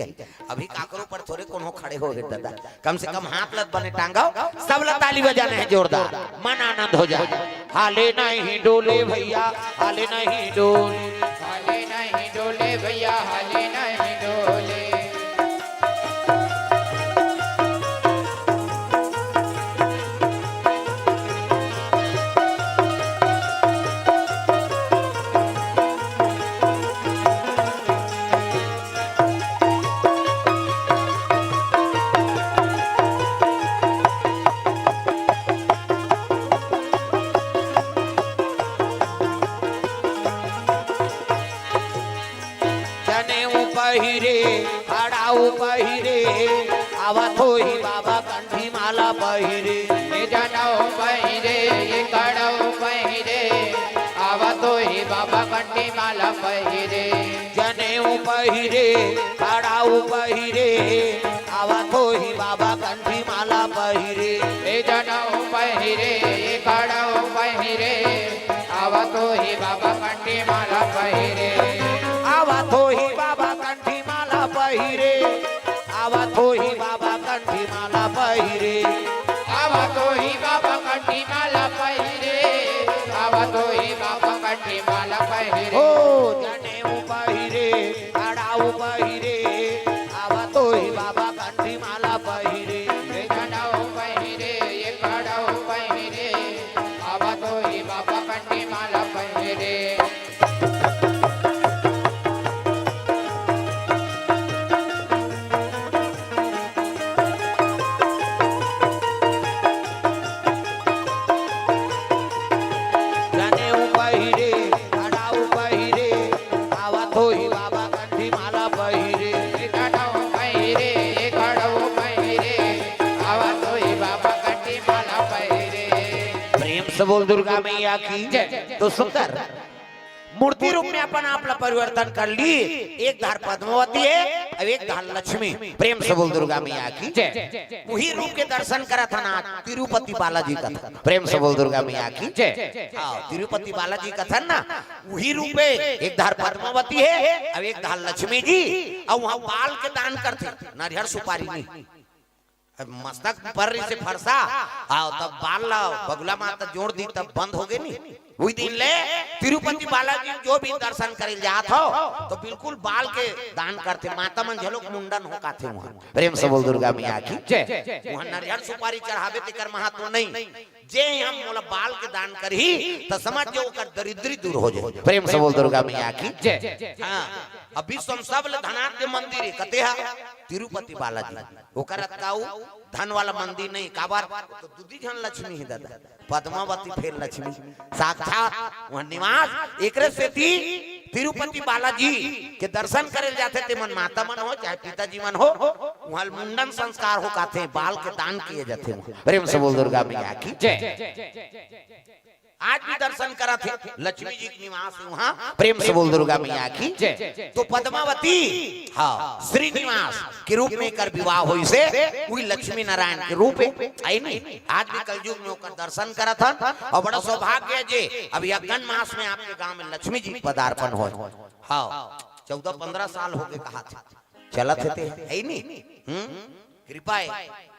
गई अभी काकरों पर थोड़े कोनो खड़े हो गए दादा कम से कम हाथ लत बने टांगाओ सब लोग ताली बजाने हैं जोरदार मन आनंद हो जाए हाले नहीं डोले भैया हाले नहीं डोले भैया हाले नहीं डोले पहिरे खड़ाऊ पहिरे आवत होई बाबा कंठी माला पहिरे जनाऊ पहिरे ये कड़ाऊ पहिरे आवत होई बाबा कंठी माला पहिरे जनेऊ पहिरे खड़ाऊ पहिरे आवत होई बाबा कंठी माला पहिरे जनाऊ पहिरे ये कड़ाऊ पहिरे आवत होई बाबा कंठी माला पहिरे आवत होई बाबा कंठी माला पहिरे आवत होई बाबा कंठी माला पहिरे आवत होई बाबा कंठी माला पहिरे आवत होई बाबा कंठी माला पहिरे ओ जनेऊ पहिरे खड़ाऊ पहिरे आवत होई बाबा कंठी माला पहिरे जनाऊ पहिरे ये कड़ाऊ पहिरे आवत होई बाबा कंठी माला पहिरे जनेऊ पहिरे खड़ाऊ पहिरे आवत होई बाबा कंठी माला पहिरे जनाऊ पहिरे ये कड़ाऊ पहिरे आवत होई बाबा कंठी माला पहिरे प्रेम से बोल दुर्गा मैया की तो सुंदर मूर्ति रूप में अपन आपला परिवर्तन कर ली एक धार पद्मावती है और एक धार लक्ष्मी प्रेम से बोल दुर्गा मैया की वही रूप के दर्शन करा था ना तिरुपति बालाजी का था प्रेम से बोल दुर्गा मैया की तिरुपति बालाजी का था ना वही रूप है एक धार पद्मावती है और एक धार लक्ष्मी जी और वहाँ बाल के दान करते नारियल सुपारी नहीं मस्तक पर से फरसा आओ तब बाल लाओ बगुला माता जोड़ दी तब बंद हो गए नी वही दिन ले तिरुपति बालाजी जो भी दर्शन करे जात हो तो बिल्कुल बाल के दान करते माता मन झलोक मुंडन हो काथे वहां प्रेम से बोल दुर्गा मैया की वहां नारियल सुपारी चढ़ावे ते कर महत्व नहीं जे हम मोला बाल के दान करही तो समझ जो कर दरिद्री दूर हो जाए प्रेम से बोल दुर्गा मैया की हां अभी सब धनाढ्य मंदिर कते है तिरुपति बालाजी ओकर ताऊ धन वाला मंदिर नहीं काबर तो दूधी धन लक्ष्मी है दादा पद्मावती फिर लक्ष्मी साक्षात वह निवास एकरे से थी तिरुपति बालाजी के दर्शन करे जाते थे मन माता मन हो चाहे पिताजी मन हो वहां मुंडन संस्कार हो काथे बाल के दान किए जाते प्रेम से बोल दुर्गा मैया की आज भी दर्शन करा थे लक्ष्मी जी के निवास वहाँ प्रेम से बोल दुर्गा मैया की तो पद्मावती हाँ श्रीनिवास के रूप में कर विवाह हुई से वही लक्ष्मी नारायण के रूप में आई नहीं आज भी कलयुग में होकर दर्शन करा था और बड़ा सौभाग्य है जे अभी अगन मास में आपके गांव में लक्ष्मी जी पदार्पण हो हाँ 14-15 साल हो गए कहा था चला थे है नहीं कृपा है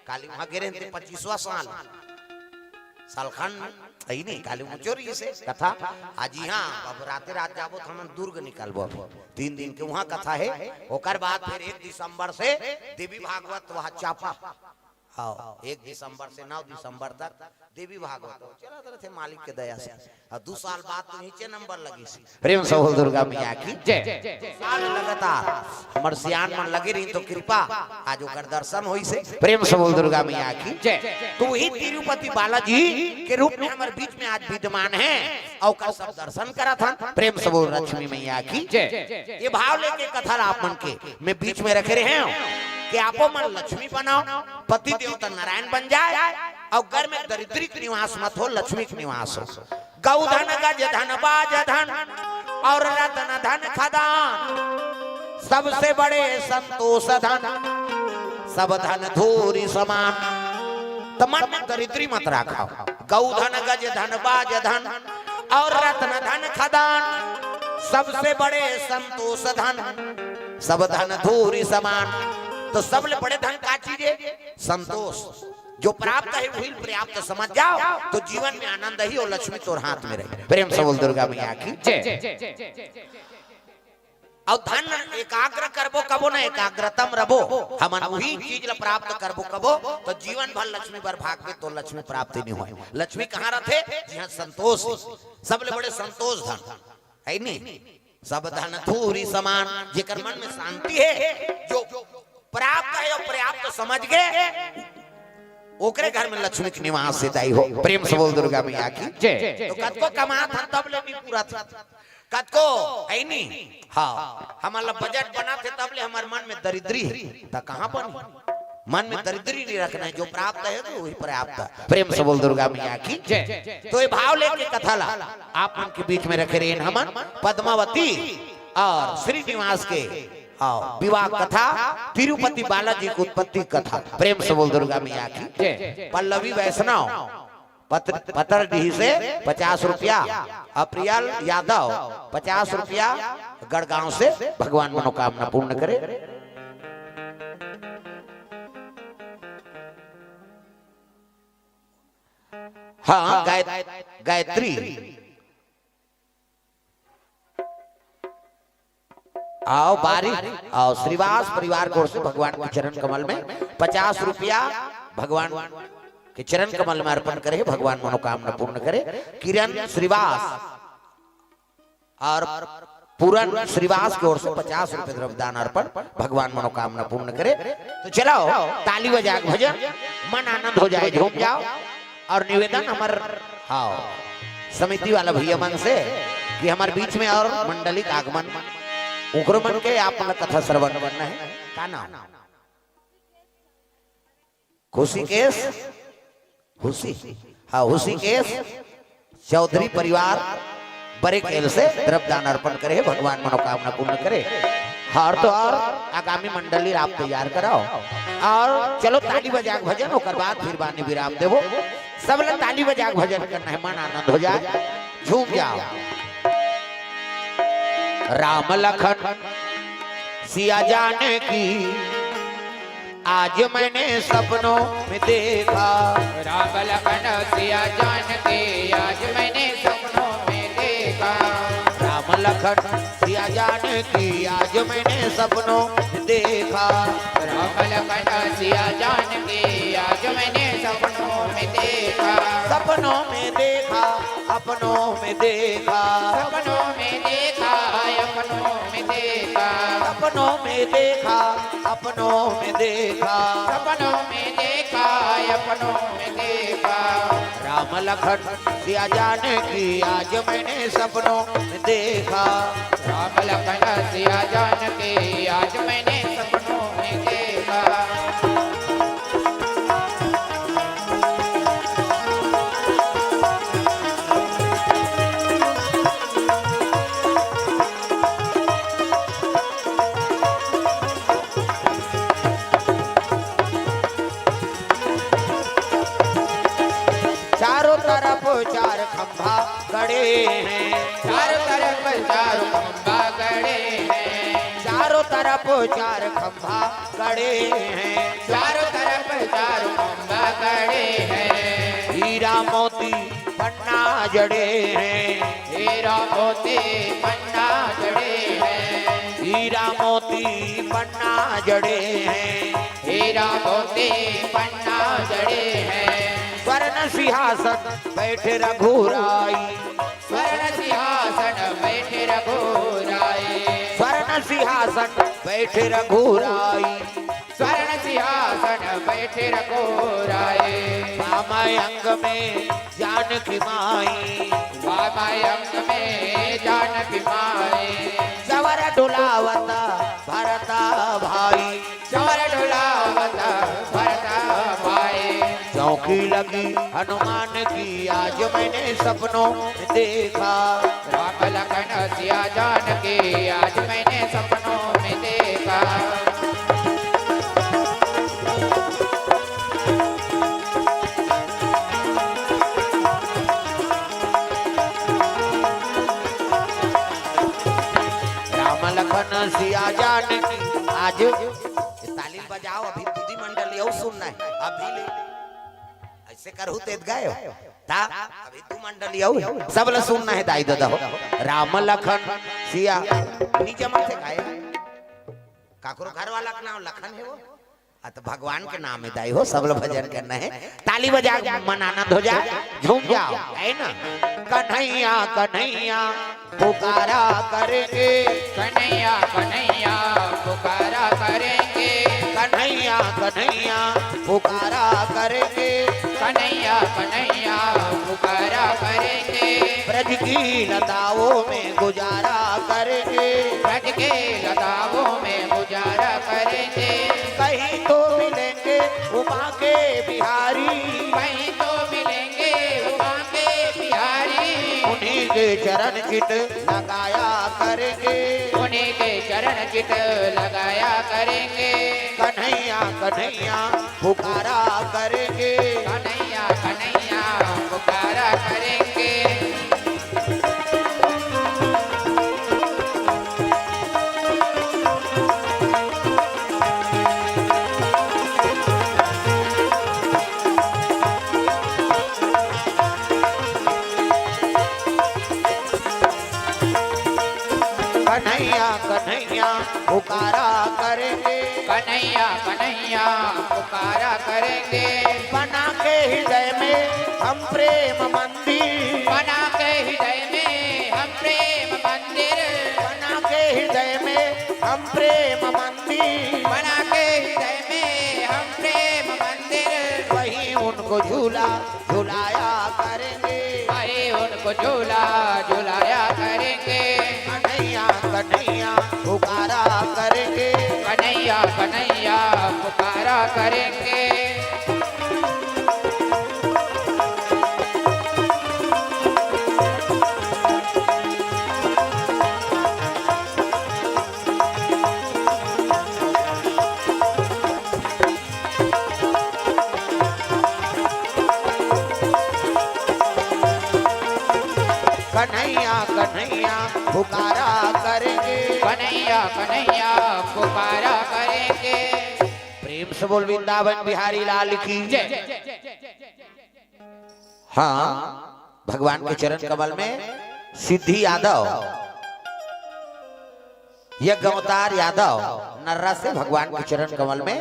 काली वहां गिरे 25वां सालखंड आई नहीं काली मुचोरी से कथा आज यहाँ अब राते रात जाबो तो हम दुर्ग निकलबो 3 दिन के वहाँ कथा है ओकर बाद फिर 1 दिसंबर से देवी भागवत वहाँ चापा हाँ 1 दिसंबर से 9 दिसंबर तक देवी भागवत चला थे मालिक के दया से 2 साल बाद तो नीचे नंबर लगी सी प्रेम से बोल दुर्गा मैया की साल लगातार हमर सियान मन लगे रही तो कृपा आज ओकर दर्शन होई से प्रेम से बोल दुर्गा मैया की तो वही तिरुपति बालाजी के रूप में हमारे बीच में आज विद्यमान है और का सब दर्शन करा था प्रेम से बोल लक्ष्मी मैया की ये भाव लेके कथा आप मन के मैं बीच में रखे रहे हैं कि आपो मन लक्ष्मी बनाओ पति देवता नारायण बन जाए और घर में दरिद्री के निवास मत हो लक्ष्मी के निवास हो गौ धन गज धन बाज धन और रत्न धन खदान सबसे बड़े संतोष धन सब धन धूरी समान तो मन में दरिद्री मत रखा गौ धन गज धन बाज धन और रत्न धन खदान सबसे बड़े संतोष धन, सब धन धूरी समान। तो सबले बड़े धन का चीज है? संतोष। जो प्राप्त है वही पर्याप्त समझ जाओ तो जीवन में आनंद ही और लक्ष्मी तोर हाथ में रहे। प्रेम से बोल दुर्गा मैया की जय। और धन एकाग्र करबो कबो न एकाग्रतम रबो, हम वही चीज ला प्राप्त करबो कबो तो जीवन भर लक्ष्मी पर भागबे तो लक्ष्मी प्राप्ति नहीं होए। लक्ष्मी कहाँ रहते? जहाँ संतोष। सबले बड़े संतोष धन है नहीं। सब धन धूरी समान, जेकर मन में शांति है, जो प्राप्त है और पर्याप्त समझ गए, ओकरे घर में लक्ष्मी के निवास से दाई हो। प्रेम से बोल दुर्गा मैया की जय। तो कद को कमा था तब ले भी पूरा था, कद को है नहीं। हाँ हमारा बजट बना थे तब ले हमारे मन में दरिद्री है, तो कहाँ बनी? मन में दरिद्री नहीं रखना है, जो प्राप्त है तो वही पर्याप्त है। प्रेम से बोल दुर्गा मैया की जय। तो ये भाव लेके कथा ला आप उनके बीच में रखे रहे हमन पद्मावती और श्रीनिवास के विवाह कथा, तिरुपति बालाजी की उत्पत्ति कथा। प्रेम से बोल दुर्गा मैया की जय। पल्लवी वैष्णव पतरडीह से 50 रुपया, अप्रियल यादव 50 रुपया, गढ़गांव से। भगवान मनोकामना पूर्ण करे। हाँ गायत्री आओ बारी आओ श्रीवास परिवार को से भगवान के चरण कमल में 50 रुपया भगवान के चरण कमल में अर्पण करे। भगवान मनोकामना पूर्ण करे। किरण श्रीवास और पूरन श्रीवास की ओर से 50 रुपए द्रव्यदान अर्पण। भगवान मनोकामना पूर्ण करे। तो चलाओ ताली बजा भजन, मन आनंद हो जाए, झूम जाओ। और निवेदन हमार हाँ समिति वाला भैया मन से कि हमारे बीच में और मंडलिक आगमन उग्र मन के आप कथा श्रवण करना है। का नाम? खुशी केस, खुशी हाँ खुशी केस चौधरी परिवार बड़े खेल से द्रव्यदान अर्पण करे। भगवान मनोकामना पूर्ण करे। हर तो और आगामी मंडली आप तैयार कराओ। और चलो ताली बजा भजन होकर बाद फिर बानी विराम देवो। सब लोग ताली बजा भजन करना है, मन आनंद हो जाए, झूम जाओ। राम लखन सिया जाने की आज मैंने सपनों में देखा। राम लखन सिया जान के आज मैंने सपनों में देखा। राम लखन सिया जाने की आज मैंने सपनों में देखा। राम लखन सिया जान के आज मैंने सपनों में देखा। सपनों में देखा, अपनों में देखा, सपनों में देखा, अपनों में देखा, सपनों में देखा, अपनों में देखा, सपनों में देखा, अपनों में देखा। राम लखन सिया जाने की आज मैंने सपनों में देखा। राम लखन सिया जान के आज मैंने सपनों में देखा। चारों तरफ चार खंभा गड़े हैं, चारों तरफ चारों खंभा गड़े हैं। चारों तरफ चार खंभा गड़े हैं, चारों तरफ चारों खंभा गड़े हैं। हीरा मोती पन्ना जड़े हैं, हीरा मोती पन्ना जड़े हैं। हीरा मोती पन्ना जड़े हैं, हीरा मोती पन्ना जड़े हैं। स्वर्ण सिंहासन बैठे रघुराई, स्वर्ण सिंहासन बैठे रघुराई। स्वर्ण सिंहासन बैठे रघुराई, स्वर्ण सिंहासन बैठे रघुराई। वामय अंग में जानकी माई, वामय अंग में जानकी माई। चवर डुलावता भरता भाई, चवर डुलावता भरता भाई। चौकी लगी हनुमान की आज मैंने सपनों में देखा। राम लखन सिया जान के आज मैंने सपनों में देखा। लखन सिया जानकी। आज ये ताली बजाओ, अभी दूधी मंडल यू सुनना है, अभी ले ऐसे करू तेज गाय ता अभी तू मंडल यू सब ल सुनना है दाई दादा हो। राम लखन सिया नीचे माथे गाय काकरो घर वाला का नाम लखन है वो, तो भगवान के नाम है दाई हो, सब लोग भजन करना है। ताली बजा मन आनंद हो जाए, झूम जाओ है ना। कन्हैया कन्हैया पुकारा करेंगे, कन्हैया कन्हैया पुकारा करेंगे, कन्हैया कन्हैया पुकारा करेंगे, कन्हैया कन्हैया पुकारा करेंगे। ब्रज की लताओं में गुजारा करेंगे, ब्रज के लताओं में गुजारा करेंगे। कहीं तो मिलेंगे उमा के बिहारी, कहीं तो मिलेंगे उमा के बिहारी। उन्हीं के चरण चित लगाया करेंगे, उन्हीं के चरण चित लगाया करेंगे। कन्हैया कन्हैया पुकारा करेंगे, कन्हैया कन्हैया पुकारा करेंगे। कन्हैया कन्हैया पुकारा करेंगे, कन्हैया कन्हैया पुकारा करेंगे। बना के हृदय में हम प्रेम मंदिर, बना के हृदय में हम प्रेम मंदिर, बना के हृदय में हम प्रेम मंदिर, बना के हृदय में हम प्रेम मंदिर। वहीं उनको झूला झुलाया करेंगे, वहीं उनको झूला झुलाया करेंगे। कन्हैया कन्हैया पुकारा करेंगे, कन्हैया कन्हैया पुकारा करेंगे। कन्हैया कन्हैया पुकारा करेंगे, कन्हैया कन्हैया पुकारा करेंगे। प्रेम से बोल वृंदावन बिहारी लाल की जय। हाँ, भगवान के चरण कमल में सिद्धि यादव, यज्ञ अवतार यादव नर्रा से भगवान के चरण कमल में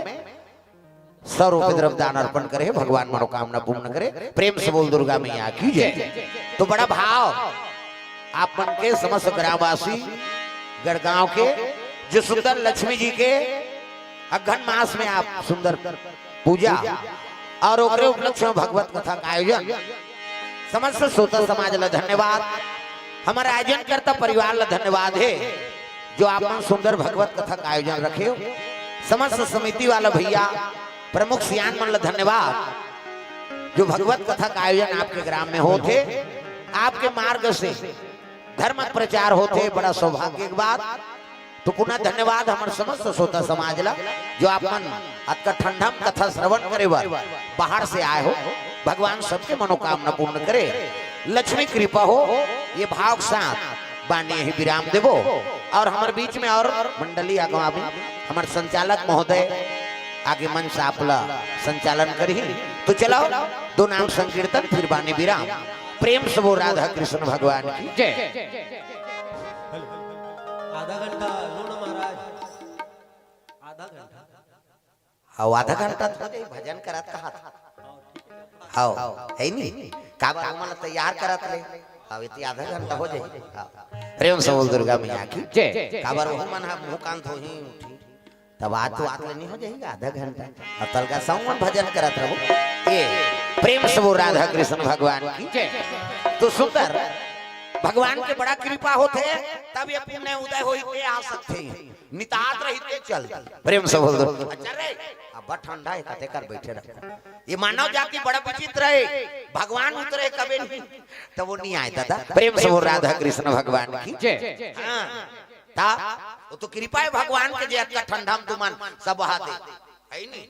100 रुपए द्रव्य दान अर्पण करे, भगवान मनोकामना पूर्ण करे। प्रेम से बोल दुर्गा मैया की जय। तो बड़ा भाव आप मन के समस्त ग्रामवासी गढ़गांव के जो सुंदर लक्ष्मी जी के अघन मास में आप सुंदर पूजा और ओकरे उपलक्ष्य में भगवत कथा का आयोजन, समस्त श्रोता समाज ला धन्यवाद, हमारे आयोजन करता परिवार ला धन्यवाद है जो आप सुंदर भगवत कथा का आयोजन रखे हो। समस्त समिति वाला भैया प्रमुख सियान मन ला धन्यवाद जो भगवत कथा का आयोजन आपके ग्राम में होते, आपके मार्ग से धर्म प्रचार होते, बड़ा सौभाग्य की बात। तो पुनः धन्यवाद हमारे समस्त श्रोता समाज ला जो आप मन अतका ठंडम कथा श्रवण करे बाहर से आए हो। भगवान सबके मनोकामना पूर्ण करे, लक्ष्मी कृपा हो, ये भाव के साथ बानी ही विराम देवो। और हमारे बीच में और मंडली आगामी हमारे संचालक महोदय आगे मंच आपला संचालन करी। तो चलो दो नाम संकीर्तन फिर बानी विराम। प्रेम से वो राधा कृष्ण भगवान की जय। आधा घंटा लो ना महाराज, आधा घंटा। हाँ आधा घंटा तो भजन करत कहा हाँ है नहीं का मन तैयार करत ले। हाँ इतनी आधा घंटा हो जाए। प्रेम से बोल दुर्गा मैया की जय। काबर वो मन मुंह कान धो ही उठी तब आज तो आत नहीं हो जाएगा आधा घंटा और तलका संगमन भजन करत रहो। ये प्रेम से वो राधा कृष्ण भगवान की जय। तो सुंदर भगवान के बड़ा कृपा होते तब ये पुण्य उदय होते आ सकते हैं, नितात रहते चल। प्रेम से बोल दो अच्छा रे अब ठंडा है कते कर बैठे रहो। ये मानव जाति बड़ा विचित्र है, भगवान उतरे कभी नहीं तो वो नहीं आए दादा। प्रेम से बोल राधा कृष्ण भगवान की जय। हाँ ता वो तो कृपा है भगवान के जे का ठंडा में तुमन सब बहा दे है नहीं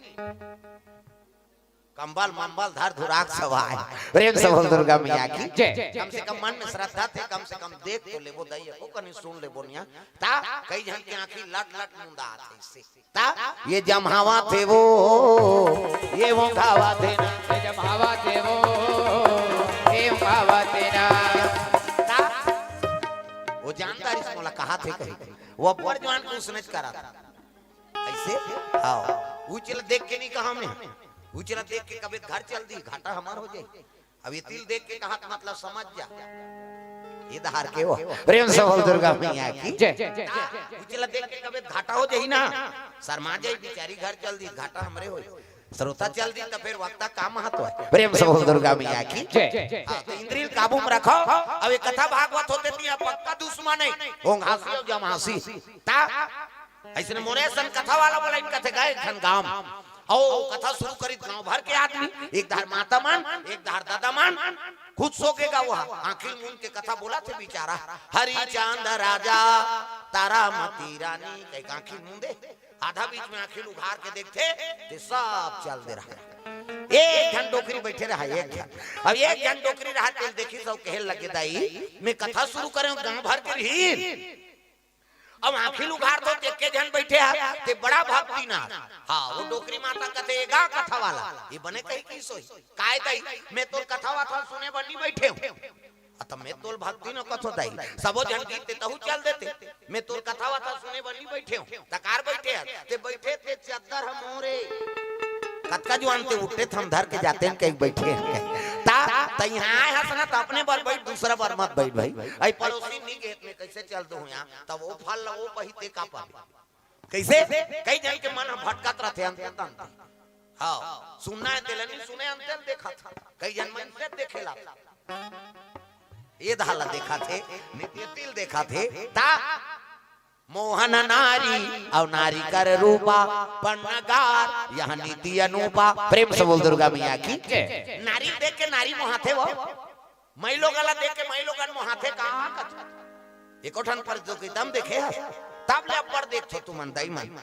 कंबल मंबल धर धुराक सवाय प्रेम से बोल दुर्गा मैया की जय। कम से कम मन में श्रद्धा थे, कम से कम देख तो लेबो दैया को कनी सुन लेबो निया ता कई जन की आंखी लट लट मुंदा आते इससे ता ये जमहावा थे वो ये खावा थे ना, ये जमहावा थे वो ये खावा थे ना ता वो जानता इस मोला कहा थे कहीं वो अब्बर जवान को उसने करा था ऐसे आओ उचल देख के नहीं कहा मैं उचला देख के कभी घर चल दी घाटा हमार हो जाए। अब ये तिल देख के कहा तो मतलब समझ जा ये धार के वो प्रेम से बोल दुर्गा मैया की जय। उचला देख के कभी घाटा हो जाई ना शर्मा जाई बेचारी घर चल दी घाटा हमरे हो श्रोता चल दी तो फिर वक्ता का महत्व है प्रेम से बोल दुर्गा मैया की जय। तो इंद्रिय काबू में रखो। अब ये कथा भागवत होते थी पक्का दुश्मन है ओंग हासी और जमासी ता ऐसे मोरे सन कथा वाला बोला इन कथे गए खन गांव ओ कथा शुरू करी गांव भर के आदमी एक धार माता मान एक धार दादा मान खुद सोकेगा वो आखिर मून के कथा बोला थे बेचारा हरी चांद राजा तारा मती रानी कई आखिर मुंदे आधा बीच में आखिर उघार के देखते ते सब चल दे रहा एक घंट डोकरी बैठे रहा एक घंट। अब एक घंट डोकरी रहा तेल देखी सब कहल लगे दाई मैं कथा शुरू करे गांव भर के रही अब आखिर उघार दो के जन बैठे हैं ते बड़ा भक्ति ना हाँ वो डोकरी माता कथेगा कथा वाला ये बने कहीं की सोई काय दई मैं तो कथा वाथा सुने बनी बैठे हूं अत मैं तोल भक्ति न कथो दई सबो जन गीत तहु चल देते मैं तो कथा वाथा सुने बनी बैठे हूं तकार बैठे ते बैठे थे चद्दर हम मोरे कतका जुआन ते उठते थे हम धर के जाते हैं कहीं बैठे ता यहाँ हंसना तो अपने बार बैठ दूसरा बार मत बैठ भाई आई पड़ोसी नहीं गेट में कैसे चल दो यहाँ तब वो फल वो बहिते का पा कैसे कई जन के मन भटकत रहते अंत हाँ सुनना है तेल नहीं सुने अंत देखा था कई जन मन से देखेला ये धाला देखा थे नित्य तिल देखा थे ता मोहन नारी और नारी कर रूपा पन्नगार यह नीति अनुपा प्रेम से बोल दुर्गा मैया की नारी देख के नारी मोहाथे वो मई लोग गला देख के मई लोगन मोहाथे कहां कथा एको ठन पर जो की दम देखे तब ले अब्बर देखो तू मन दाई मन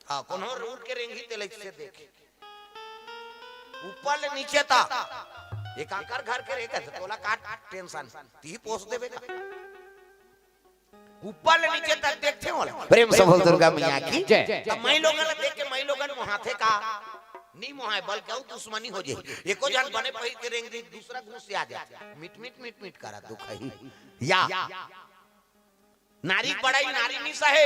हां कोनो रूट के रेंगी ते से देखे ऊपर ले नीचे ता एक आकर घर के रे कहते तोला काट टेंशन ती पोस देबे ऊपर ले नीचे तक देखते हो प्रेम से बोल दुर्गा मैया की जय। अब मई लोगन देख के मई लोगन मोहाथे का नी मोहाय बल के दुश्मनी हो जाए एको जन बने पहिर के रेंग दी दूसरा घूस से आ जाए मिट मिट मिट मिट करा दुख है या नारी बड़ाई नारी नहीं सहे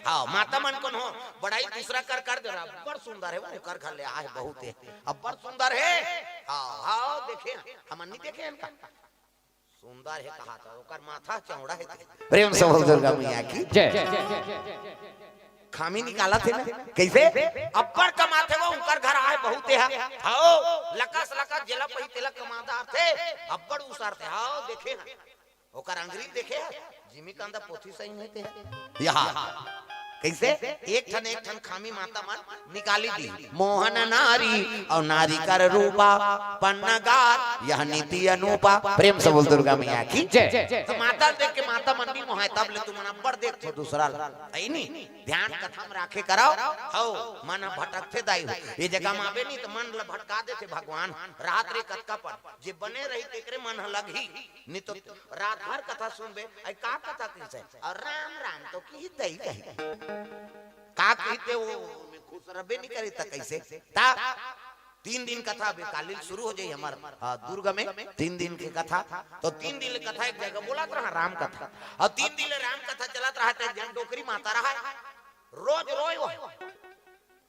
हां माता मन कोन हो बड़ाई दूसरा कर दे रहा बड़ सुंदर है वो कर ले आ बहुत है अब बड़ सुंदर है हां हां देखे हम नहीं देखे इनका सुंदर है कहा था ओकर माथा चौड़ा है प्रेम से बोल दुर्गा मैया की जय। खामी निकाला थे ना कैसे अब्बर कमाते वो उनकर घर आए बहुत है हां लकस लकस जेला पही तिलक कमादार थे अब्बर उसार थे हां देखे ना ओकर अंगरी देखे जिमी कांदा पोथी सही नहीं थे यहां कैसे एक ठन खामी माता मन निकाली दी मोहन नारी और नारी कर रूपा पन्नगार यह नीति अनुपा प्रेम से बोल दुर्गा मैया की जय। तो माता देख के माता मन भी मोहाय तब ले तू मन अब्बर देख तो दूसरा आई नहीं ध्यान कथा में राखे कराओ हो मन भटकते दाई ये जगह में आवे नहीं तो मन ल भटका देते भगवान रात रे कतका पर जे बने रही तेकरे मन लगी नहीं तो रात भर कथा सुनबे आई का कथा कैसे और राम राम तो की दई कही का कहते वो खुश रबे नहीं करी त कैसे ता 3 दिन कथा बेकालिल शुरू हो जाई हमार दुर्ग में 3 दिन की कथा तो 3 दिन की कथा एक जगह बोलत रहा राम कथा और 3 दिन राम कथा चलत रहा त जन डोकरी माता रहा रोज रोय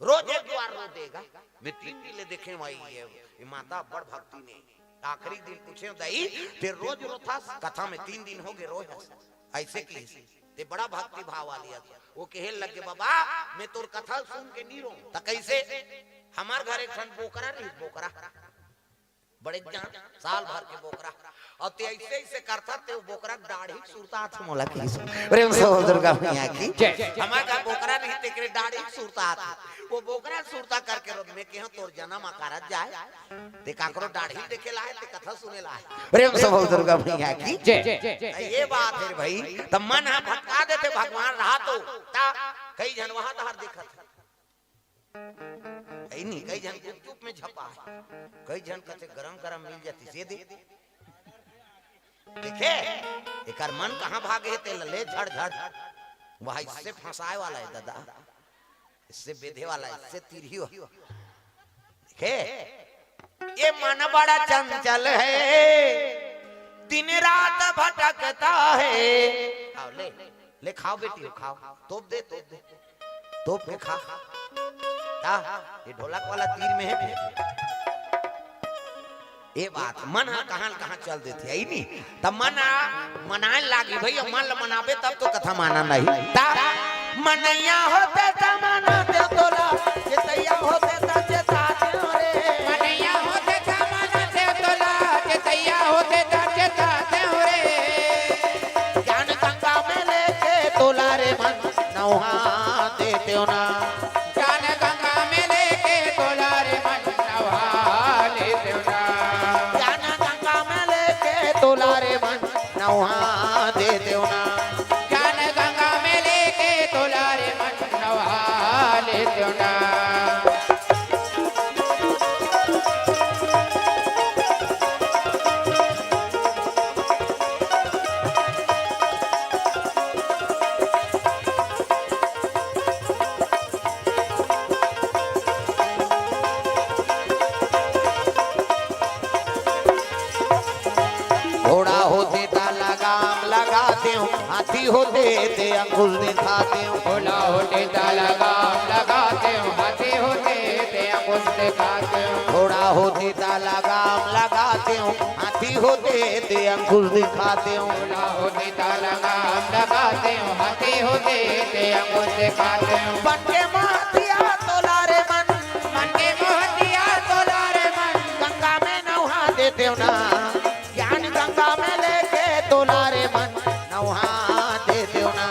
रोज एक बार रो देगा मैं 3 दिन ले देखे भाई ये माता बड़ भक्ति ने आखिरी दिन पूछे दई फिर रोज रोथा कथा में 3 दिन हो गए रोज ऐसे की ते बड़ा भक्ति भाव वाली है वो कहे लगे बाबा मैं तोर कथा सुन के नहीं रो त कैसे हमार घर एक ठन बोकरा रही बोकरा बड़े जान साल भर के बोकरा और ते ऐसे ऐसे करता ते वो बोकरा दाढ़ी सुरता हाथ मोला की प्रेम से दुर्गा मैया की जय। हमार घर बोकरा रही तेकरे दाढ़ी सुरता हाथ वो बोकरा सुरता करके रो मैं कहूं तोर जन्म आकारत जाए ते काकरो दाढ़ी देखे लाए ते कथा सुने लाए प्रेम से दुर्गा मैया की जय। ये बात है भाई त मन भटका देते भगवान रहा तो ता कई जन वहां तहर देखत नहीं कई जन चुप में झपा है, कई जन कहते गरम गरम मिल जाती से दे देखे एक मन कहाँ भागे ते लले झड़ झड़ वह इससे फंसाए वाला है दादा, इससे बेधे वाला है, इससे तीरी हो देखे ये मन बड़ा चंचल है दिन रात भटकता है। आओ ले खाओ बेटी खाओ, तोप दे तोप के खा। ये ढोलक वाला तीर में है ये बात मन कहाँ चल देते है नहीं तब मनाए लागी भैया मन मनाबे तब तो कथा माना नहीं ता मनैया होते ता मनाते तोला चेतैया होते ता चेताते रे मनैया होते ता मनाते तोला चेतैया होते ता चेताते रे ज्ञान गंगा में लेके तोला रे मन नौहा देते हो ना ज्ञान गंगा में लेके तोला रे मन नौहा लेते हो ना ज्ञान गंगा में लेके तोला रे मन नौहा देते हो ना ज्ञान गंगा में लेके तोला रे मन नौहा लेते हो ना। घोड़ा होते ता लगाम लगाते हो, हाथी होते ते अंकुश दिखाते हो। घोड़ा होते ता लगाम लगाते हो, हाथी होते ते अंकुश दिखाते हो। घोड़ा होते ता लगाम लगाते हो, हाथी होते ते अंकुश दिखाते हो। घोड़ा होते ता लगाम लगाते हो, हाथी होते ते अंकुश दिखाते हो। बनके महतिया तोला रे मन, बनके महतिया तोला रे मन, गंगा में नौहा देते हो ना ज्ञान गंगा में लेके तोला रे मन नौहा देते हो ना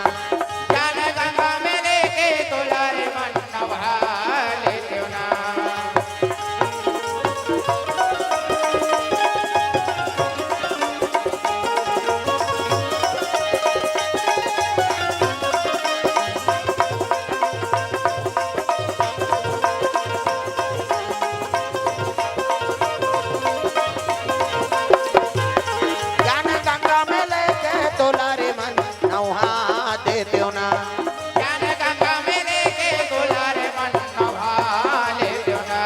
ज्ञान गंगा में लेके तोला रे मन नौहा लेते हो ना। ज्ञान गंगा में लेके तोला रे मन नौहा देते हो ना ज्ञान गंगा में लेके तोला रे मन नौहा लेते हो ना।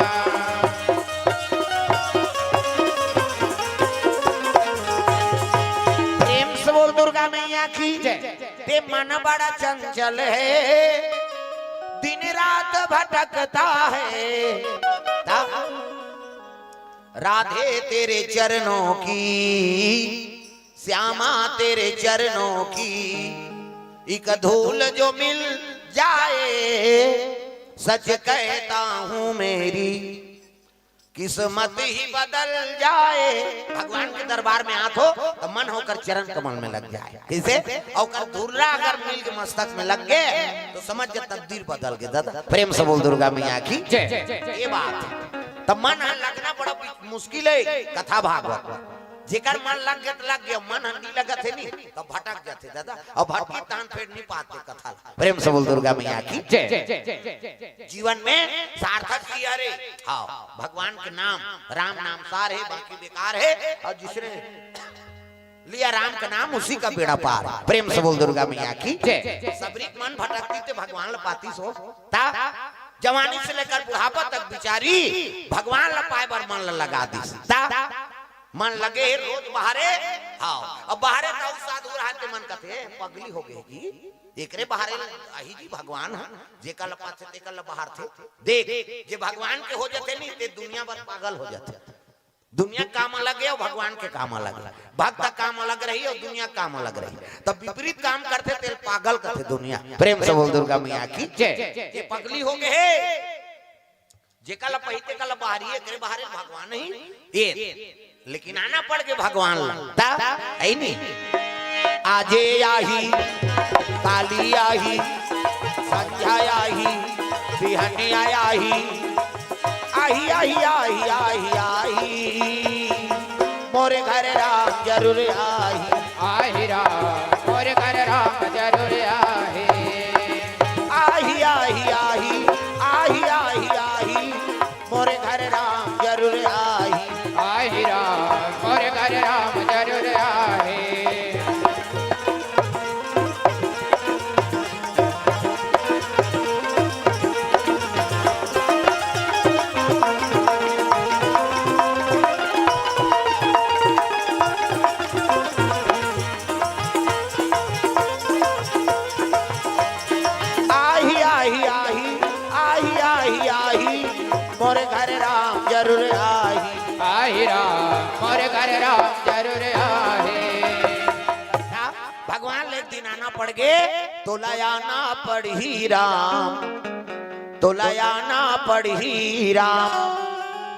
प्रेम से बोल दुर्गा मैया की ते मन बड़ा चंचल है दिन रात भटकता है राधे तेरे चरणों की श्यामा तेरे चरणों की एक धूल जो मिल जाए सच कहता हूँ मेरी किस्मत ही बदल जाए। भगवान के दरबार में हाथ हो तो मन होकर चरण कमल में लग जाए किसे और धूला अगर मिल के मस्तक में लग गए तो समझ जा तकदीर बदल गए। दादा प्रेम से बोल दुर्गा मैया की ये बात है तब मन लगना बड़ा मुश्किल है कथा भागवत जेकर मन लग गया मन नहीं लगत है नहीं तो भटक जाते दादा और भटकी तान फेर नहीं पाते कथा। प्रेम से बोल दुर्गा मैया की जीवन में सार्थक किया रे हाँ भगवान के नाम राम नाम सार है बाकी बेकार है और जिसने लिया राम का नाम उसी का बेड़ा पार। प्रेम से बोल दुर्गा मैया की सबरी मन भटकती थे भगवान ल पाती सो ता जवानी से लेकर बुढ़ापा तक बिचारी भगवान ल पाए बर मन ल लगा दी ता मन लगे रोज बाहरे हाँ अब बाहरे तो साधु रहते मन कहते पगली हो गई जी एकरे बाहरे आही जी भगवान है जे कल पाछे ते कल बाहर थे देख जे भगवान के हो जाते नहीं ते दुनिया भर पागल हो जाते दुनिया काम अलग है और भगवान के काम अलग भक्त काम अलग रही और दुनिया काम अलग रही तब विपरीत काम करते थे पागल करते दुनिया। प्रेम से बोल दुर्गा मैया की ये पगली हो गए जे कल पहिते कल बाहरी है करे बाहरे भगवान नहीं ये लेकिन आना पड़ के भगवान लगता है नहीं आजे आही काली आही संध्या आही बिहनी आही आही आही आही आही आही मोरे घर राम जरूर आही आही राम मोरे घर राम जरूर आही आही आही आही आही आही पड़ गे तो लयाना पढ़ी राम, तो लयाना पढ़ी राम।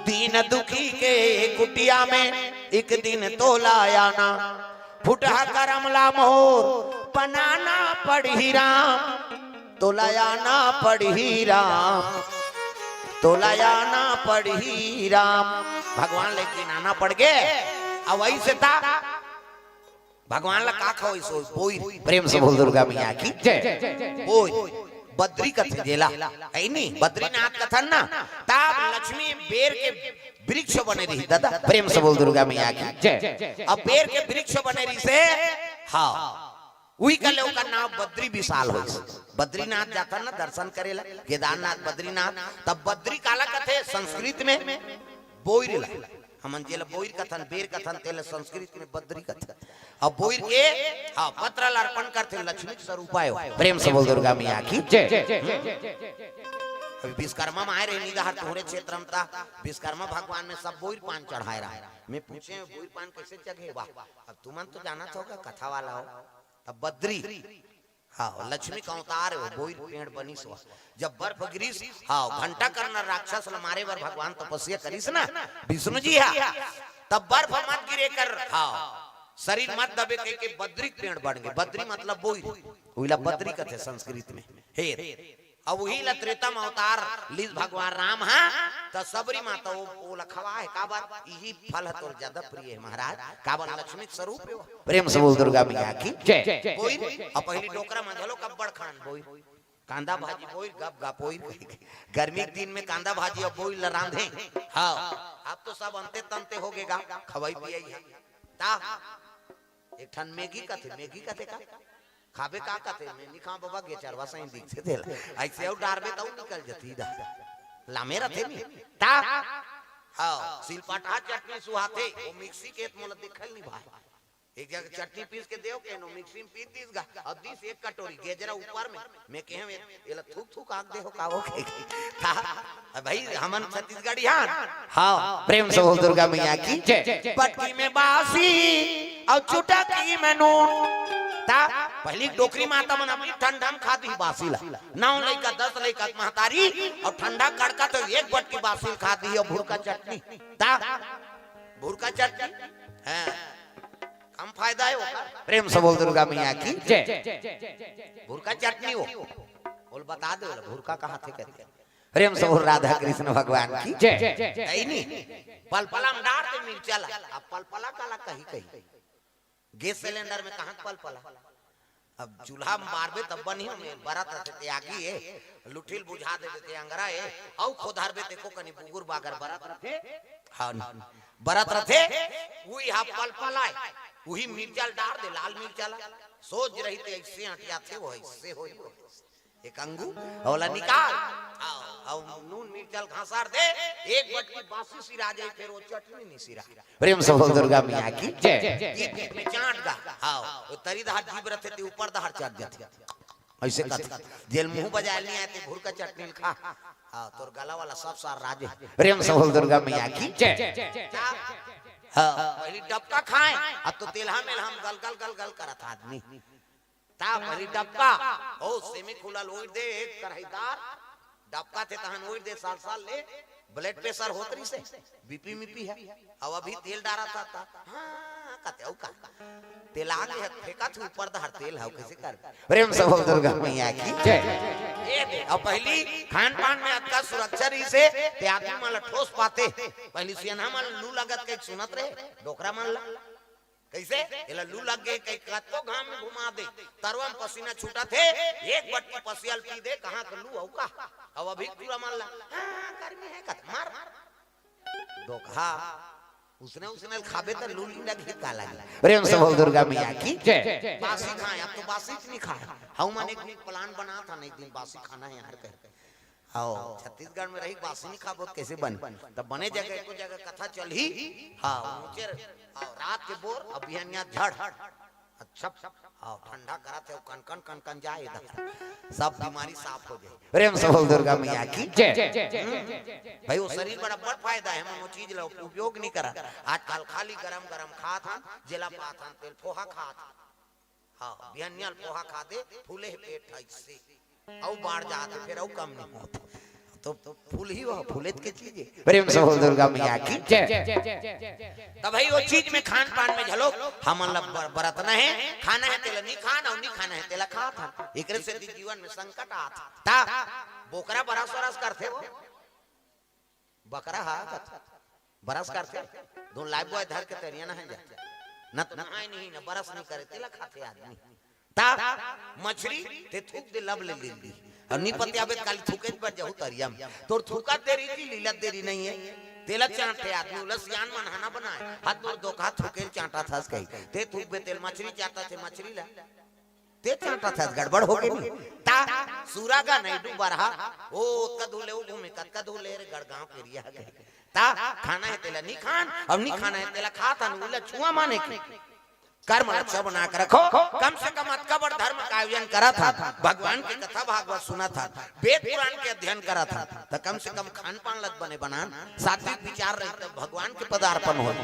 दीन दुखी के कुटिया में एक दिन तो लायाना, फुटहा करमला मोर बनाना पढ़ी राम, तो लयाना पढ़ी राम, तो लयाना पढ़ी राम। भगवान लेकिन आना पड़ गए। अब वही से था भगवान ला का खाओ सो बोई। प्रेम से बोल दुर्गा मैया की जय। बोई बद्री कथे जेला है नी, बद्रीनाथ कथन ना ताब लक्ष्मी बेर के वृक्ष बने रही दादा। प्रेम से बोल दुर्गा मैया की जय। अब बेर के वृक्ष बने रही से हाँ वही का लोग का नाम बद्री विशाल हो। बद्रीनाथ जाता ना दर्शन करेला, केदारनाथ बद्रीनाथ, तब बद्री काला कथे संस्कृत में बोईर ला हमन जेला बोईर कथन बेर कथन तेल संस्कृत में बद्री कथन। अब बोईर के हाँ पत्र अर्पण करते लक्ष्मी स्वरूपाय। प्रेम से बोल दुर्गा मैया की जय। अभी विश्वकर्मा में आए रहे निगाह तोहरे क्षेत्र में था, विश्वकर्मा भगवान में सब बोईर पान चढ़ाए रहा है। मैं पूछे बोईर पान कैसे चढ़े, वाह अब तुमन तो जाना होगा कथा वाला हो। अब बद्री हाँ लक्ष्मी का अवतार है, वो बोईर पेड़ बनी सो। जब बर्फ गिरीस हाँ घंटा करना राक्षस मारे बर भगवान तपस्या करीस ना विष्णु जी है, तब बर्फ मत गिरे कर हाँ शरीर मत दबे कह के बद्री पेड़ बन गए। बद्री मतलब बोईर, वहीला बद्री कथे संस्कृत में हे। अब वही ला त्रेता में अवतार लीज भगवान राम है, तो सबरी माता वो लखवा है काबर यही फल है तो ज्यादा प्रिय है महाराज, काबर लक्ष्मी स्वरूप है। प्रेम से बोल दुर्गा मैया की जय। बोई अब पहली टोकरा में धलो कब्बड़ खान बोई कांदा भाजी बोई गप गप बोई। गर्मी के दिन में कांदा भाजी और बोई ला रांधे हाँ अब तो सब अंते तंते हो गेगा खवाई पियाई है ता। एक ठन मैगी कथे का खाबे का कथे में निखा बाबा गे चरवा सही दिख से देला ऐसे और डारबे तो निकल जती दा लामे रथे में ता हां सिलपाटा चटनी सुहाते वो मिक्सी के मोला दिखल नहीं भाई। एक जगह चटनी पीस के देओ के नो मिक्सी में पीस दीस गा अब दिस एक कटोरी गेजरा ऊपर में मैं कहे एला थूक थूक आग दे हो का हो था भाई हमन छत्तीसगढ़ी हां प्रेम से बोल दुर्गा मैया की जय। पटकी में बासी और चुटकी में नून ता पहली डोकरी माता मन अपनी ठंडा में खाती बासी ला 9 लइका 10 लइका महतारी और ठंडा कड़का तो एक बटकी बासी खाती है। भुरका चटनी ता भुरका चटनी है कम फायदा है वो। प्रेम से बोल दुर्गा मैया की जय। भुरका चटनी हो बोल बता दो भुरका कहाँ थे कहते हैं। प्रेम से बोल राधा कृष्ण भगवान की जय। नहीं पलपला में डाल दे मिर्चा ला, अब पलपला काला कही गैस सिलेंडर में कहाँ पलपला, अब चूल्हा में मारबे तब बनी में बरत रहते त्यागी है लुठिल बुझा देते थे अंगरा है औ खोदारबे देखो कनी बुगुर बागर बरत रहते हां बरत रहते वही हा पलपला वही मिर्चा डाल दे लाल मिर्चा ला सोच रही थे ऐसे हटिया थे वो ऐसे हो एक अंगू औला निकाल और नून मिर्चा घासार दे एक बटकी बासी सिरा जाए फिर वो चटनी नहीं सिरा। प्रेम से बोल दुर्गा मैया की जय। ये में चाट गा हां वो तरी दहर जीव रहते थे ऊपर दहर चाट जाते ऐसे कथा जेल मुंह बजा नहीं आते भुरका चटनी खा हां तोर गला वाला सब सार राजे। प्रेम से बोल दुर्गा मैया की जय। हां पहली डबका खाए अब तो तेलहा में हम गल गल गल गल करत आदमी ता पहली डबका ओ सेमी खुला लोई दे एक कढ़ाईदार डबका थे तहन ओई दे साल साल ले ब्लड प्रेशर होतरी से बीपी मिपी है अब अभी तेल डारा था हां कते का तेल आ गया फेंका तू ऊपर दहर तेल है कैसे कर। प्रेम से बोल दुर्गा मैया की जय। ये अब पहली खान पान में अक्का सुरक्षा रही से ते आदमी माला ठोस पाते पहली सियाना माल लू लगत के सुनत रहे डोकरा मान ला कैसे एला लू लग गए कई कतो घाम में घुमा दे तरवा में पसीना छूटा थे एक बटकी पसियल पी दे कहां के लू औ का अब अभी पूरा मान ला हां गर्मी है कत मार धोखा उसने खाबे तो लू लग का लगे। प्रेम से बोल दुर्गा मैया की जय। बासी खाए अब तो बासी नहीं खाए हम मन एक प्लान बना था नहीं दिन बासी खाना है यार कह आओ छत्तीसगढ़ में रही बासी नहीं खाबो कैसे बन तब बने जगह को जगह कथा चल ही हां ऊंचे आओ रात के बोर अभियान झड़ अच्छा आओ ठंडा कराते हो कन कन जाए इधर सब बीमारी साफ हो जाए। प्रेम से बोल दुर्गा मैया की जय। भाई वो शरीर बड़ा बड़ फायदा है हम वो चीज ला उपयोग नहीं करा आजकल खाली गरम गरम खा था जेला पा था तेल पोहा खा था हाँ बिहनियल पोहा खा दे फूले पेट ऐसे औ बाढ़ जाते फिर औ कम नहीं होते तो फूल ही वो फूले के चीज प्रेम से बोल दुर्गा मैया की जय। तो भाई वो चीज में खान पान में झलो हम बरतना है खाना है तेला नहीं खाना और नहीं खाना है तेला खा था एकरे से जीवन में संकट आता ता बोकरा बरस वरस करते वो बकरा हा बरस करते दो लाइव बॉय धर के तरिया ना है जा न आए नहीं न बरस नहीं करे तेला खाते आदमी ता मछली ते थूक दे लब ले ली और नी पति आबे काली थूके पर जाऊ तरिया में तोर थूका देरी थी लीला देरी नहीं है तेला चाटे आदमी उलस यान मनहाना बनाए हाथ दूर दो हाथ थूके चाटा था कही ते थूक बे तेल मछली चाटा थे मछली ला ते चाटा था गड़बड़ हो गई ता सूरा का नहीं डूब रहा ओ कदूले ओ घूमे कदूले रे गड़गांव एरिया गए ता खाना है तेला नहीं खान अब नहीं खाना है तेला खाता न उला छुआ माने की कर्म अच्छा बना कर रखो कम से कम अकबर धर्म का आयोजन करा था भगवान की कथा भागवत सुना था वेद पुराण के अध्ययन करा था तो कम से कम खान पान लग बने बनान सात्विक विचार रहे तो भगवान के पदार्पण हो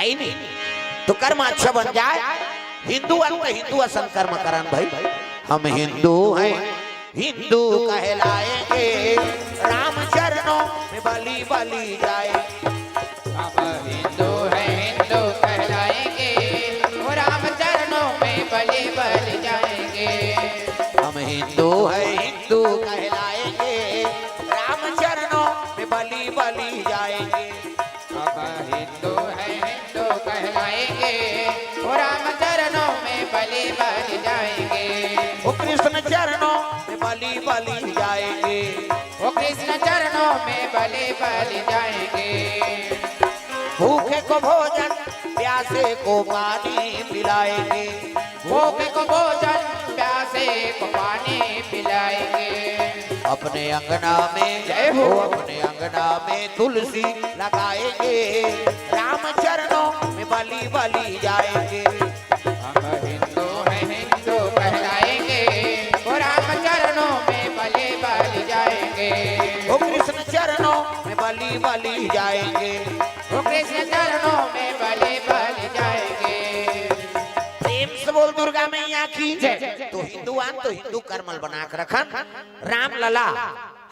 आई नहीं तो कर्म अच्छा बन जाए हिंदू हिंदू असन कर्म करन भाई हम हिंदू हैं हिंदू कहलाएंगे राम चरणों में बलि बलि जाए हम हिंदू हैं हिंदू कहलाएंगे वो राम चरणों में बलि बलि जाएंगे हम हिंदू हैं हिंदू कहलाएंगे राम चरणों में बलि बलि जाएंगे हम हिंदू हैं हिंदू कहलाएंगे वो राम चरणों में बलि बलि जाएंगे वो कृष्ण चरणों में बलि बलि जाएंगे वो कृष्ण चरणों में बलि बलि जाएंगे भूखे को भोजन प्यासे को पानी पिलाएंगे भूखे को भोजन प्यासे को पानी पिलाएंगे अपने अंगना में जय हो अपने अंगना में तुलसी लगाएंगे राम चरणों में बलि बलि जाएंगे हम हिंदू हैं हिंदू कहलाएंगे वो राम चरणों में बलि बलि जाएंगे वो कृष्ण चरणों में बलि बलि जाएंगे वो कृष्ण चरणों में बलि बलि जाएंगे प्रेम से बोल दुर्गा मैया की तो हिंदू कर्मल बना कर रखन राम लला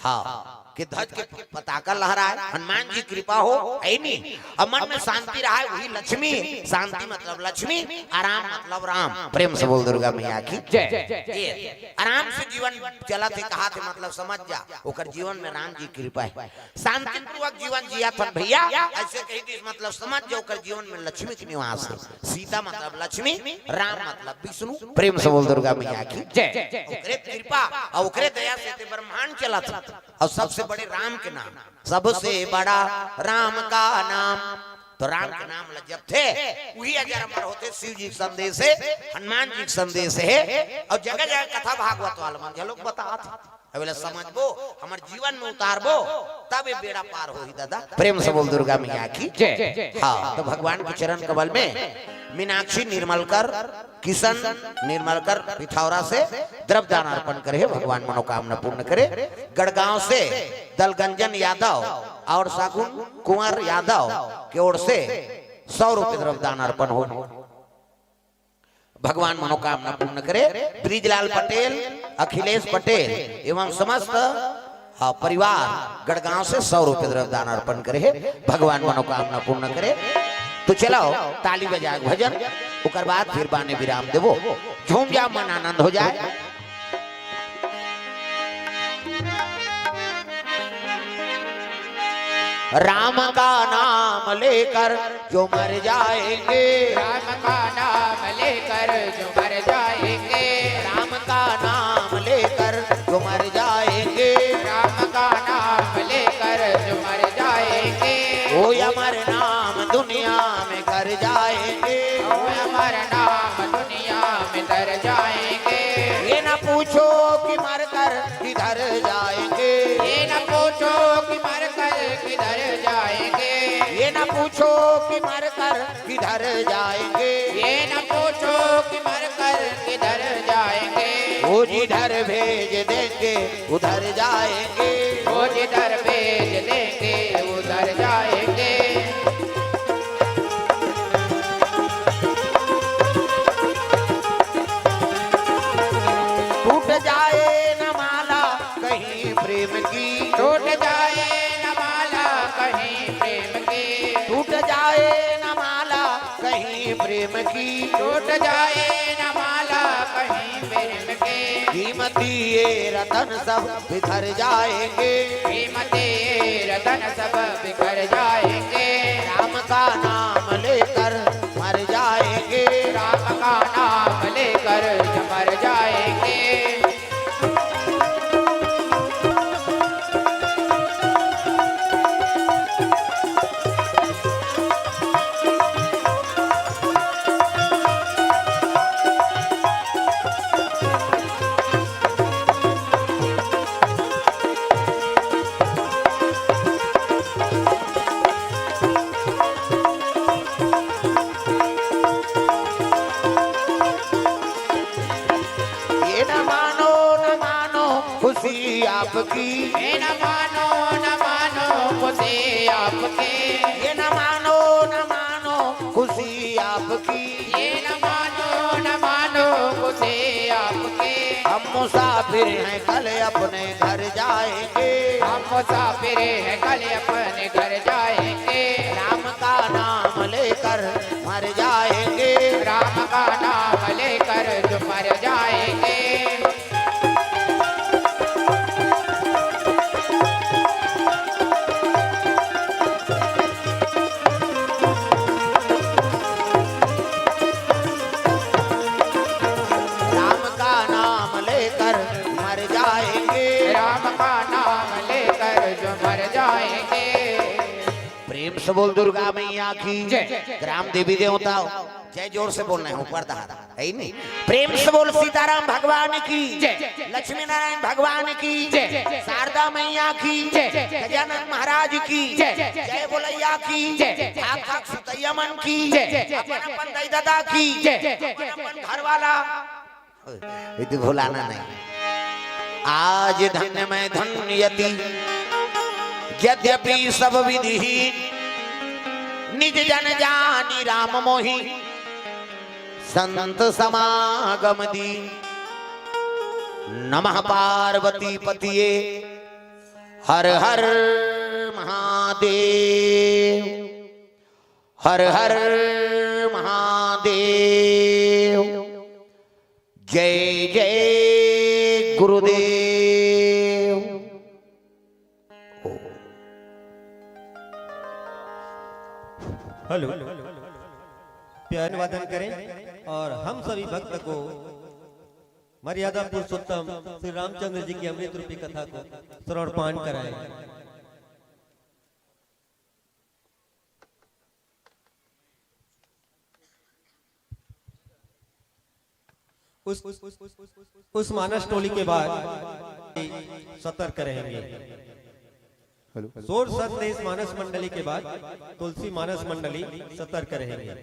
हाँ कि ध्वज के पताका लहराए हनुमान जी कृपा हो है नहीं और मन में शांति रहा वही लक्ष्मी शांति मतलब लक्ष्मी आराम मतलब राम प्रेम से बोल दुर्गा मैया की जय। आराम से जीवन चला थे कहा थे मतलब समझ जा ओकर जीवन में राम जी कृपा है शांति पूर्वक जीवन जिया था भैया ऐसे कही थी मतलब समझ जा ओकर जीवन में लक्ष्मी के निवास है सीता मतलब लक्ष्मी राम मतलब विष्णु प्रेम से बोल दुर्गा मैया की जय। ओकरे कृपा और ओकरे दया से ब्रह्मांड चला था और सबसे बड़े राम के नाम सबसे बड़ा राम का नाम तो राम के नाम जब थे वही अगर अमर होते शिव जी संदेश है हनुमान जी संदेश है और जगह जगह कथा भागवत वाला मन लोग बताते अबे समझबो हमारे जीवन में उतारबो तब ये बेड़ा पार होगी दादा प्रेम से बोल दुर्गा मैया की जय। हाँ तो भगवान के चरण कमल में मीनाक्षी निर्मलकर किशन निर्मलकर पिथौरा से द्रव्य दान अर्पण करे भगवान मनोकामना पूर्ण करे गढ़गांव से दलगंजन यादव और सागुन कुंवर यादव की ओर से 100 रुपए द्रव्य दान अर्पण हो भगवान मनोकामना पूर्ण करे ब्रिजलाल पटेल अखिलेश पटेल एवं समस्त परिवार गढ़गांव से 100 रुपए द्रव्य दान अर्पण करे भगवान मनोकामना पूर्ण करे तो चलो ताली बजा भजन उकर बाद फिर बाने विराम देवो झूम जा मन आनंद हो जाए। राम का नाम लेकर जो मर जाएंगे राम का नाम लेकर जो मर जाएंगे राम का नाम लेकर जो मर जाएंगे राम का नाम लेकर जो मर जाएंगे वो अमर नाम दुनिया में कर जाएंगे वो अमर नाम दुनिया में तर जाएंगे ये न पूछो कि मर कर किधर जाएंगे ये न पूछो कि मर कर किधर जाएंगे ये न पूछो कि मर कर किधर जाएंगे ये न पूछो कि मर कर किधर जाएंगे वो जिधर भेज देंगे उधर जाएंगे वो जिधर भेज देंगे उधर जाएंगे कीमती ये रतन सब बिखर जाएंगे, कीमती रतन सब बिखर जाएंगे, राम का नाम लेकर मर जाएंगे, राम का नाम लेकर मर जाएंगे। खुशी आपकी, ये न मानो खुशी आपकी, ये न मानो खुशी आपकी, ये न मानो खुशी आपकी। हम मुसाफिर हैं कल अपने घर जाएंगे, हम मुसाफिर हैं कल अपने घर जाएंगे, राम का नाम लेकर मर जाएंगे, राम का नाम लेकर जो मर जाएंगे। राम का नाम लेकर मर जाएंगे, राम का नाम लेकर जो मर जाएंगे। प्रेम से बोल दुर्गा मैया की जय। ग्राम देवी देवता जय, जोर से बोलना है, ऊपर दहाड़ा है ही नहीं। प्रेम से बोल सीताराम भगवान की जय। लक्ष्मी नारायण भगवान की जय। शारदा मैया की जय। गजानन महाराज की जय। जय बोलैया की जय। आखा सुतैया मन की जय। अपन अपन दाई दादा की जय। अपन अपन घर वाला, इति भुलाना नहीं। आज धन्य में धन्यति यद्यपि सब विधि, निज जन जानी राम मोहि संत समागम दी। नमः पार्वती पतिये हर हर महादेव, हर हर महादेव, जय जय गुरुदेव। हेलो, प्यार वादन करें और हम सभी भक्त को मर्यादा पुरुषोत्तम श्री रामचंद्र जी की अमृत रूपी कथा को श्रवणपान कराएं। उस मानस टोली के बाद सतर्क रहेंगे। सोर संदेश मानस मंडली के बाद तुलसी मानस मंडली सतर्क रहेंगे।